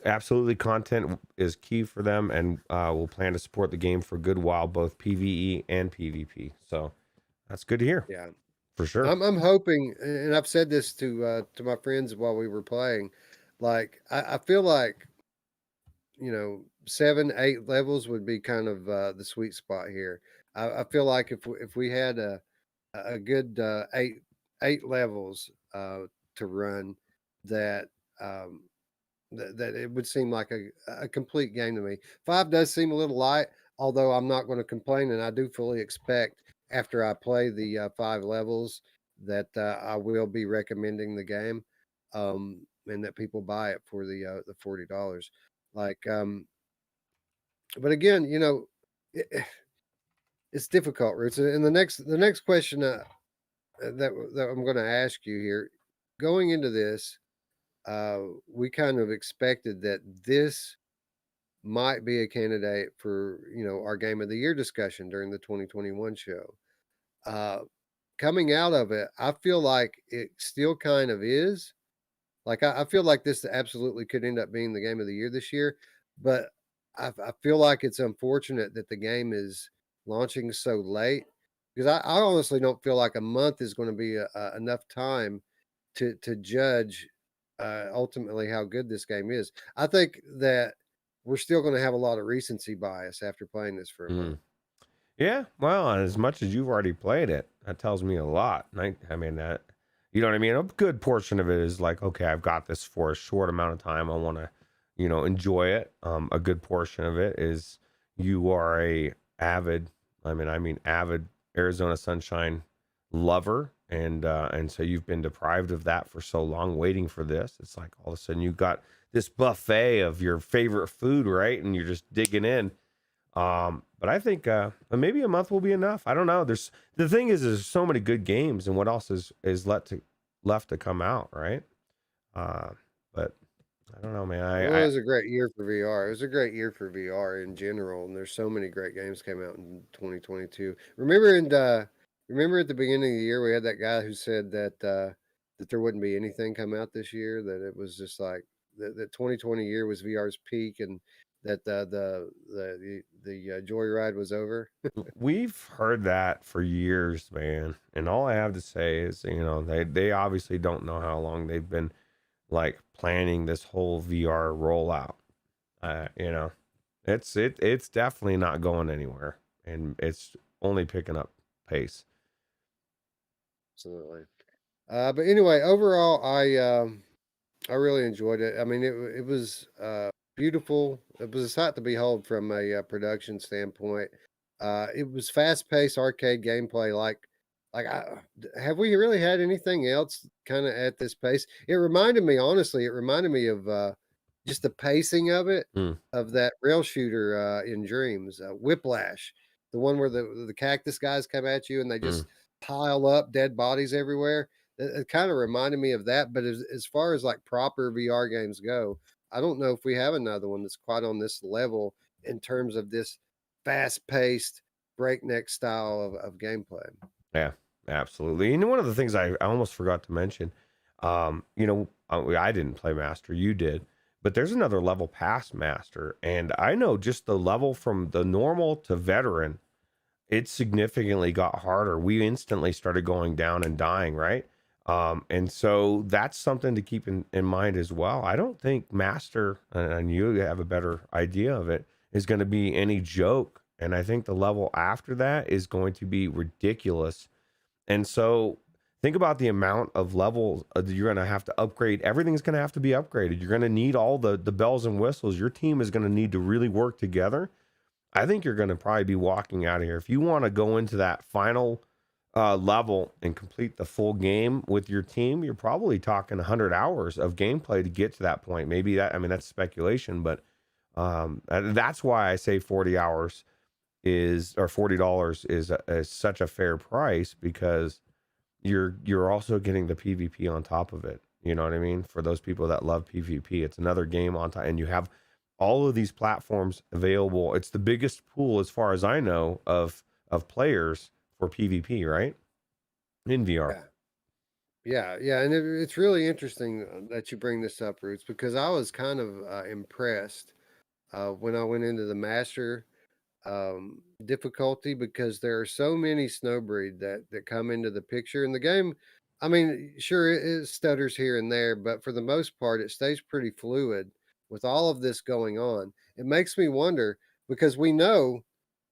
absolutely, content is key for them, and we'll plan to support the game for a good while, both PvE and PvP. So that's good to hear. Yeah, for sure. I'm hoping, and I've said this to my friends while we were playing. Like I feel like 7, 8 levels would be kind of the sweet spot here. I feel like if we had a good 8 levels to run, that that it would seem like a complete game to me. 5 does seem a little light, although I'm not going to complain, and I do fully expect after I play the 5 levels that I will be recommending the game, and that people buy it for the $40. Like, but again, it, it's difficult, Roots. And the next question that I'm going to ask you here, going into this, we kind of expected that this might be a candidate for our game of the year discussion during the 2021 show. Coming out of it, I feel like it still kind of is. Like I feel like this absolutely could end up being the game of the year this year, but I feel like it's unfortunate that the game is launching so late, because I honestly don't feel like a month is going to be enough time to judge ultimately how good this game is. I think that we're still going to have a lot of recency bias after playing this for a month. Yeah, well, as much as you've already played it, that tells me a lot. I mean, that, you know what I mean? A good portion of it is like, okay, I've got this for a short amount of time. I want to, enjoy it. A good portion of it is you are a avid Arizona Sunshine lover, and so you've been deprived of that for so long, waiting for this. It's like all of a sudden you've got this buffet of your favorite food, right? And you're just digging in. But I think maybe a month will be enough. I don't know. The thing is, there's so many good games, and what else is left to come out, right? But I don't know, man. It was a great year for VR. It was a great year for VR in general, and there's so many great games came out in 2022. Remember at the beginning of the year we had that guy who said that that there wouldn't be anything come out this year, that it was just like that 2020 year was VR's peak, and that the joyride was over. We've heard that for years, man. And all I have to say is, they obviously don't know how long they've been like planning this whole VR rollout. It's definitely not going anywhere, and it's only picking up pace. Absolutely. But anyway, overall, I really enjoyed it. I mean, it was beautiful. It was a sight to behold from a production standpoint. It was fast-paced arcade gameplay. Have we really had anything else kind of at this pace? It reminded me of just the pacing of it, of that rail shooter in Dreams, Whiplash, the one where the cactus guys come at you and they just pile up dead bodies everywhere. It kind of reminded me of that. But as far as like proper VR games go, I don't know if we have another one that's quite on this level in terms of this fast paced, breakneck style of gameplay. Yeah, absolutely. And one of the things I almost forgot to mention, I didn't play Master, you did, but there's another level past Master, and I know just the level from the normal to veteran, it significantly got harder. We instantly started going down and dying, right? And so that's something to keep in mind as well. I don't think Master, and you have a better idea of it, is going to be any joke. And I think the level after that is going to be ridiculous. And so think about the amount of levels that you're going to have to upgrade. Everything's going to have to be upgraded. You're going to need all the bells and whistles. Your team is going to need to really work together. I think you're going to probably be walking out of here. If you want to go into that final level and complete the full game with your team, you're probably talking 100 hours of gameplay to get to that point. Maybe that's speculation, but that's why I say 40 hours or $40 is such a fair price, because you're also getting the PvP on top of it. You know what I mean? For those people that love PvP, it's another game on top, and you have all of these platforms available. It's the biggest pool, as far as I know, of players for PvP, right? In VR. Yeah, and it's really interesting that you bring this up, Roots, because I was kind of impressed when I went into the Master difficulty, because there are so many snowbreed that come into the picture in the game. I mean, sure, it stutters here and there, but for the most part, it stays pretty fluid with all of this going on. It makes me wonder, because we know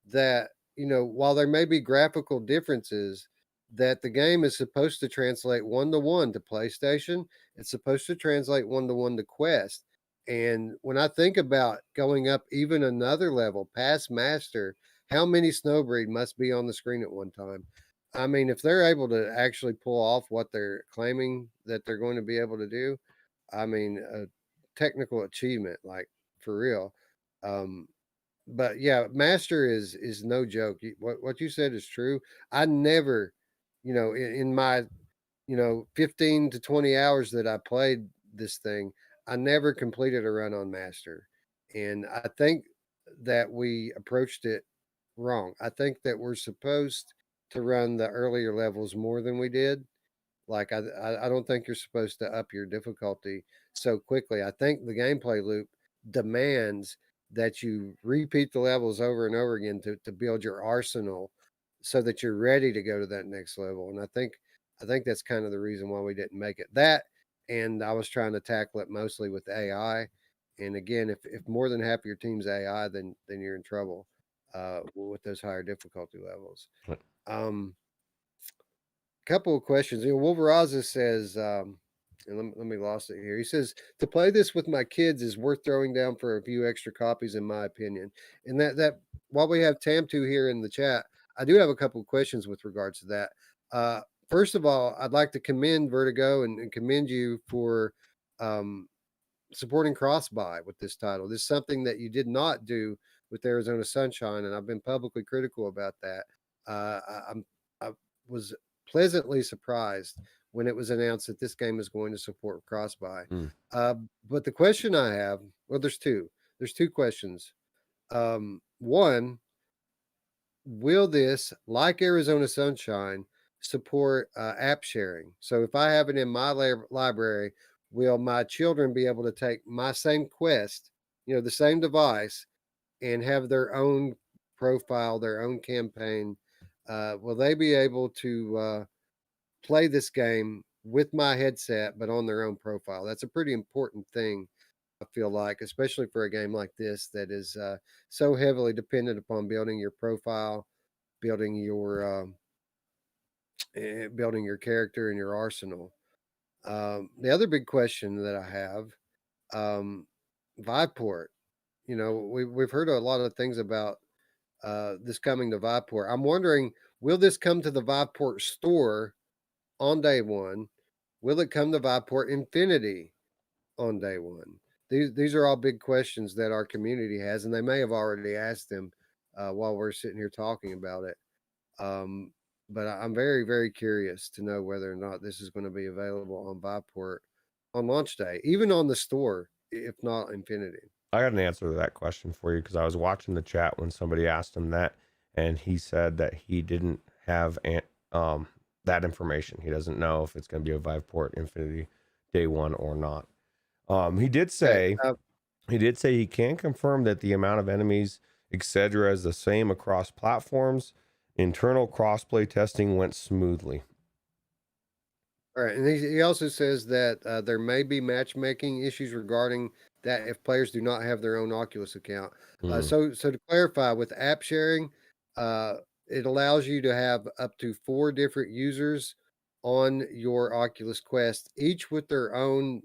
that, while there may be graphical differences, that the game is supposed to translate 1-to-1 to PlayStation. It's supposed to translate 1-to-1 to Quest. And when I think about going up even another level past Master, how many snowbreed must be on the screen at one time? I mean, if they're able to actually pull off what they're claiming that they're going to be able to do, I mean, a technical achievement, like for real. But yeah, Master is no joke. What you said is true. I never, in my 15 to 20 hours that I played this thing, I never completed a run on Master. And I think that we approached it wrong. I think that we're supposed to run the earlier levels more than we did. Like I don't think you're supposed to up your difficulty so quickly. I think the gameplay loop demands that you repeat the levels over and over again to build your arsenal so that you're ready to go to that next level. And I think that's kind of the reason why we didn't make it. That, and I was trying to tackle it mostly with AI. And again, if more than half of your team's AI, then you're in trouble with those higher difficulty levels. Right. Couple of questions. Wolveraza says, and let me lost it here. He says, to play this with my kids is worth throwing down for a few extra copies, in my opinion. And that while we have Tam2 here in the chat, I do have a couple of questions with regards to that. First of all, I'd like to commend Vertigo and commend you for supporting cross-buy with this title. This is something that you did not do with Arizona Sunshine, and I've been publicly critical about that. I was pleasantly surprised when it was announced that this game is going to support cross-buy. But the question I have, well, there's two. There's two questions. One, will this, like Arizona Sunshine, support app sharing? So if I have it in my library, will my children be able to take my same quest, the same device, and have their own profile, their own campaign? Will they be able to play this game with my headset, but on their own profile? That's a pretty important thing, I feel like, especially for a game like this that is so heavily dependent upon building your profile, building your character and your arsenal. The other big question that I have, Viveport. We've heard a lot of things about this coming to Viveport. I'm wondering, will this come to the Viveport store on day one? Will it come to Viveport Infinity on day one? These are all big questions that our community has, and they may have already asked them while we're sitting here talking about it. but I'm very, very curious to know whether or not this is going to be available on Viveport on launch day, even on the store, if not Infinity. I got an answer to that question for you because I was watching the chat when somebody asked him that, and he said that he didn't have that information. He doesn't know if it's going to be a Viveport Infinity day one or not. He did say he can confirm that the amount of enemies, etc., is the same across platforms. Internal crossplay testing went smoothly. All right, and he also says that there may be matchmaking issues regarding that if players do not have their own Oculus account. So to clarify, with app sharing, it allows you to have up to 4 different users on your Oculus Quest, each with their own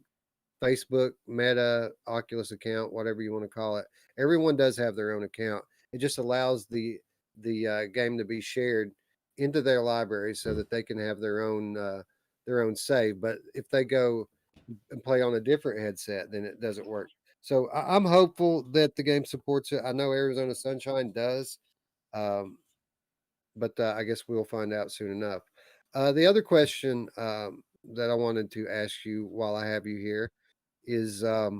Facebook, Meta, Oculus account, whatever you want to call it. Everyone does have their own account. It just allows the game to be shared into their library so that they can have their own save. But if they go and play on a different headset, then it doesn't work. So I'm hopeful that the game supports it. I know Arizona Sunshine does, but I guess we'll find out soon enough. The other question that I wanted to ask you while I have you here is a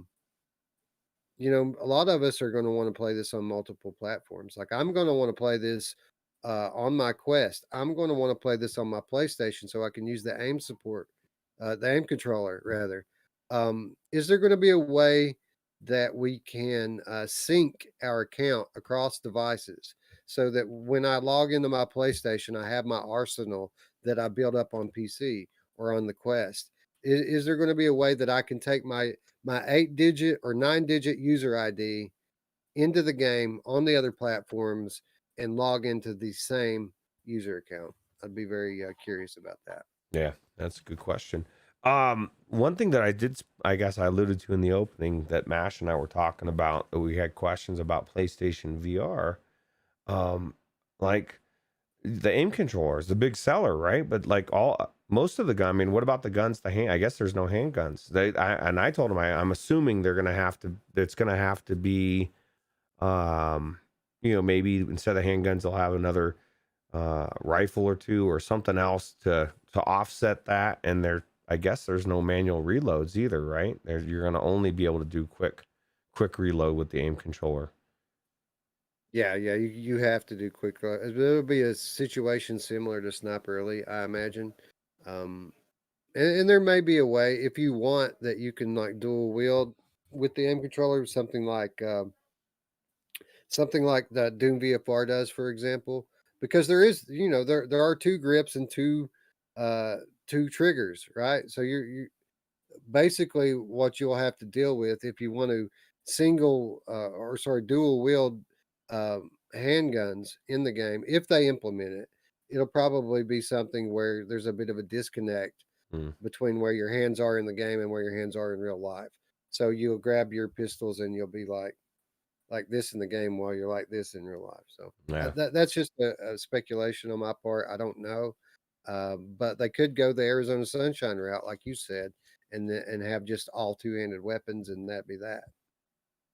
lot of us are going to want to play this on multiple platforms. Like I'm going to want to play this on my Quest. I'm going to want to play this on my PlayStation so I can use the aim support, the aim controller rather. Is there going to be a way that we can sync our account across devices so that when I log into my PlayStation, I have my arsenal that I built up on PC or on the Quest? Is there going to be a way that I can take my 8-digit or 9-digit user ID into the game on the other platforms and log into the same user account? I'd be very curious about that. Yeah, that's a good question. One thing that I guess I alluded to in the opening that Mash and I were talking about, that we had questions about PlayStation VR. Like the aim controller is the big seller, right? But like most of the gun, I mean, what about the guns? I guess there's no handguns. I told him I'm assuming they're gonna have to. It's gonna have to be, maybe instead of handguns, they'll have another rifle or two or something else to offset that. And I guess there's no manual reloads either, right? You're gonna only be able to do quick reload with the aim controller. Yeah, you have to do quick. It'll be a situation similar to Sniper Elite, I imagine. And there may be a way if you want that you can like dual wield with the aim controller, something like that Doom VFR does, for example, because there is, there are 2 grips and 2 triggers, right? So you basically what you'll have to deal with if you want to dual wield handguns in the game, if they implement it, it'll probably be something where there's a bit of a disconnect between where your hands are in the game and where your hands are in real life. So you'll grab your pistols and you'll be like this in the game while you're like this in real life. So that's just a speculation on my part. I don't know, but they could go the Arizona Sunshine route, like you said, and have just all 2-handed weapons, and that'd be that.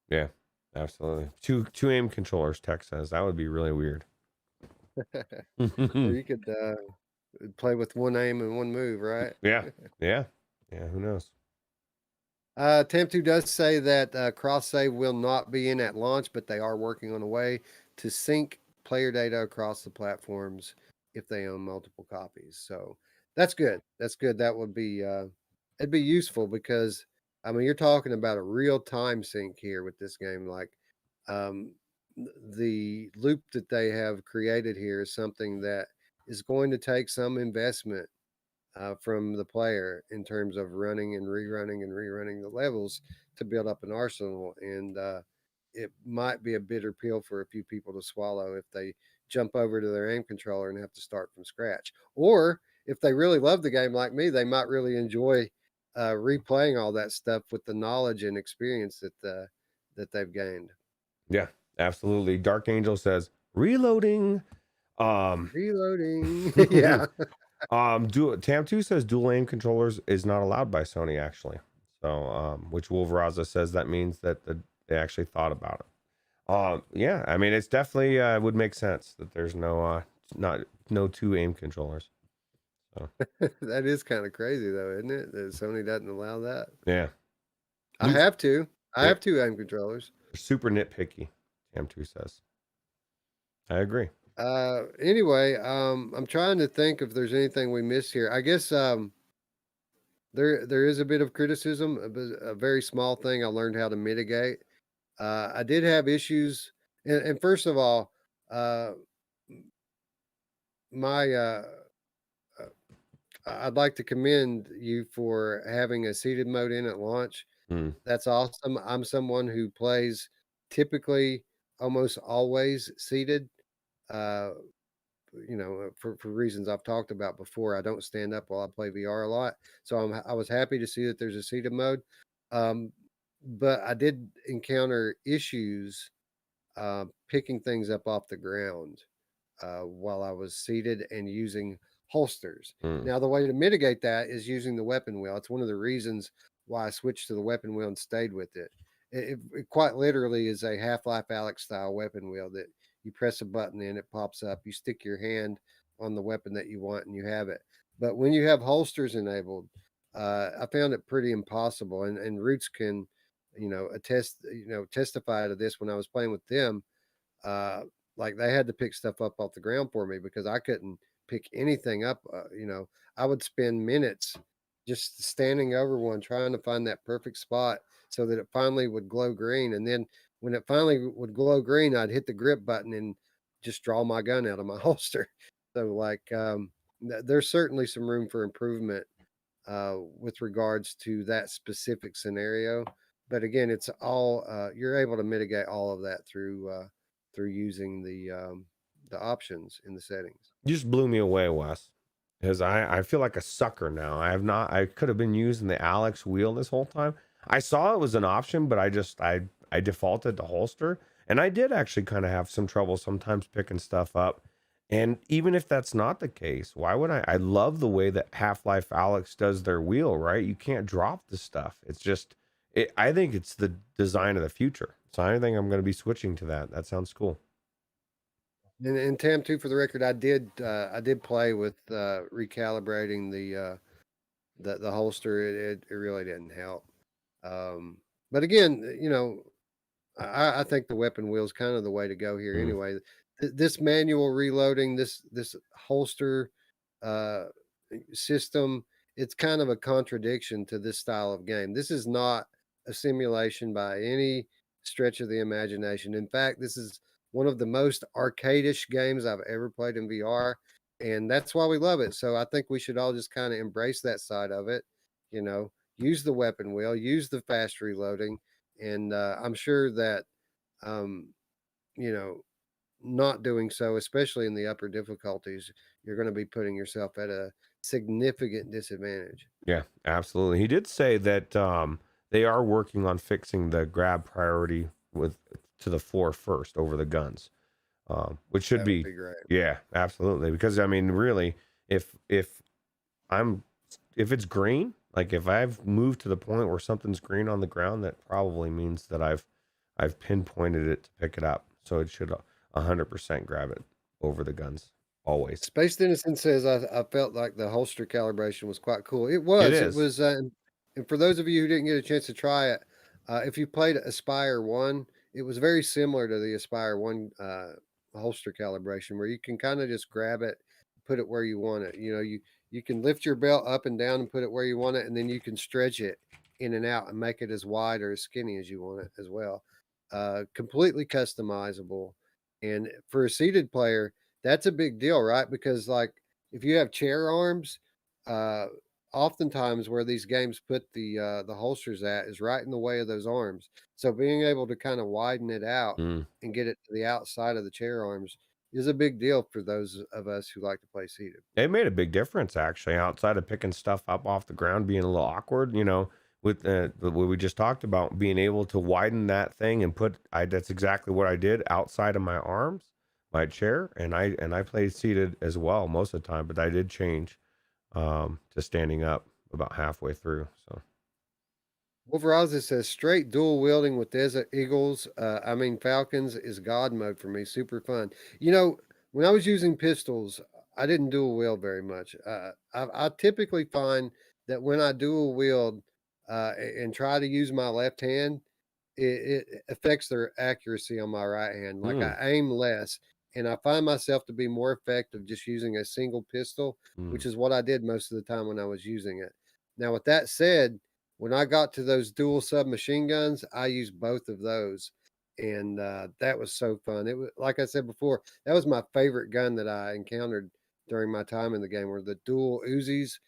Yeah, absolutely. Two aim controllers, Tech says. That would be really weird. Or you could play with one aim and one move, right? Yeah. Who knows? Tam2 does say that cross save will not be in at launch, but they are working on a way to sync player data across the platforms if they own multiple copies. So that's good. That would be it'd be useful because I mean you're talking about a real time sync here with this game. Like the loop that they have created here is something that is going to take some investment from the player in terms of running and rerunning the levels to build up an arsenal. And it might be a bitter pill for a few people to swallow if they jump over to their aim controller and have to start from scratch. Or if they really love the game like me, they might really enjoy replaying all that stuff with the knowledge and experience that they've gained. Yeah, absolutely. Dark Angel says reloading. Reloading. Yeah. Tam2 says dual aim controllers is not allowed by Sony, actually. So which Wolveraza says that means that they actually thought about it. Yeah, I mean it's definitely would make sense that there's no not no two aim controllers. That is kind of crazy, though, isn't it? That Sony doesn't allow that. Yeah, I have two. I Yeah. have two aim controllers. super nitpicky. Tam2 says. I agree. Anyway, I'm trying to think if there's anything we missed here. I guess there is a bit of criticism, a very small thing I learned how to mitigate. I did have issues, and first of all, my I'd like to commend you for having a seated mode in at launch. Mm. That's awesome. I'm someone who plays typically almost always seated. Uh, for reasons I've talked about before, I don't stand up while I play VR a lot. So I was happy to see that there's a seated mode. But I did encounter issues picking things up off the ground while I was seated and using holsters. Mm. Now, the way to mitigate that is using the weapon wheel. It's one of the reasons why I switched to the weapon wheel and stayed with it. It quite literally is a Half-Life Alyx style weapon wheel that you press a button and it pops up. You stick your hand on the weapon that you want and you have it. But when you have holsters enabled, I found it pretty impossible. And Roots can, testify to this. When I was playing with them, like they had to pick stuff up off the ground for me because I couldn't pick anything up. I would spend minutes just standing over one trying to find that perfect spot so that it finally would glow green. And then when it finally would glow green, I'd hit the grip button and just draw my gun out of my holster. So there's certainly some room for improvement with regards to that specific scenario. But again, it's all you're able to mitigate all of that through using the options in the settings. You just blew me away, Wes. Because I feel like a sucker now. I could have been using the Alyx wheel this whole time. I saw it was an option, but I defaulted to holster. And I did actually kind of have some trouble sometimes picking stuff up. And even if that's not the case, why would I love the way that Half-Life Alyx does their wheel, right? You can't drop the stuff. It's just I think it's the design of the future. So I think I'm going to be switching to that. That sounds cool. And Tam2, for the record, I did play with recalibrating the holster. It really didn't help. But again, I think the weapon wheel is kind of the way to go here. Anyway, this manual reloading, this holster system, it's kind of a contradiction to this style of game. This is not a simulation by any stretch of the imagination. In fact, this is one of the most arcadish games I've ever played in VR, and that's why we love it. So I think we should all just kind of embrace that side of it. Use the weapon wheel, use the fast reloading, and I'm sure that not doing so, especially in the upper difficulties, you're going to be putting yourself at a significant disadvantage. Yeah, absolutely. He did say that they are working on fixing the grab priority to the floor first over the guns, which should be great. Yeah, absolutely. Because I mean, really, if it's green, like if I've moved to the point where something's green on the ground, that probably means that I've pinpointed it to pick it up. So it should 100% grab it over the guns always. Space Innocent says I felt like the holster calibration was quite cool. It was. It was. And for those of you who didn't get a chance to try it, if you played Aspire 1, it was very similar to the Aspire 1 holster calibration, where you can kind of just grab it, put it where you want it. You can lift your belt up and down and put it where you want it, and then you can stretch it in and out and make it as wide or as skinny as you want it as well. Completely customizable. And for a seated player, that's a big deal, right? Because like if you have chair arms, oftentimes where these games put the holsters at is right in the way of those arms. So being able to kind of widen it out and get it to the outside of the chair arms is a big deal for those of us who like to play seated. It made a big difference actually, outside of picking stuff up off the ground being a little awkward, with what we just talked about, being able to widen that thing and that's exactly what I did outside of my arms, my chair, and I played seated as well most of the time, but I did change to standing up about halfway through. So Wolveraza says straight dual wielding with Desert Eagles, Falcons is God mode for me. Super fun. When I was using pistols, I didn't dual wield very much. I typically find that when I dual wield and try to use my left hand, it affects their accuracy on my right hand. Like Hmm. I aim less, and I find myself to be more effective just using a single pistol, Hmm. which is what I did most of the time when I was using it. Now, with that said, when I got to those dual submachine guns, I used both of those, and that was so fun. It was like I said before, that was my favorite gun that I encountered during my time in the game. Were the dual Uzis.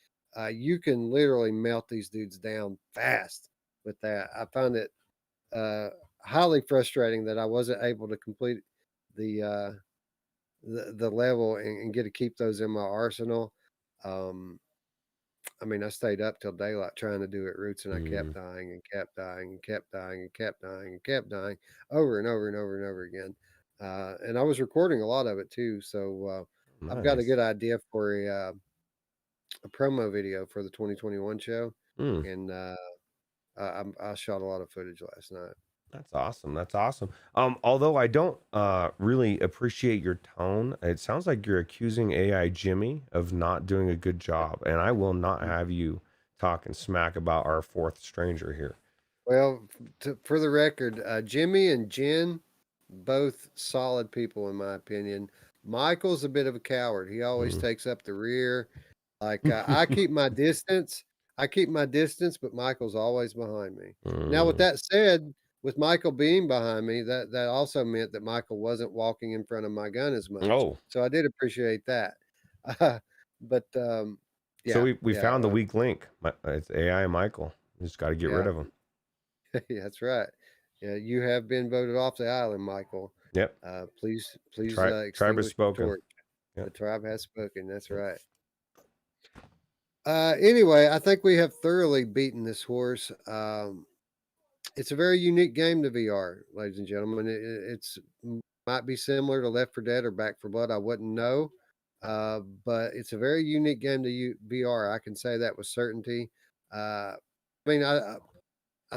You can literally melt these dudes down fast with that. I found it uh, highly frustrating that I wasn't able to complete the uh, the level and get to keep those in my arsenal. Um, I mean, I stayed up till daylight trying to do it Roots, and I Hmm. kept dying and kept dying and kept dying and kept dying and kept dying over and over and over and over again. And I was recording a lot of it too, so I've got a Nice. good idea for a promo video for the 2021 show, Hmm. and I shot a lot of footage last night. That's awesome. That's awesome. Although I don't really appreciate your tone, it sounds like you're accusing AI Jimmy of not doing a good job, and I will not have you talking smack about our fourth stranger here. Well, for the record, Jimmy and Jen, both solid people in my opinion. Michael's a bit of a coward. He always Mm. takes up the rear. Like I keep my distance. I keep my distance, but Michael's always behind me. Now, with Mm. that said, with Michael being behind me, that also meant that Michael wasn't walking in front of my gun as much. Oh, So I did appreciate that. But so yeah, we yeah, found the weak link. It's AI Michael. We just got to get rid yeah. of him. Yeah, that's right. Yeah, you have been voted off the island, Michael. Yep. Please Tribe has extinguish the spoken. torch. The Yep. tribe has spoken. That's Yep. right. Anyway, I think we have thoroughly beaten this horse. It's a very unique game to VR, ladies and gentlemen. It's might be similar to Left 4 Dead or Back 4 Blood. I wouldn't know, but it's a very unique game to VR. I can say that with certainty. I mean, I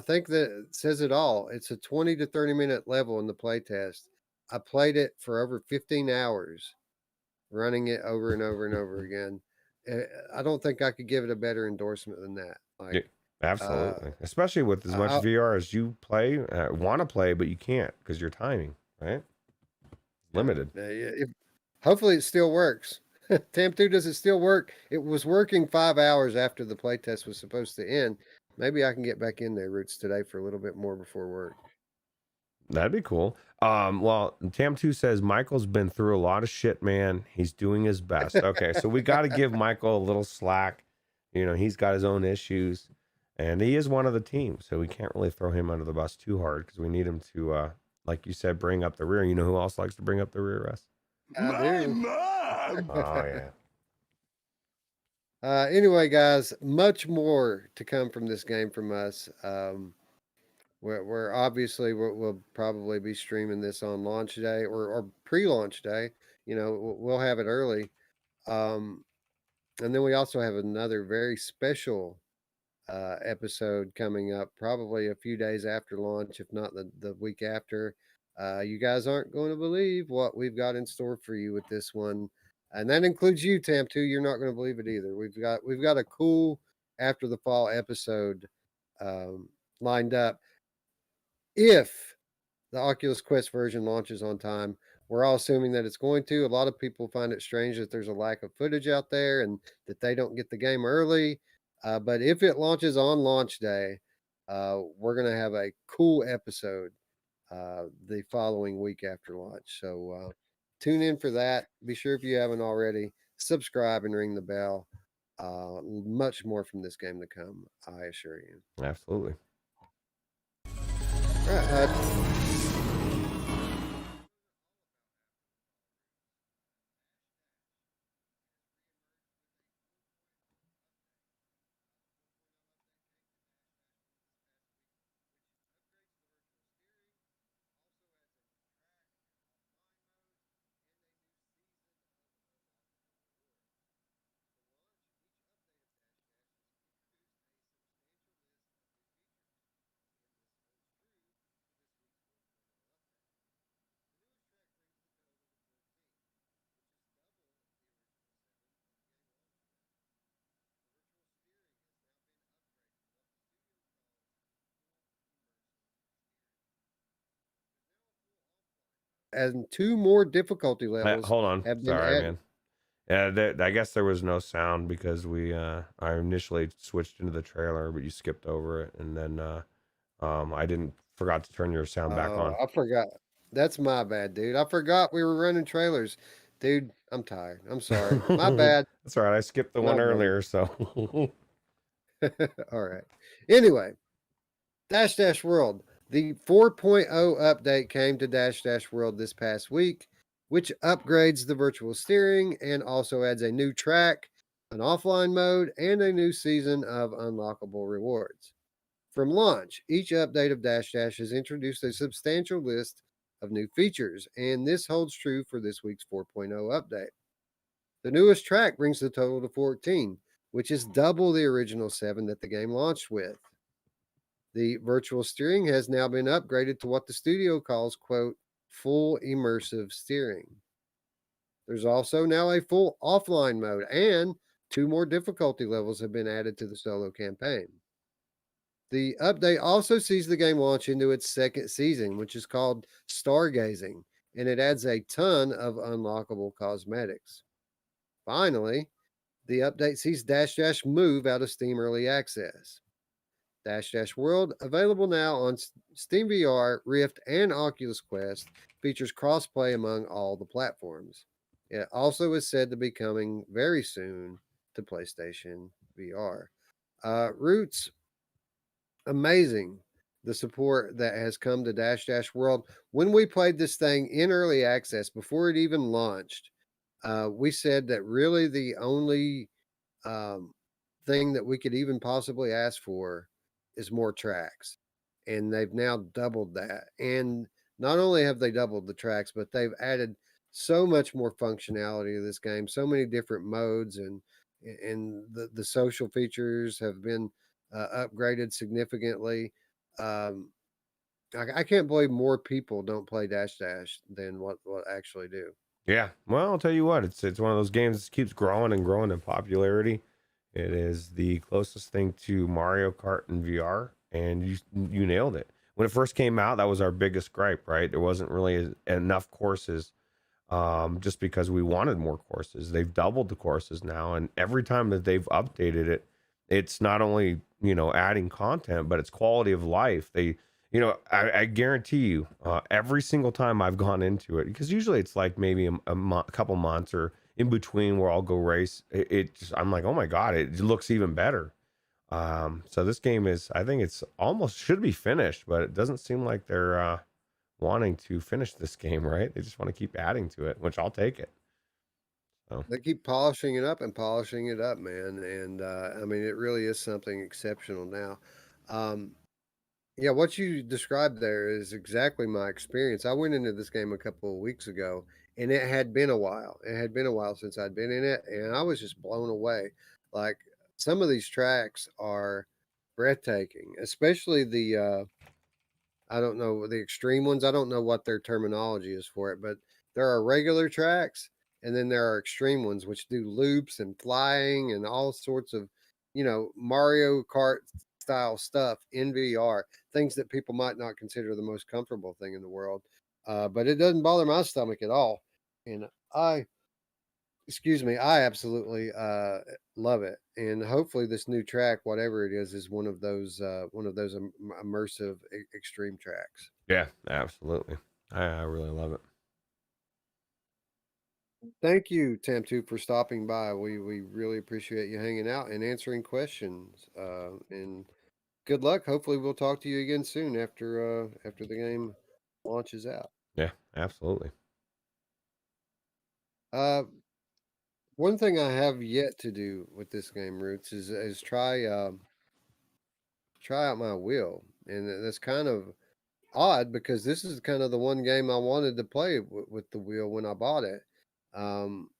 think that it says it all. It's a 20 to 30-minute level in the playtest. I played it for over 15 hours, running it over and over and over again. I don't think I could give it a better endorsement than that. Yeah, Like, uh, absolutely. Especially with as much I, VR as you play, want to play, but you can't because your timing, right? yeah, Limited. hopefully it still works. Tam 2, does it still work? It was working 5 hours after the playtest was supposed to end. Maybe I can get back in there, Roots, today for a little bit more before work. That'd be cool. Well, Tam2 says Michael's been through a lot of shit, man. He's doing his best. Okay, so we got to give Michael a little slack. You know, he's got his own issues, and he is one of the team, so we can't really throw him under the bus too hard because we need him to, like you said, bring up the rear. You know who else likes to bring up the rear, Russ? I do. Oh yeah. Anyway, guys, much more to come from this game from us. We're obviously we'll probably be streaming this on launch day or pre-launch day. You know, we'll have it early. Um, and then we also have another very special episode coming up, probably a few days after launch, if not the week after. You guys aren't going to believe what we've got in store for you with this one, and that includes you, Tam. Too. You're not going to believe it either. We've got a cool after the fall episode um, lined up. If the Oculus Quest version launches on time, we're all assuming that it's going to. A lot of people find it strange that there's a lack of footage out there and that they don't get the game early. But if it launches on launch day, we're going to have a cool episode the following week after launch. So tune in for that. Be sure if you haven't already, subscribe and ring the bell. Much more from this game to come, I assure you. Absolutely. All right. and 2 more difficulty levels Hold on. have been Sorry, added. man. Yeah, I guess there was no sound because I initially switched into the trailer, but you skipped over it, and then I didn't forgot to turn your sound back Oh, on. I forgot. That's my bad, dude. I forgot we were running trailers. Dude, I'm tired. I'm sorry. My bad. That's all right. I skipped the My one bad. earlier, so All right. Anyway, Dash Dash World. The 4.0 update came to Dash Dash World this past week, which upgrades the virtual steering and also adds a new track, an offline mode, and a new season of unlockable rewards. From launch, each update of Dash Dash has introduced a substantial list of new features, and this holds true for this week's 4.0 update. The newest track brings the total to 14, which is double the original 7 that the game launched with. The virtual steering has now been upgraded to what the studio calls, quote, full immersive steering. There's also now a full offline mode, and 2 more difficulty levels have been added to the solo campaign. The update also sees the game launch into its second season, which is called Stargazing, and it adds a ton of unlockable cosmetics. Finally, the update sees Dash Dash move out of Steam Early Access. Dash Dash World, available now on Steam VR, Rift, and Oculus Quest, features crossplay among all the platforms. It also is said to be coming very soon to PlayStation VR. Roots, amazing the support that has come to Dash Dash World. When we played this thing in early access before it even launched, we said that really the only um, thing that we could even possibly ask for is more tracks. And they've now doubled that. And not only have they doubled the tracks, but they've added so much more functionality to this game, so many different modes, and the social features have been upgraded significantly. Um, I can't believe more people don't play Dash Dash than what actually do. yeah. Well, I'll tell you what, it's one of those games that keeps growing and growing in popularity. It is the closest thing to Mario Kart in VR, and you nailed it. When it first came out, that was our biggest gripe, right? There wasn't really enough courses, just because we wanted more courses. They've doubled the courses now, and every time that they've updated it, it's not only adding content, but it's quality of life. I guarantee you, every single time I've gone into it, because usually it's like maybe a couple months or in between where I'll go race. I'm like, oh my god, it looks even better. So this game I think it's almost should be finished, but it doesn't seem like they're wanting to finish this game, right? They just want to keep adding to it, which I'll take it. So They keep polishing it up and polishing it up, man. And I mean, it really is something exceptional now. Um, yeah, what you described there is exactly my experience. I went into this game a couple of weeks ago, and it had been a while. It had been a while since I'd been in it, and I was just blown away. Like, some of these tracks are breathtaking, especially the I don't know, the extreme ones. I don't know what their terminology is for it, but there are regular tracks, and then there are extreme ones which do loops and flying and all sorts of, Mario Kart style stuff in VR, things that people might not consider the most comfortable thing in the world. But it doesn't bother my stomach at all. And I absolutely love it. And hopefully this new track, whatever it is one of those immersive extreme tracks. yeah, absolutely. I really love it. Thank you, Tam2, for stopping by. We really appreciate you hanging out and answering questions. And good luck. Hopefully we'll talk to you again soon after the game launches out. Yeah, absolutely. One thing I have yet to do with this game, Roots, is try out my wheel, and that's kind of odd because this is kind of the one game I wanted to play with the wheel when I bought it. Um,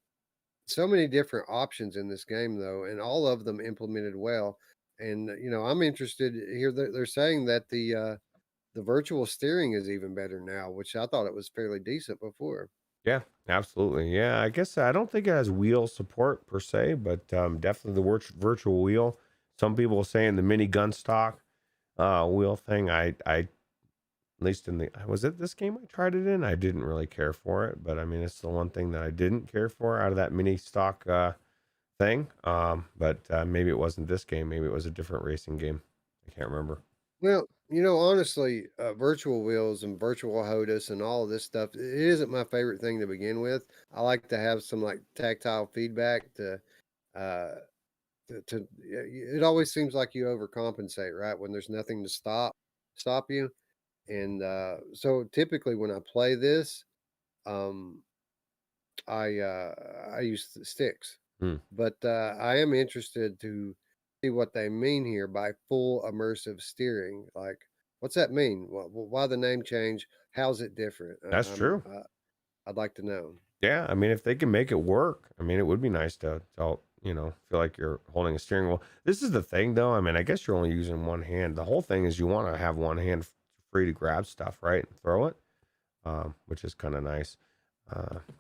so many different options in this game, though, and all of them implemented well. And I'm interested here. They're saying that the virtual steering is even better now, which I thought it was fairly decent before. Yeah, absolutely. Yeah, I guess I don't think it has wheel support per se, but definitely the virtual wheel. Some people are saying the mini gun stock wheel thing. I'm least in the was it this game I tried it in? I didn't really care for it, but I mean it's the one thing that I didn't care for out of that mini stock thing. But maybe it wasn't this game. Maybe it was a different racing game. I can't remember. Well, honestly, virtual wheels and virtual HOTUS and all of this stuff, it isn't my favorite thing to begin with. I like to have some like tactile feedback uh, it always seems like you overcompensate, right? When there's nothing to stop you. And so typically when I play this, um, I use the sticks, Hmm. but I am interested to see what they mean here by full immersive steering. Like, what's that mean? Why the name change? How's it different? That's true. I'd like to know. Yeah, I mean, if they can make it work, I mean, it would be nice to feel like you're holding a steering wheel. This is the thing, though. I mean, I guess you're only using one hand. The whole thing is you want to have one hand free to grab stuff, right? And throw it, which is kind of nice.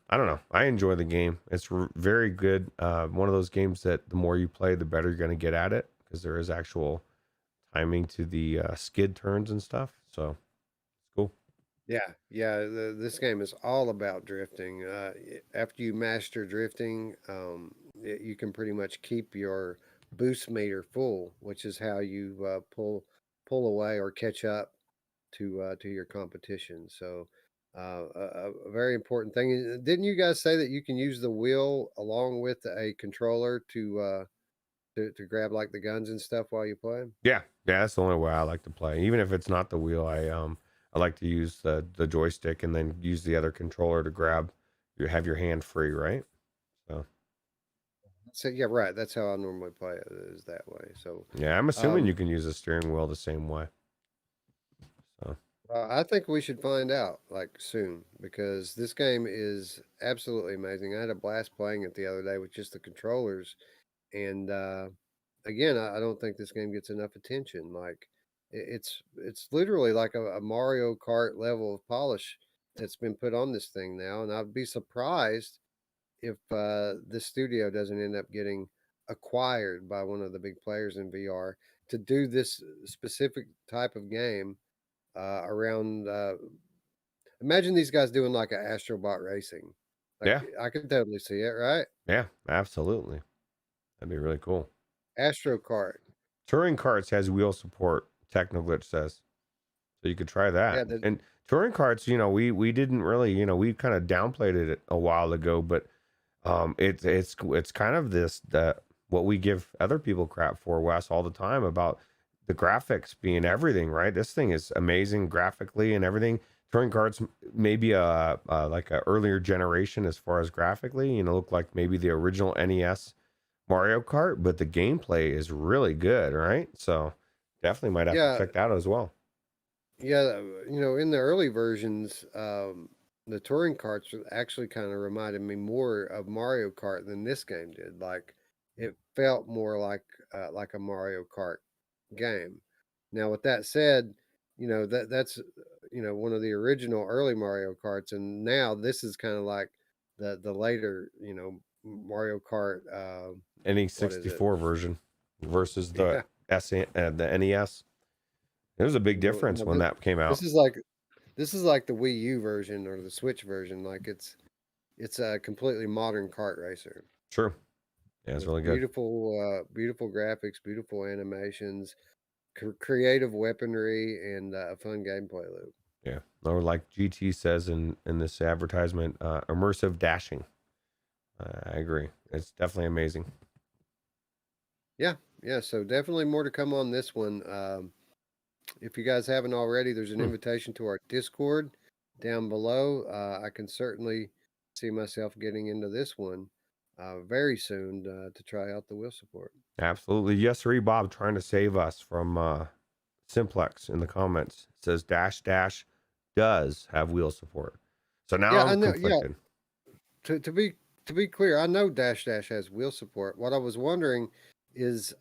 I don't know. I enjoy the game. It's very good. One of those games that the more you play, the better you're going to get at it because there is actual timing to the skid turns and stuff. So it's cool. Yeah. This game is all about drifting. After you master drifting, you can pretty much keep your boost meter full, which is how you pull away or catch up to your competition. So, a very important thing. Didn't you guys say that you can use the wheel along with a controller to grab like the guns and stuff while you play? Yeah, that's the only way I like to play. Even if it's not the wheel, I like to use the joystick and then use the other controller to grab. You have your hand free, right? So So yeah, right. That's how I normally play it, is that way. So yeah, I'm assuming um, you can use the steering wheel the same way. So I think we should find out like soon because this game is absolutely amazing. I had a blast playing it the other day with just the controllers, and again, I don't think this game gets enough attention. Like it's literally like a Mario Kart level of polish that's been put on this thing now, and I'd be surprised if this studio doesn't end up getting acquired by one of the big players in VR to do this specific type of game around. Imagine these guys doing like a Astrobot racing. Like yeah, I could totally see it, right? yeah, absolutely. That'd be really cool. Astro Kart. Touring carts has wheel support. Technoglitch says so. You could try that. Yeah, And touring carts, we didn't really, we kind of downplayed it a while ago, but it's kind of what we give other people crap for, Wes, all the time about the graphics being everything, right? This thing is amazing graphically and everything. Touring carts maybe like a earlier generation as far as graphically, look like maybe the original NES Mario Kart, but the gameplay is really good, right? So definitely might have to yeah, check that out as well. yeah. In the early versions, the touring carts actually kind of reminded me more of Mario Kart than this game did. Like it felt more like a Mario Kart game. Now, with that said, that's one of the original early Mario Karts, and now this is kind of like the later Mario Kart. Any What is it? 64 version versus the Yeah, the NES. There's a big difference no, when that came this out. is like the Wii U version or the Switch version. Like it's a completely modern kart racer. True. Yeah, it's With really good. beautiful graphics, beautiful animations, creative weaponry, and a fun gameplay loop. Yeah. Or like GT says in this advertisement, immersive dashing. I agree. It's definitely amazing. Yeah. So definitely more to come on this one. If you guys haven't already, there's an invitation to our Discord down below. I can certainly see myself getting into this one very soon to try out the wheel support. Absolutely. Yes, sir. Bob trying to save us from Simplex in the comments. It says dash dash does have wheel support. So now Yeah, I I'm know. Yeah, conflicted. to be clear, I know Dash Dash has wheel support. What I was wondering is,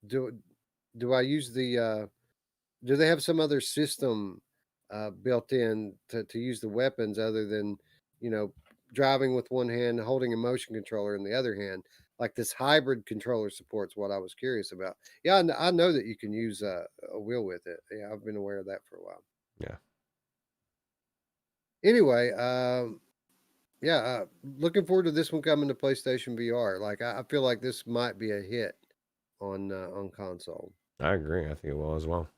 do do I use do they have some other system built in to use the weapons other than you know driving with one hand, holding a motion controller in the other hand? Like this hybrid controller support's what I was curious about. Yeah, I know that you can use a wheel with it. Yeah, I've been aware of that for a while. Yeah. Anyway, yeah, looking forward to this one coming to PlayStation VR. Like, I feel like this might be a hit on console. I agree. I think it will as well.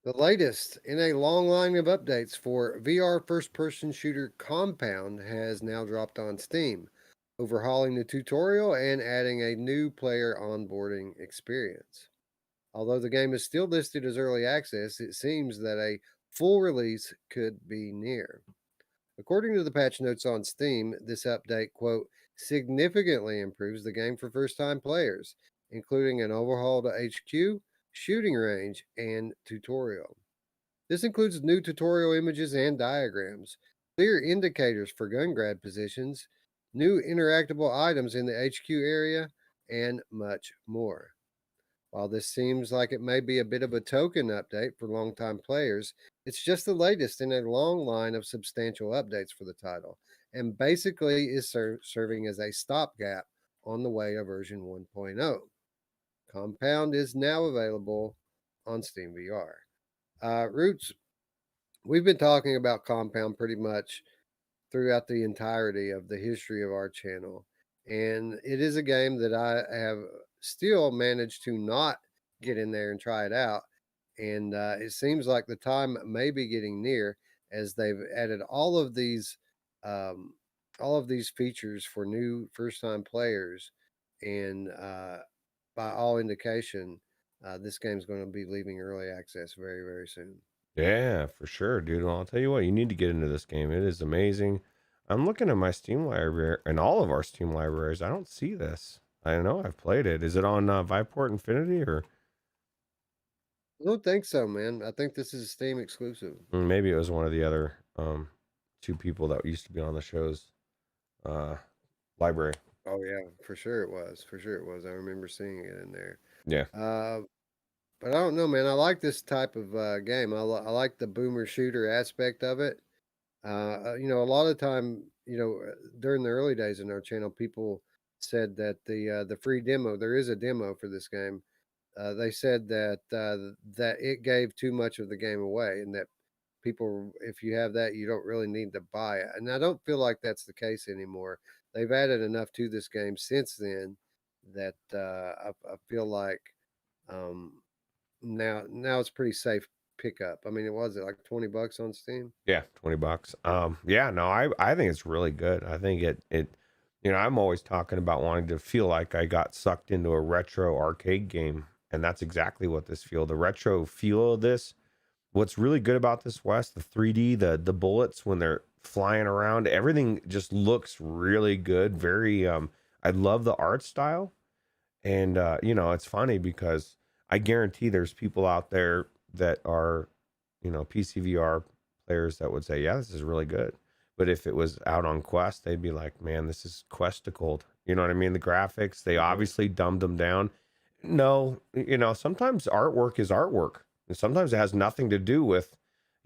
The latest in a long line of updates for VR first person shooter Compound has now dropped on Steam, overhauling the tutorial and adding a new player onboarding experience. Although the game is still listed as early access, it seems that a full release could be near. According to the patch notes on Steam, this update, quote, significantly improves the game for first time players, including an overhaul to HQ, shooting range, and tutorial. This includes new tutorial images and diagrams, clear indicators for gun grab positions, new interactable items in the HQ area, and much more. While this seems like it may be a bit of a token update for longtime players, it's just the latest in a long line of substantial updates for the title, and basically is serving as a stopgap on the way to version 1.0. Compound is now available on Steam VR. Roots, we've been talking about Compound pretty much throughout the entirety of the history of our channel. And it is a game that I have still managed to not get in there and try it out. And it seems like the time may be getting near as they've added um, all of these features for new first time players. And by all indication, this game's going to be leaving early access very, very soon. Yeah, for sure, dude. Well, I'll tell you what, you need to get into this game. It is amazing. I'm looking at my Steam library and all of our Steam libraries. I don't see this. I know I've played it. Is it on Viveport Infinity or I don't think so, man. I think this is a Steam exclusive. maybe it was one of the other two people that used to be on the show's library? Oh yeah, for sure it was. For sure it was. I remember seeing it in there. Yeah. But I don't know, man. I like this type of game. I like the boomer shooter aspect of it. A lot of time, during the early days in our channel, people said that the free demo, there is a demo for this game. They said that it gave too much of the game away, and that people, if you have that, you don't really need to buy it. And I don't feel like that's the case anymore. They've added enough to this game since then that I feel like um, now it's pretty safe pickup. I mean, it was like $20 on Steam. Yeah, $20. Yeah, no, I think it's really good. I think it I'm always talking about wanting to feel like I got sucked into a retro arcade game, and that's exactly what this feel. The retro feel of this. What's really good about this, Wes, the 3D, the bullets when they're flying around, everything just looks really good. Very I love the art style. And it's funny because I guarantee there's people out there that are, PCVR players that would say, yeah, this is really good. But if it was out on Quest, they'd be like, man, this is Questicold. You know what I mean? The graphics, they obviously dumbed them down. No, sometimes artwork is artwork. And sometimes it has nothing to do with,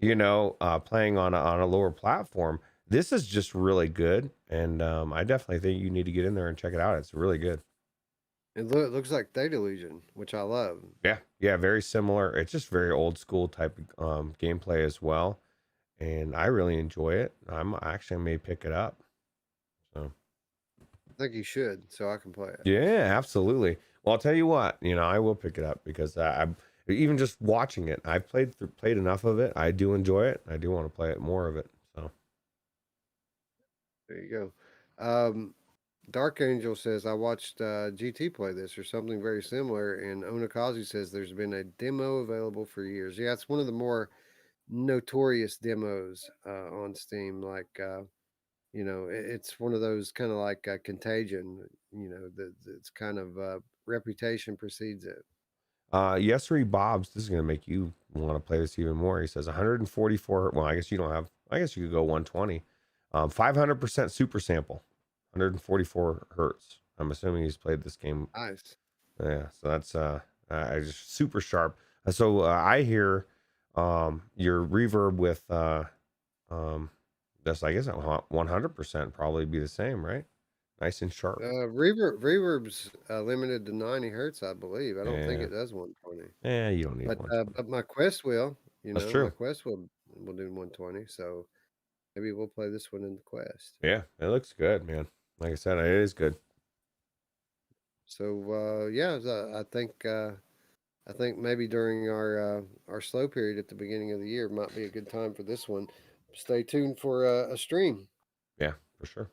playing on a lower platform. This is just really good. And I definitely think you need to get in there and check it out. It's really good. Looks like Theta Legion, which I love. Yeah, very similar. It's just very old school type gameplay as well, and I really enjoy it. I may pick it up. So I think you should, so I can play it. yeah, absolutely. Well, I'll tell you what, I will pick it up because I'm even just watching it. I've played enough of it. I do enjoy it. I do want to play it more of it. So There you go. Dark Angel says, I watched GT play this or something very similar. And Onakazu says there's been a demo available for years. Yeah, it's one of the more notorious demos on Steam. Like, it's one of those kind of like Contagion, it's kind of reputation precedes it. Yesery Bob's, this is gonna make you want to play this even more. He says 144. Well, I guess you don't have. I guess you could go 120. 500% super sample, 144 hertz. I'm assuming he's played this game. Nice. Yeah, so that's just super sharp. So I hear your reverb with that's, I guess, 100% probably be the same, right? Nice and sharp. Reverb's limited to 90 hertz, I believe. I don't think Yeah. it does 120. Yeah, you don't need But 120. but my Quest will, That's my true. Quest will do 120. So maybe we'll play this one in the Quest. Yeah, it looks good, man. Like I said, it is good. So yeah, I think maybe during our slow period at the beginning of the year might be a good time for this one. Stay tuned for a stream. Yeah, for sure.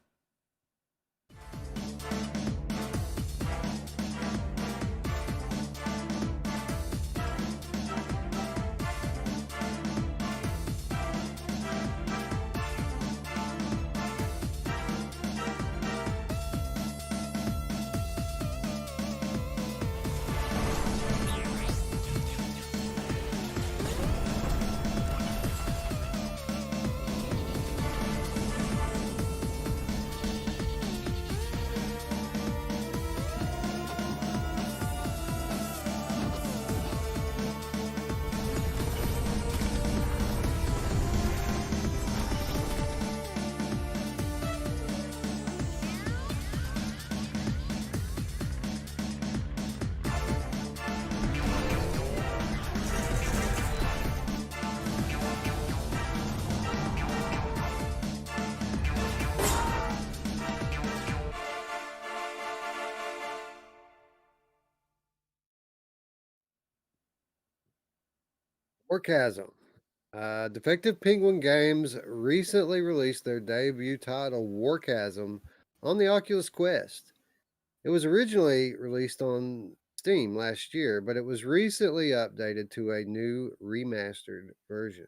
Warchasm. Defective Penguin Games recently released their debut title, Warchasm, on the Oculus Quest. It was originally released on Steam last year, but it was recently updated to a new remastered version.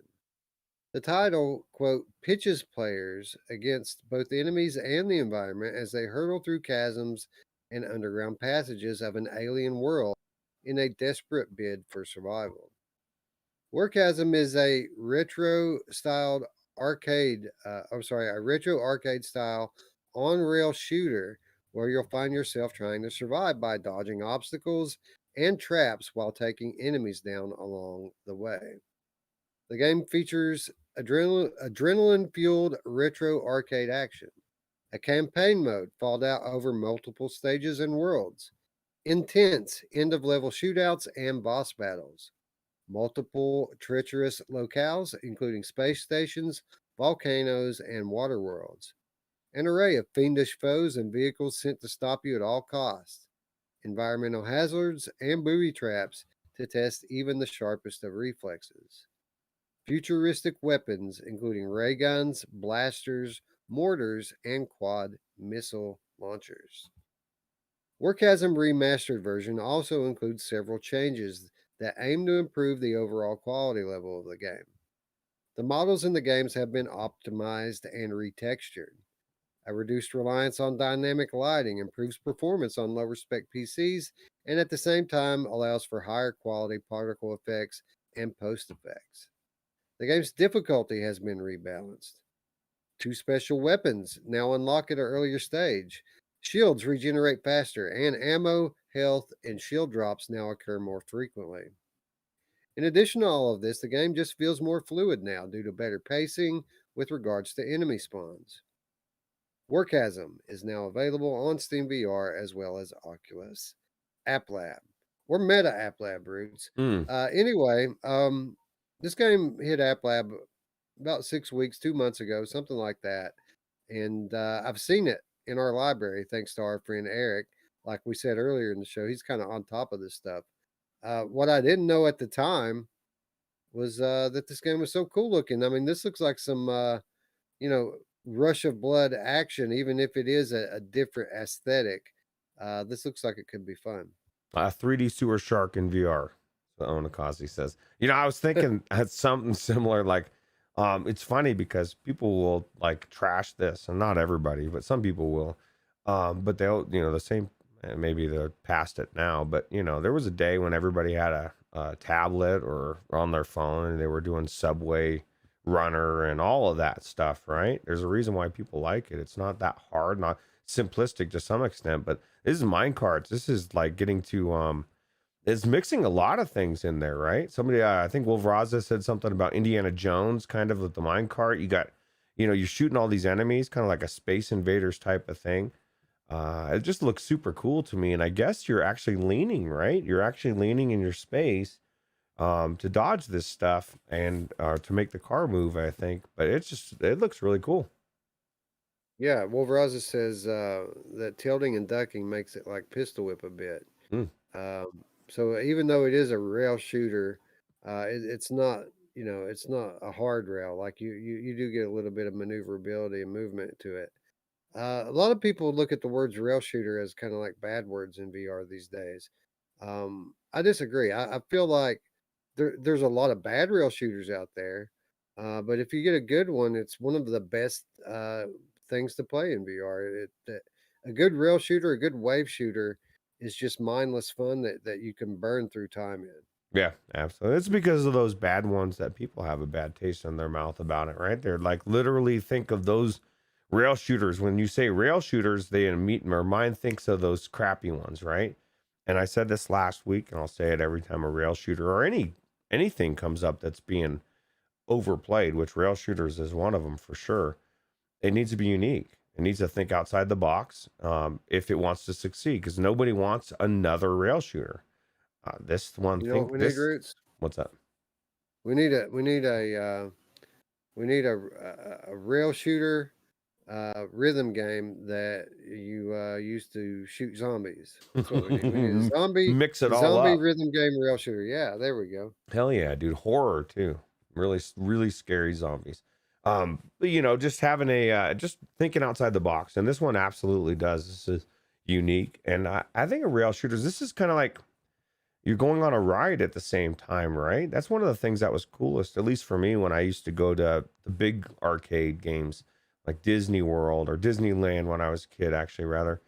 The title, quote, pitches players against both enemies and the environment as they hurtle through chasms and underground passages of an alien world in a desperate bid for survival. Warchasm is a retro arcade style on rail shooter where you'll find yourself trying to survive by dodging obstacles and traps while taking enemies down along the way. The game features adrenaline fueled retro arcade action, a campaign mode fought out over multiple stages and worlds, intense end of level shootouts and boss battles, multiple treacherous locales, including space stations, volcanoes, and water worlds, an array of fiendish foes and vehicles sent to stop you at all costs, environmental hazards, and booby traps to test even the sharpest of reflexes, futuristic weapons, including ray guns, blasters, mortars, and quad missile launchers. Warchasm Remastered version also includes several changes that aim to improve the overall quality level of the game. The models in the games have been optimized and retextured. A reduced reliance on dynamic lighting improves performance on lower spec PCs and at the same time allows for higher quality particle effects and post effects. The game's difficulty has been rebalanced. 2 special weapons now unlock at an earlier stage. Shields regenerate faster, and ammo, health, and shield drops now occur more frequently. In addition to all of this, the game just feels more fluid now due to better pacing with regards to enemy spawns. Warchasm is now available on Steam VR as well as Oculus. App Lab or Meta App Lab Roots. Mm. Anyway, this game hit App Lab about 6 weeks, 2 months ago, something like that. And I've seen it in our library thanks to our friend Eric. Like we said earlier in the show, he's kind of on top of this stuff. What I didn't know at the time was that this game was so cool looking. I mean, this looks like some, you know, rush of blood action, even if it is a different aesthetic. This looks like it could be fun. 3D sewer shark in VR. So Onakazi says. I was thinking something similar. Like, it's funny because people will like trash this, and not everybody, but some people will. But they'll, the same. Maybe they're past it now, but there was a day when everybody had a tablet or on their phone, and they were doing Subway Runner and all of that stuff. Right? There's a reason why people like it. It's not that hard, not simplistic to some extent, but this is minecarts. This is like getting to it's mixing a lot of things in there, right? Somebody, I think Wolveraza said something about Indiana Jones, kind of with the minecart. You got, you're shooting all these enemies, kind of like a Space Invaders type of thing. It just looks super cool to me, and I guess you're actually leaning, right? You're actually leaning in your space to dodge this stuff and to make the car move, I think. But it looks really cool. Yeah, Wolveraza says that tilting and ducking makes it like pistol whip a bit. Mm. So even though it is a rail shooter, it's not, it's not a hard rail. Like you do get a little bit of maneuverability and movement to it. A lot of people look at the words rail shooter as kind of like bad words in VR these days. I disagree. I feel like there's a lot of bad rail shooters out there. But if you get a good one, it's one of the best things to play in VR. A good rail shooter, a good wave shooter is just mindless fun that you can burn through time in. Yeah, absolutely. It's because of those bad ones that people have a bad taste in their mouth about it, right? They're like literally think of those rail shooters. When you say rail shooters, their mind thinks of those crappy ones, right? And I said this last week, and I'll say it every time a rail shooter or anything comes up that's being overplayed, which rail shooters is one of them for sure. It needs to be unique. It needs to think outside the box if it wants to succeed, because nobody wants another rail shooter. This one You know what we need, Roots? What's that? We need a rail shooter rhythm game that you use to shoot zombies. That's what we need. We need a zombie Mix it all zombie up. rhythm game rail shooter. Yeah, there we go. Hell yeah, dude. Horror too. Really, really scary zombies. But just having just thinking outside the box, and this one absolutely does. This is unique, and I think of rail shooters. This is kind of like you're going on a ride at the same time, right? That's one of the things that was coolest, at least for me, when I used to go to the big arcade games like Disney World or Disneyland when I was a kid, actually, rather.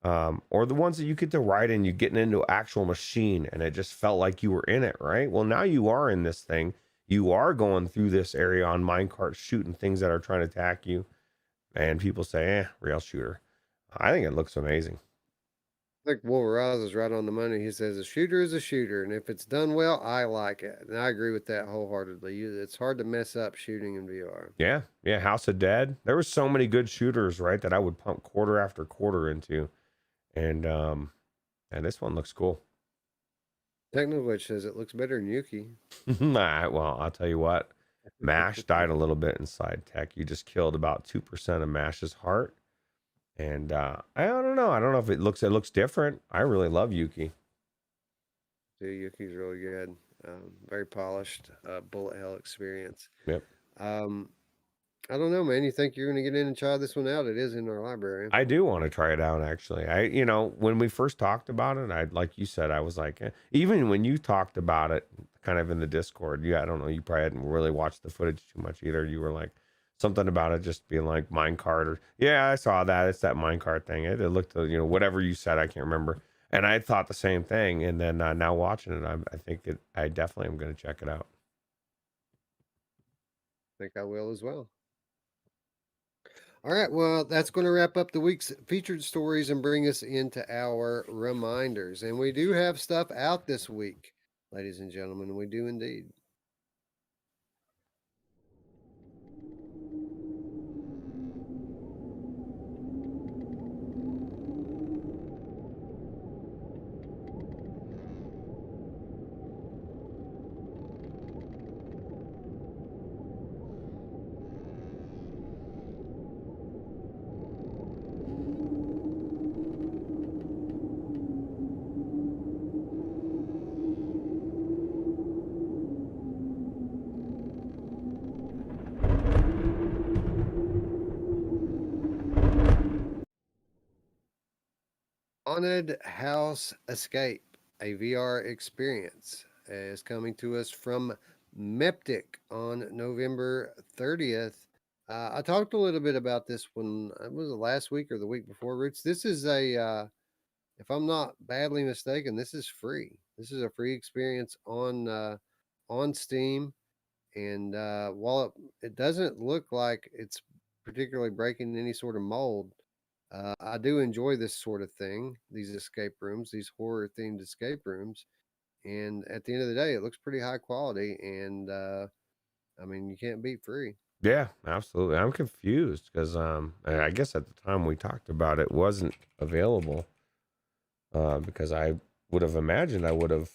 Or the ones that you get to ride in, you getting into an actual machine and it just felt like you were in it, right? Well, now you are in this thing. You are going through this area on minecart shooting things that are trying to attack you. And people say, rail shooter. I think it looks amazing. I think Wolveraz is right on the money. He says a shooter is a shooter, and if it's done well, I like it. And I agree with that wholeheartedly. It's hard to mess up shooting in VR. Yeah. House of Dead. There were so many good shooters, right, that I would pump quarter after quarter into. And this one looks cool. Technoglitch says it looks better than Yuki. Well, I'll tell you what. MASH died a little bit inside Tech. You just killed about 2% of MASH's heart. And I don't know. I don't know if it looks different. I really love Yuki. Dude, Yuki's really good. Very polished bullet hell experience. Yep. I don't know, man. You think you're going to get in and try this one out? It is in our library. I do want to try it out, actually. When we first talked about it, like you said, I was like, even when you talked about it kind of in the Discord, I don't know, you probably hadn't really watched the footage too much either. You were like, something about it just being like minecart or I saw that. It's that minecart thing. It looked, whatever you said, I can't remember. And I thought the same thing. And then now watching it, I think I definitely am going to check it out. I think I will as well. All right. Well, that's going to wrap up the week's featured stories and bring us into our reminders. And we do have stuff out this week, ladies and gentlemen. We do indeed. Haunted House Escape, a VR experience, is coming to us from Meptic on November 30th. I talked a little bit about this one. Was it last week or the week before, Roots? This is if I'm not badly mistaken, this is free. This is a free experience on Steam. And while it doesn't look like it's particularly breaking any sort of mold, I do enjoy this sort of thing, these escape rooms, these horror themed escape rooms. And at the end of the day, it looks pretty high quality. And I mean, you can't beat free. Yeah, absolutely. I'm confused because I guess at the time we talked about it wasn't available. Because I would have imagined I would have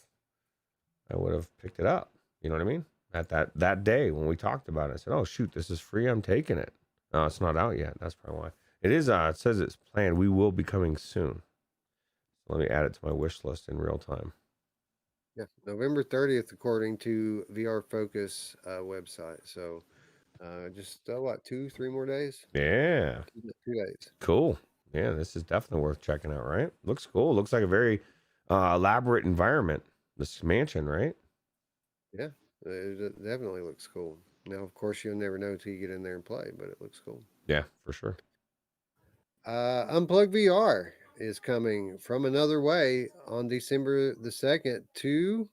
picked it up. You know what I mean? At that day when we talked about it, I said, "Oh shoot, this is free. I'm taking it." No, it's not out yet. That's probably why. It is. It says it's planned. We will be coming soon. So let me add it to my wish list in real time. Yeah, November 30th, according to VR Focus website. So just what, 2-3 more days? Yeah. 2 days. Cool. Yeah, this is definitely worth checking out. Right? Looks cool. Looks like a very elaborate environment. This mansion, right? Yeah, it definitely looks cool. Now, of course, you'll never know till you get in there and play, but it looks cool. Yeah, for sure. Unplugged VR is coming from another way on December the 2nd to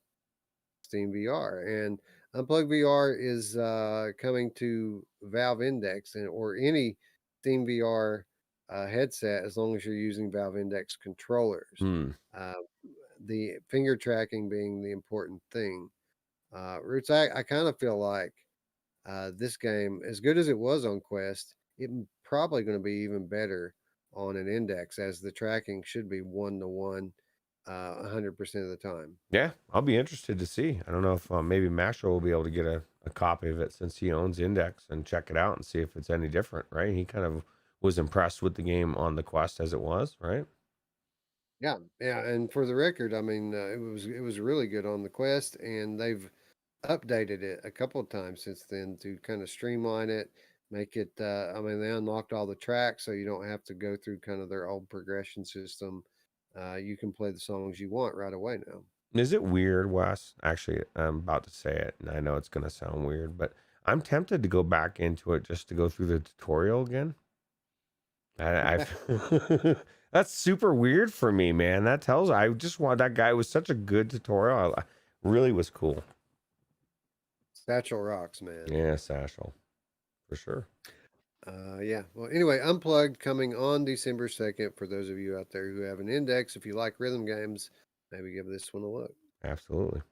Steam VR. And Unplugged VR is coming to Valve Index or any Steam VR headset as long as you're using Valve Index controllers. The finger tracking being the important thing. Roots, I kind of feel like this game, as good as it was on Quest, it's probably going to be even better on an Index, as the tracking should be 1-to-1, 100% of the time. Yeah, I'll be interested to see. I don't know if maybe Masher will be able to get a copy of it since he owns Index and check it out and see if it's any different, right? He kind of was impressed with the game on the Quest as it was, right? Yeah, and for the record, I mean, it was really good on the Quest, and they've updated it a couple of times since then to kind of streamline it, make it. I mean, they unlocked all the tracks, so you don't have to go through kind of their old progression system. You can play the songs you want right away now. Is it weird, Wes? Actually, I'm about to say it, and I know it's going to sound weird, but I'm tempted to go back into it just to go through the tutorial again. I that's super weird for me, man. That tells I just want that guy was such a good tutorial. I really was cool. Satchel rocks, man. Yeah, Satchel, for sure. Yeah. Well, anyway, Unplugged coming on December 2nd. For those of you out there who have an Index, if you like rhythm games, maybe give this one a look. Absolutely.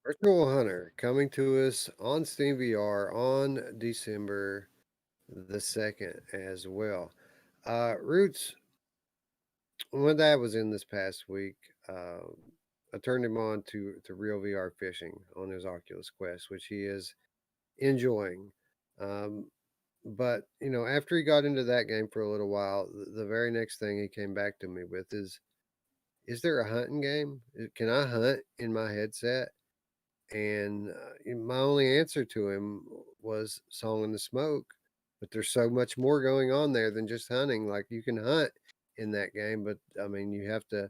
Virtual Hunter coming to us on Steam VR on December the 2nd as well. Roots, when Dad was in this past week, I turned him on to real VR fishing on his Oculus Quest, which he is enjoying. Um, but after he got into that game for a little while, the very next thing he came back to me with is there a hunting game? Can I hunt in my headset? And my only answer to him was Song in the Smoke. But there's so much more going on there than just hunting. Like you can hunt in that game, but I mean you have to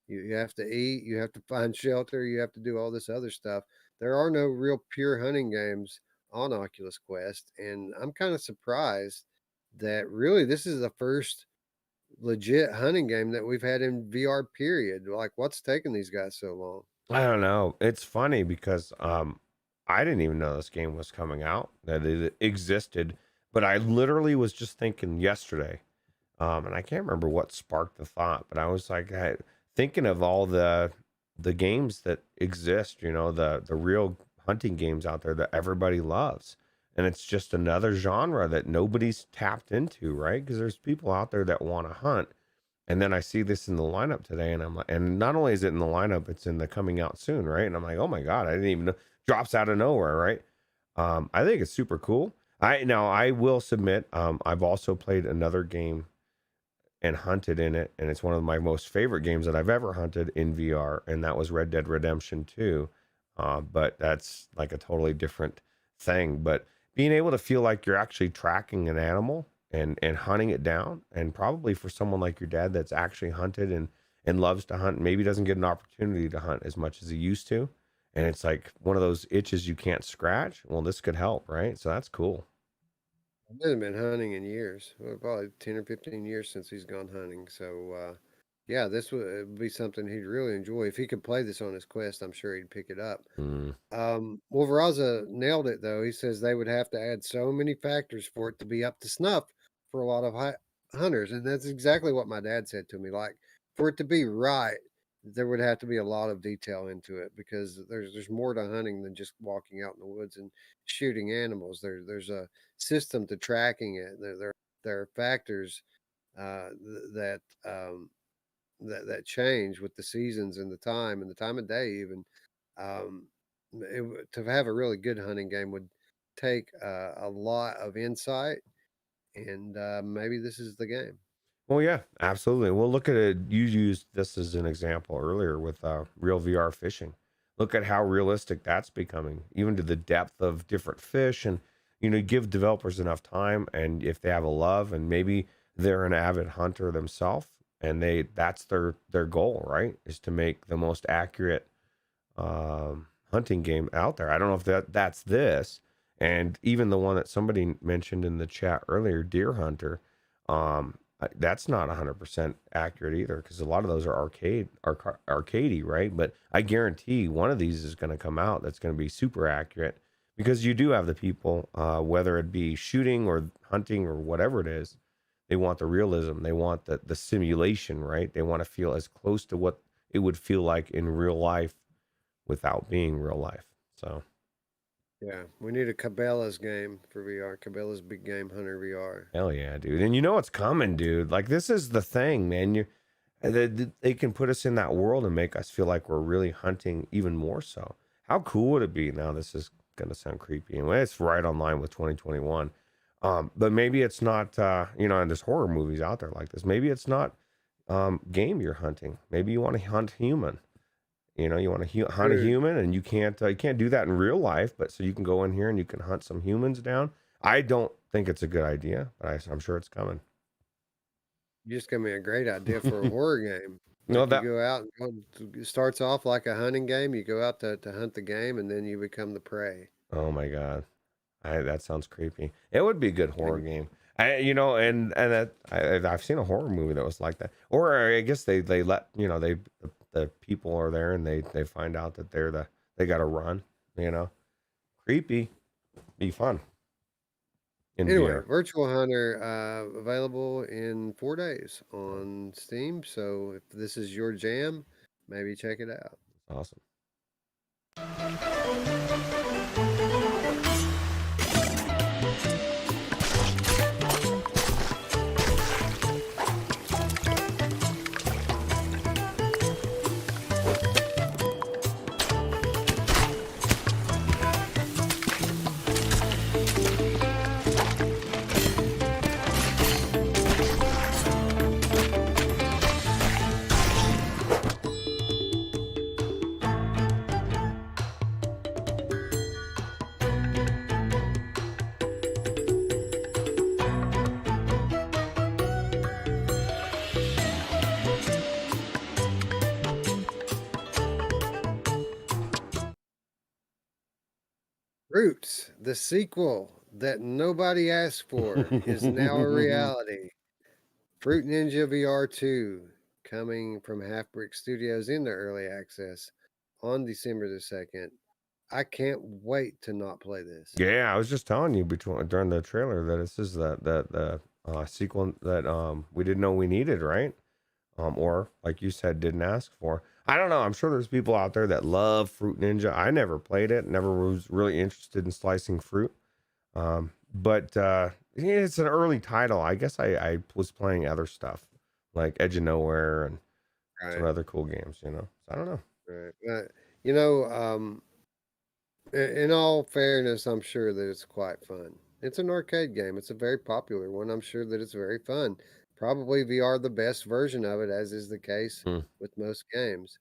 eat, you have to find shelter, you have to do all this other stuff. There are no real pure hunting games on Oculus Quest, and I'm kind of surprised that really this is the first legit hunting game that we've had in VR period. Like what's taking these guys so long? I don't know. It's funny because I didn't even know this game was coming out, that it existed. But I literally was just thinking yesterday, and I can't remember what sparked the thought, but I was like thinking of all the games that exist, the real hunting games out there that everybody loves. And it's just another genre that nobody's tapped into, right? Because there's people out there that want to hunt. And then I see this in the lineup today, and I'm like, and not only is it in the lineup, it's in the coming out soon, right? And I'm like, oh my God, I didn't even know. Drops out of nowhere, right? I think it's super cool. I will submit, I've also played another game and hunted in it, and it's one of my most favorite games that I've ever hunted in VR, and that was Red Dead Redemption 2. But that's like a totally different thing. But being able to feel like you're actually tracking an animal and hunting it down, and probably for someone like your dad that's actually hunted and loves to hunt, maybe doesn't get an opportunity to hunt as much as he used to, and it's like one of those itches you can't scratch. Well, this could help, right? So that's cool. He hasn't been hunting in years. Well, probably 10 or 15 years since he's gone hunting. So, yeah, this would be something he'd really enjoy. If he could play this on his Quest, I'm sure he'd pick it up. Mm. Wolveraza nailed it, though. He says they would have to add so many factors for it to be up to snuff for a lot of hunters. And that's exactly what my dad said to me. Like, for it to be right, there would have to be a lot of detail into it because there's more to hunting than just walking out in the woods and shooting animals. There's a system to tracking it. There are factors that that change with the seasons and the time of day even. Um, to have a really good hunting game would take a lot of insight, and maybe this is the game. Well, yeah, absolutely. Well, look at it. You used this as an example earlier with real VR fishing. Look at how realistic that's becoming, even to the depth of different fish. And, give developers enough time. And if they have a love and maybe they're an avid hunter themselves and that's their goal, right? Is to make the most accurate hunting game out there. I don't know if that's this. And even the one that somebody mentioned in the chat earlier, Deer Hunter. That's not 100% accurate either, because a lot of those are arcadey, right? But I guarantee one of these is going to come out that's going to be super accurate, because you do have the people, whether it be shooting or hunting or whatever it is, they want the realism, they want the simulation, right? They want to feel as close to what it would feel like in real life without being real life. So Yeah, we need a Cabela's game for VR. Cabela's Big Game Hunter VR. hell yeah, dude. And you know what's coming, dude. Like, this is the thing, man. They can put us in that world and make us feel like we're really hunting even more so. How cool would it be? Now, this is gonna sound creepy, and it's right on line with 2021. But maybe it's not, and there's horror movies out there like this. Maybe it's not game you're hunting. Maybe you want to hunt human. You want to hunt a human, and you can't do that in real life, but so you can go in here and you can hunt some humans down. I don't think it's a good idea, but I'm sure it's coming. You just gave me a great idea for a horror game. No, Like you go out and it starts off like a hunting game. You go out to hunt the game, and then you become the prey. oh my God, that sounds creepy. It would be a good horror game. I've seen a horror movie that was like that. Or I guess they let the people are there and they find out that they got to run. Creepy, be fun. Anyway, VR. Virtual Hunter available in 4 days on Steam. So if this is your jam, maybe check it out. Awesome. Roots, the sequel that nobody asked for, is now a reality. Fruit Ninja VR 2 coming from Half Brick Studios into early access on December the 2nd. I can't wait to not play this. Yeah, I was just telling you during the trailer that this is the sequel that we didn't know we needed, right? Or like you said, didn't ask for. I don't know. I'm sure there's people out there that love Fruit Ninja. I never played it, never was really interested in slicing fruit. But yeah, it's an early title. I guess I was playing other stuff like Edge of Nowhere and some Right, other cool games, you know. So I don't know. right. You know, in all fairness, I'm sure that it's quite fun. It's an arcade game. It's a very popular one. I'm sure that it's very fun. Probably VR the best version of it, as is the case Hmm. with most games.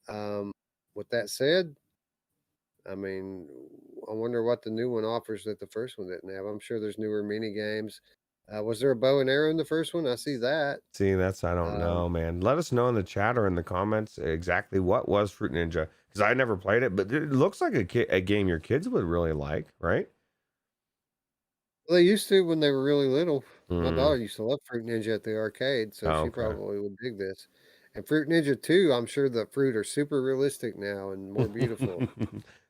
Um, with that said, I mean, I wonder what the new one offers that the first one didn't have. I'm sure there's newer mini games. Was there a bow and arrow in the first one? I see that. See, that's I don't Um, know, man. Let us know in the chat or in the comments exactly what was Fruit Ninja because I never played it, but it looks like a game your kids would really like, right? they used to when they were really little. My Mm. daughter used to love Fruit Ninja at the arcade, so Oh, she okay. probably would dig this. And Fruit Ninja 2, I'm sure the fruit are super realistic now and more beautiful.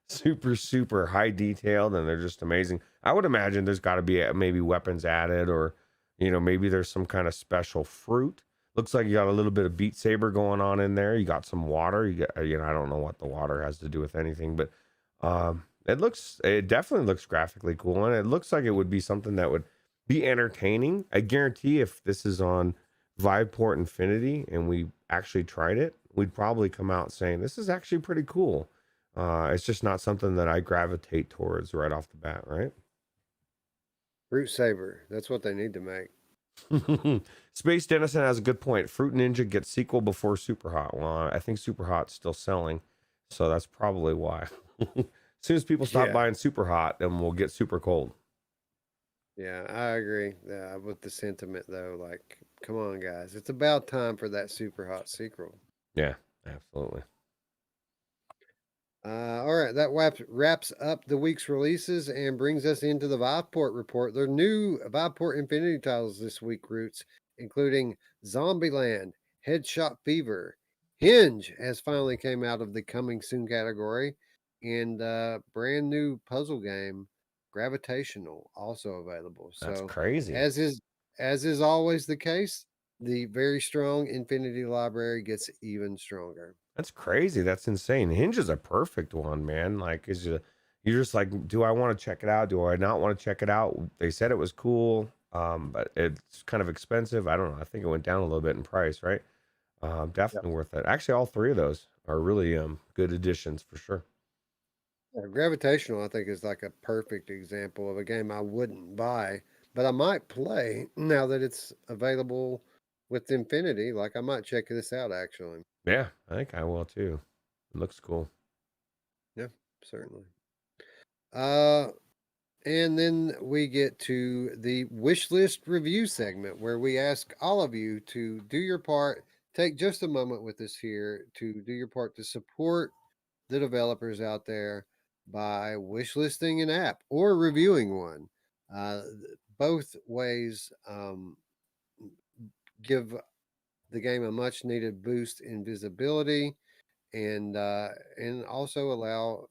Super high detailed, and they're just amazing. I would imagine there's got to be maybe weapons added, or maybe there's some kind of special fruit. Looks like you got a little bit of Beat Saber going on in there. You got some water. You got, I don't know what the water has to do with anything, but it definitely looks graphically cool, and it looks like it would be something that would be entertaining. I guarantee if this is on Viveport Infinity and we actually tried it, we'd probably come out saying this is actually pretty cool. It's just not something that I gravitate towards right off the bat, right? Fruit Saber, that's what they need to make. Space Dennison has a good point. Fruit Ninja gets sequel before Super Hot. Well, I think Super Hot's still selling, so that's probably why. As soon as people stop Yeah. buying Super Hot, then we'll get Super Cold. Yeah, I agree with the sentiment, though. Like, come on, guys. It's about time for that super hot sequel. Yeah, absolutely. All right, that wraps up the week's releases and brings us into the Viveport report. There are new Viveport Infinity titles this week, Roots, including Zombieland, Headshot Fever, Hinge has finally came out of the coming soon category, and brand new puzzle game, Gravitational, also available. That's So, crazy. as is always the case, the very strong Infinity library gets even stronger. That's crazy. That's insane. Hinge is a perfect one, man. Like, you're just like, do I want to check it out? Do I not want to check it out? They said it was cool, but it's kind of expensive. I don't know. I think it went down a little bit in price, right? Definitely worth it. Actually, all three of those are really good additions for sure. Gravitational, I think, is like a perfect example of a game I wouldn't buy, but I might play now that it's available with Infinity. Like, I might check this out actually. Yeah, I think I will too. It looks cool. Yeah, certainly. Uh, and then we get to the wish list review segment where we ask all of you to do your part. Take just a moment with us here to do your part to support the developers out there by wishlisting an app or reviewing one. Uh, both ways give the game a much needed boost in visibility and also allow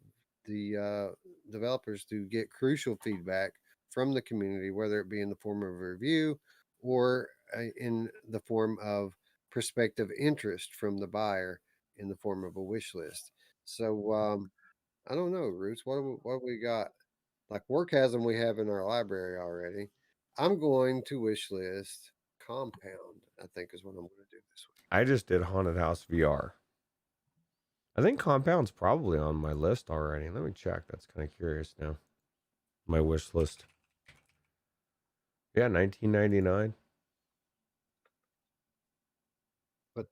the developers to get crucial feedback from the community, whether it be in the form of a review or in the form of prospective interest from the buyer in the form of a wish list. So I don't know, Roots. What we got? Like Warchasm we have in our library already. I'm going to wish list Compound, I think is what I'm going to do this week. I just did Haunted House VR. I think Compound's probably on my list already. Let me check. That's kind of curious now. My wish list. Yeah, 1999. But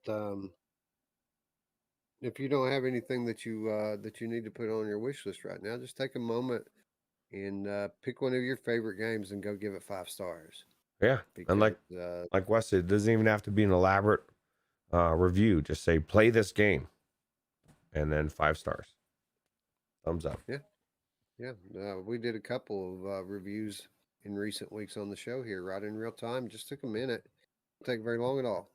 if you don't have anything that you need to put on your wish list right now, just take a moment and pick one of your favorite games and go give it 5 stars. Yeah, Because, and like Wes said, it doesn't even have to be an elaborate review. Just say play this game, and then 5 stars, thumbs up. Yeah, we did a couple of reviews in recent weeks on the show here, right in real time. Just took a minute. Didn't take very long at all.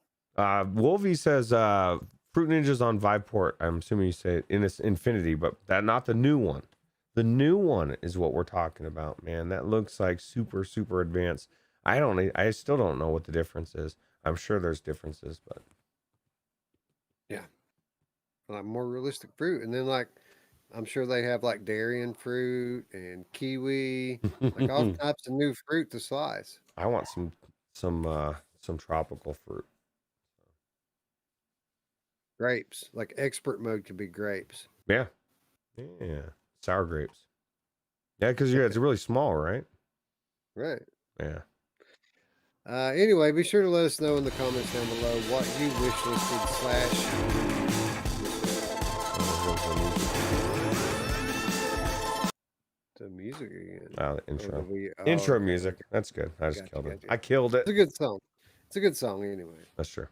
Wolvie says Fruit Ninja's on Viveport. I'm assuming you say it in its Infinity, but that not the new one. The new one is what we're talking about, man. That looks like super, super advanced. I still don't know what the difference is. I'm sure there's differences, but yeah, like more realistic fruit, and then like I'm sure they have like durian fruit and kiwi, like all types of new fruit to slice. I want some tropical fruit. Grapes, like expert mode could be grapes. Yeah, sour grapes. Yeah, because it's really small, right? Right. Yeah. Anyway, be sure to let us know in the comments down below what you the music again. The intro. Intro music. Okay. That's good. I just killed it. Gotcha. I killed it. It's a good song. It's a good song anyway. That's true.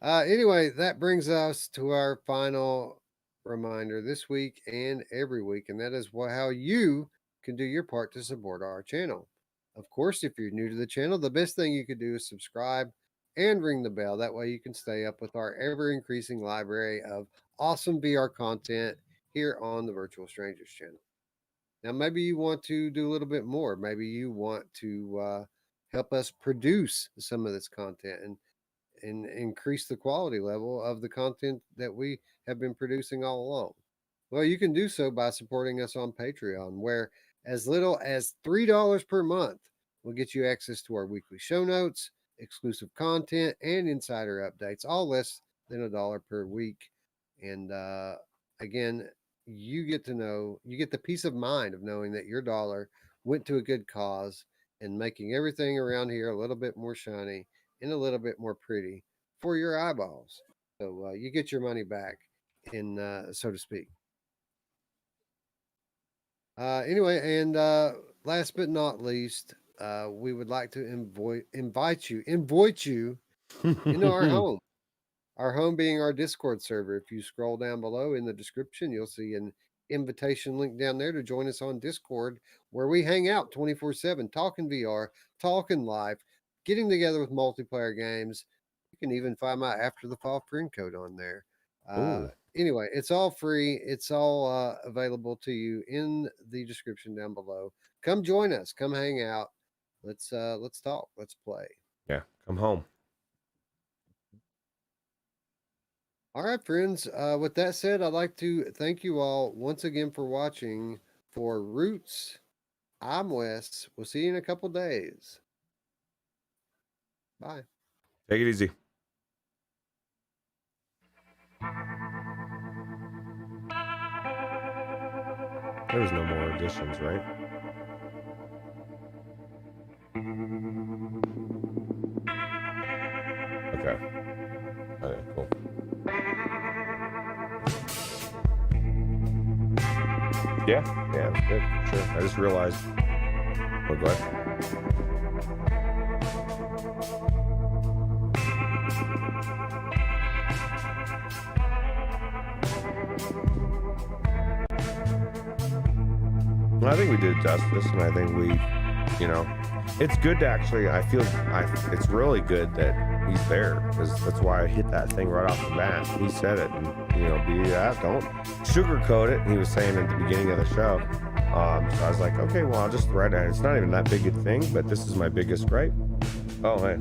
Anyway, that brings us to our final reminder this week and every week, and that is how you can do your part to support our channel. Of course, if you're new to the channel, the best thing you could do is subscribe and ring the bell. That way you can stay up with our ever-increasing library of awesome VR content here on the Virtual Strangers channel. Now, maybe you want to do a little bit more. Maybe you want to help us produce some of this content and increase the quality level of the content that we have been producing all along. Well, you can do so by supporting us on Patreon, where as little as $3 per month will get you access to our weekly show notes, exclusive content, and insider updates, all less than $1 per week. And again, you get the peace of mind of knowing that your dollar went to a good cause and making everything around here a little bit more shiny and a little bit more pretty for your eyeballs. So you get your money back, so to speak. Anyway, and last but not least, we would like to invite you into our home. Our home being our Discord server. If you scroll down below in the description, you'll see an invitation link down there to join us on Discord, where we hang out 24/7, talking VR, talking live, getting together with multiplayer games. You can even find my After the Fall friend code on there. Anyway, it's all free. It's all available to you in the description down below. Come join us. Come hang out. Let's talk. Let's play. Yeah, come home. All right, friends. With that said, I'd like to thank you all once again for watching. For Roots, I'm Wes. We'll see you in a couple days. Bye. Take it easy. There's no more additions, right? Okay. Okay, cool. Yeah, that's good. Sure. I just realized. Oh, go ahead. I think we did justice, and I think we, it's good to actually, it's really good that he's there, because that's why I hit that thing right off the bat. He said it, and, don't sugarcoat it. And he was saying at the beginning of the show. So I was like, okay, well, I'll just write it. It's not even that big a thing, but this is my biggest gripe. Oh, hey.